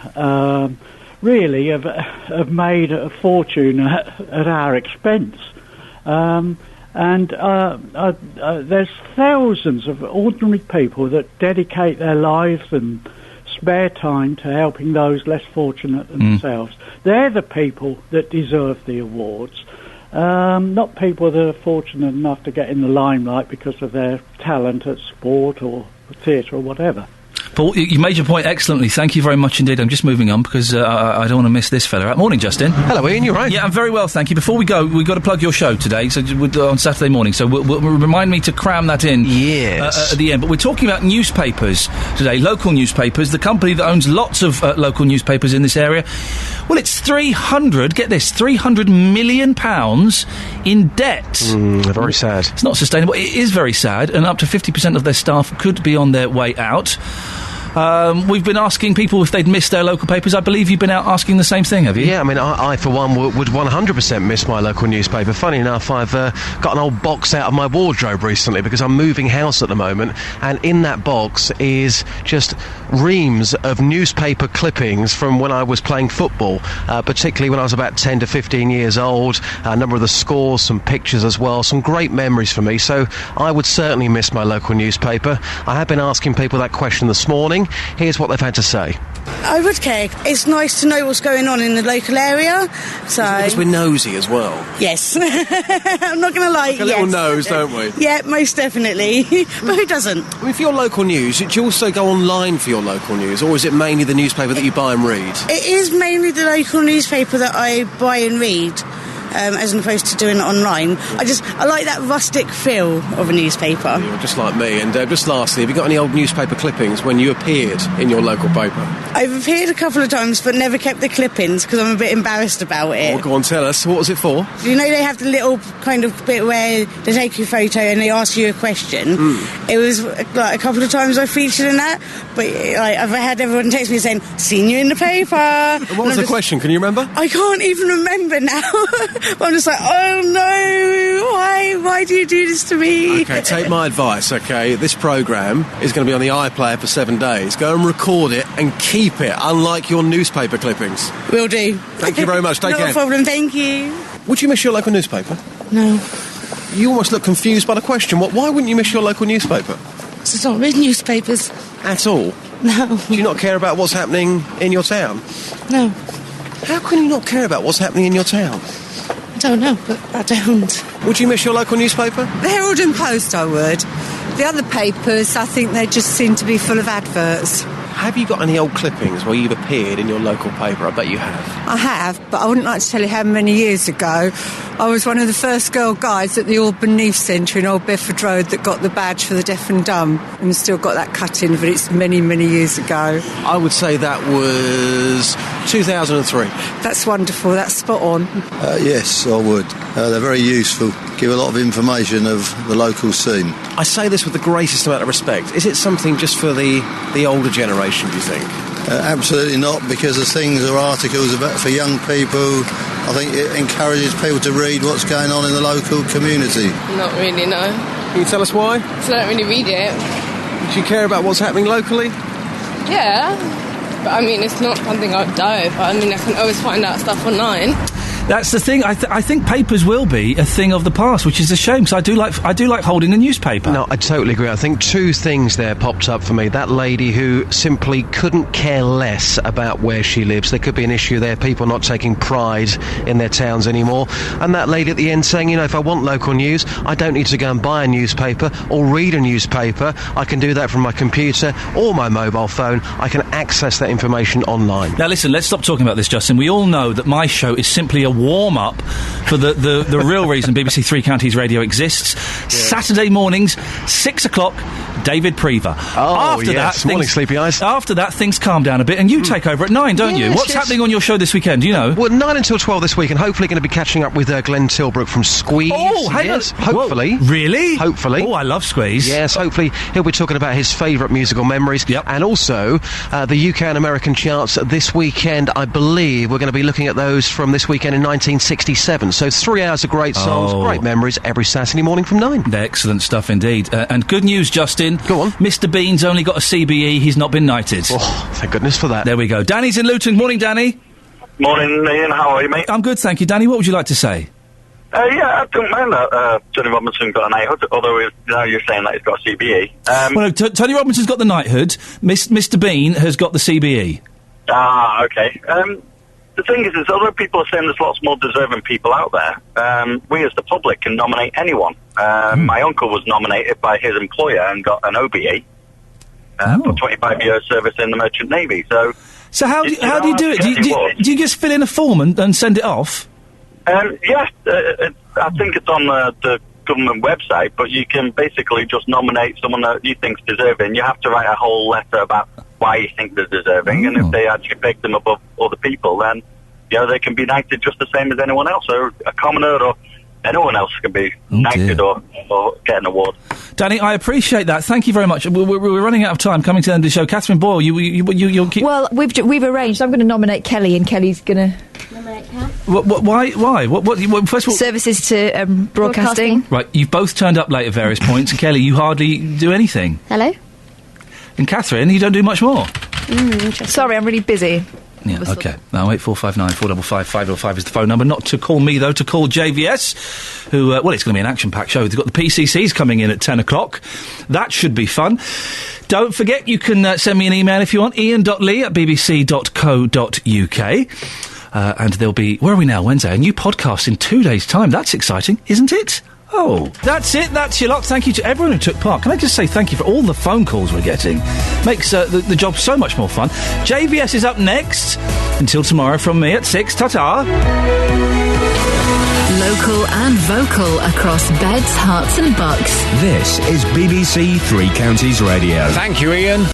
really have made a fortune at our expense. And there's thousands of ordinary people that dedicate their lives and spare time to helping those less fortunate than themselves. They're the people that deserve the awards, not people that are fortunate enough to get in the limelight because of their talent at sport or theatre or whatever. Paul, you made your point excellently. Thank you very much indeed. I'm just moving on because I don't want to miss this fella out. Morning, Justin. Hello, Ian. You right? Yeah, I'm very well, thank you. Before we go, we've got to plug your show today, so on Saturday morning. So we'll remind me to cram that in. Yes. At the end. But we're talking about newspapers today, local newspapers. The company that owns lots of local newspapers in this area. Well, it's 300. Get this, £300 million in debt. Very sad. It's not sustainable. It is very sad, and up to 50% of their staff could be on their way out. We've been asking people if they'd missed their local papers. I believe you've been out asking the same thing, have you? Yeah, I mean, I for one, would 100% miss my local newspaper. Funny enough, I've got an old box out of my wardrobe recently because I'm moving house at the moment, and in that box is just reams of newspaper clippings from when I was playing football, particularly when I was about 10 to 15 years old, a number of the scores, some pictures as well, some great memories for me, so I would certainly miss my local newspaper. I have been asking people that question this morning. Here's what they've had to say. I would care. It's nice to know what's going on in the local area. So because we're nosy as well. Yes. I'm not going to lie. Like a little nose, don't we? Yeah, most definitely. But who doesn't? I mean, for your local news, do you also go online for your local news, or is it mainly the newspaper that you buy and read? It is mainly the local newspaper that I buy and read. As opposed to doing it online. I like that rustic feel of a newspaper. You're just like me. And just lastly, have you got any old newspaper clippings when you appeared in your local paper? I've appeared a couple of times but never kept the clippings because I'm a bit embarrassed about it. Oh, go on, tell us. What was it for? You know they have the little kind of bit where they take your photo and they ask you a question. It was like a couple of times I featured in that, but I've had everyone text me saying, seen you in the paper. And what was the question? Can you remember? I can't even remember now. But I'm just like, oh no, why do you do this to me? Okay, take my advice, okay? This programme is going to be on the iPlayer for 7 days. Go and record it and keep it, unlike your newspaper clippings. Will do. Thank you very much, take care. No problem, thank you. Would you miss your local newspaper? No. You almost look confused by the question. Why wouldn't you miss your local newspaper? I don't read newspapers. At all? No. Do you not care about what's happening in your town? No. How can you not care about what's happening in your town? I don't know, but I don't. Would you miss your local newspaper? The Herald and Post, I would. The other papers, I think they just seem to be full of adverts. Have you got any old clippings where you've appeared in your local paper? I bet you have. I have, but I wouldn't like to tell you how many years ago. I was one of the first girl guides at the Auburn Neath Centre in Old Bedford Road that got the badge for the deaf and dumb, and still got that cut in, but it's many, many years ago. I would say that was 2003. That's wonderful, that's spot on. Yes, I would. They're very useful, give a lot of information of the local scene. I say this with the greatest amount of respect. Is it something just for the older generation, do you think? Absolutely not, because the things are articles about for young people. I think it encourages people to read what's going on in the local community. Not really, no. Can you tell us why? So I don't really read it. Do you care about what's happening locally? Yeah, but I mean, it's not something I'd dive. I mean, I can always find out stuff online. That's the thing. I think papers will be a thing of the past, which is a shame, because I do like holding a newspaper. No, I totally agree. I think two things there popped up for me. That lady who simply couldn't care less about where she lives. There could be an issue there, people not taking pride in their towns anymore. And that lady at the end saying, if I want local news, I don't need to go and buy a newspaper or read a newspaper. I can do that from my computer or my mobile phone. I can access that information online. Now listen, let's stop talking about this, Justin. We all know that my show is simply a a warm-up for the real reason BBC Three Counties Radio exists. Saturday mornings, 6 o'clock, David Prever. After that, morning, Sleepy Eyes. After that, things calm down a bit, and you take over at 9, don't you? What's happening on your show this weekend, do you know? Well, 9 until 12 this week, and hopefully going to be catching up with Glenn Tilbrook from Squeeze. Oh, hang on. Hopefully. Whoa, really? Hopefully. Oh, I love Squeeze. Yes, hopefully he'll be talking about his favourite musical memories. Yep. And also the UK and American charts this weekend. I believe we're going to be looking at those from this weekend in 1967. So 3 hours of great songs, great memories every Saturday morning from 9. Excellent stuff indeed. And good news, Justin. Go on. Mr. Bean's only got a CBE. He's not been knighted. Oh, thank goodness for that. There we go. Danny's in Luton. Morning, Danny. Morning, Ian. How are you, mate? I'm good, thank you. Danny, what would you like to say? I don't mind that Tony Robinson got a knighthood, although now you're saying that he's got a CBE. Well, no, Tony Robinson's got the knighthood. Mr. Bean has got the CBE. Ah, okay. The thing is other people are saying there's lots more deserving people out there. We as the public can nominate anyone. My uncle was nominated by his employer and got an OBE for 25 years service in the Merchant Navy. So how do you do it? Do you just fill in a form and send it off? Yes, I think it's on the government website, but you can basically just nominate someone that you think's deserving. You have to write a whole letter about why you think they're deserving, and if they actually pick them above other people, then they can be knighted just the same as anyone else, or a commoner, or anyone else can be knighted or get an award. Danny, I appreciate that. Thank you very much. We're running out of time. Coming to the end of the show, Catherine Boyle, you'll keep. Well, we've arranged. I'm going to nominate Kelly, and Kelly's going to nominate Kat. Why? First of all, services to broadcasting. Right, you've both turned up late at various points. Kelly, you hardly do anything. Hello. And Catherine, you don't do much more. Sorry, I'm really busy. Yeah, okay. Now, 8459 455 505 is the phone number. Not to call me, though, to call JVS, who, it's going to be an action-packed show. They've got the PCCs coming in at 10 o'clock. That should be fun. Don't forget, you can send me an email if you want, ian.lee@bbc.co.uk. And there'll be, where are we now, Wednesday? A new podcast in 2 days' time. That's exciting, isn't it? Oh, that's it. That's your lot. Thank you to everyone who took part. Can I just say thank you for all the phone calls we're getting? Makes the job so much more fun. JVS is up next. Until tomorrow from me at 6. Ta-ta. Local and vocal across beds, hearts and bucks. This is BBC Three Counties Radio. Thank you, Ian.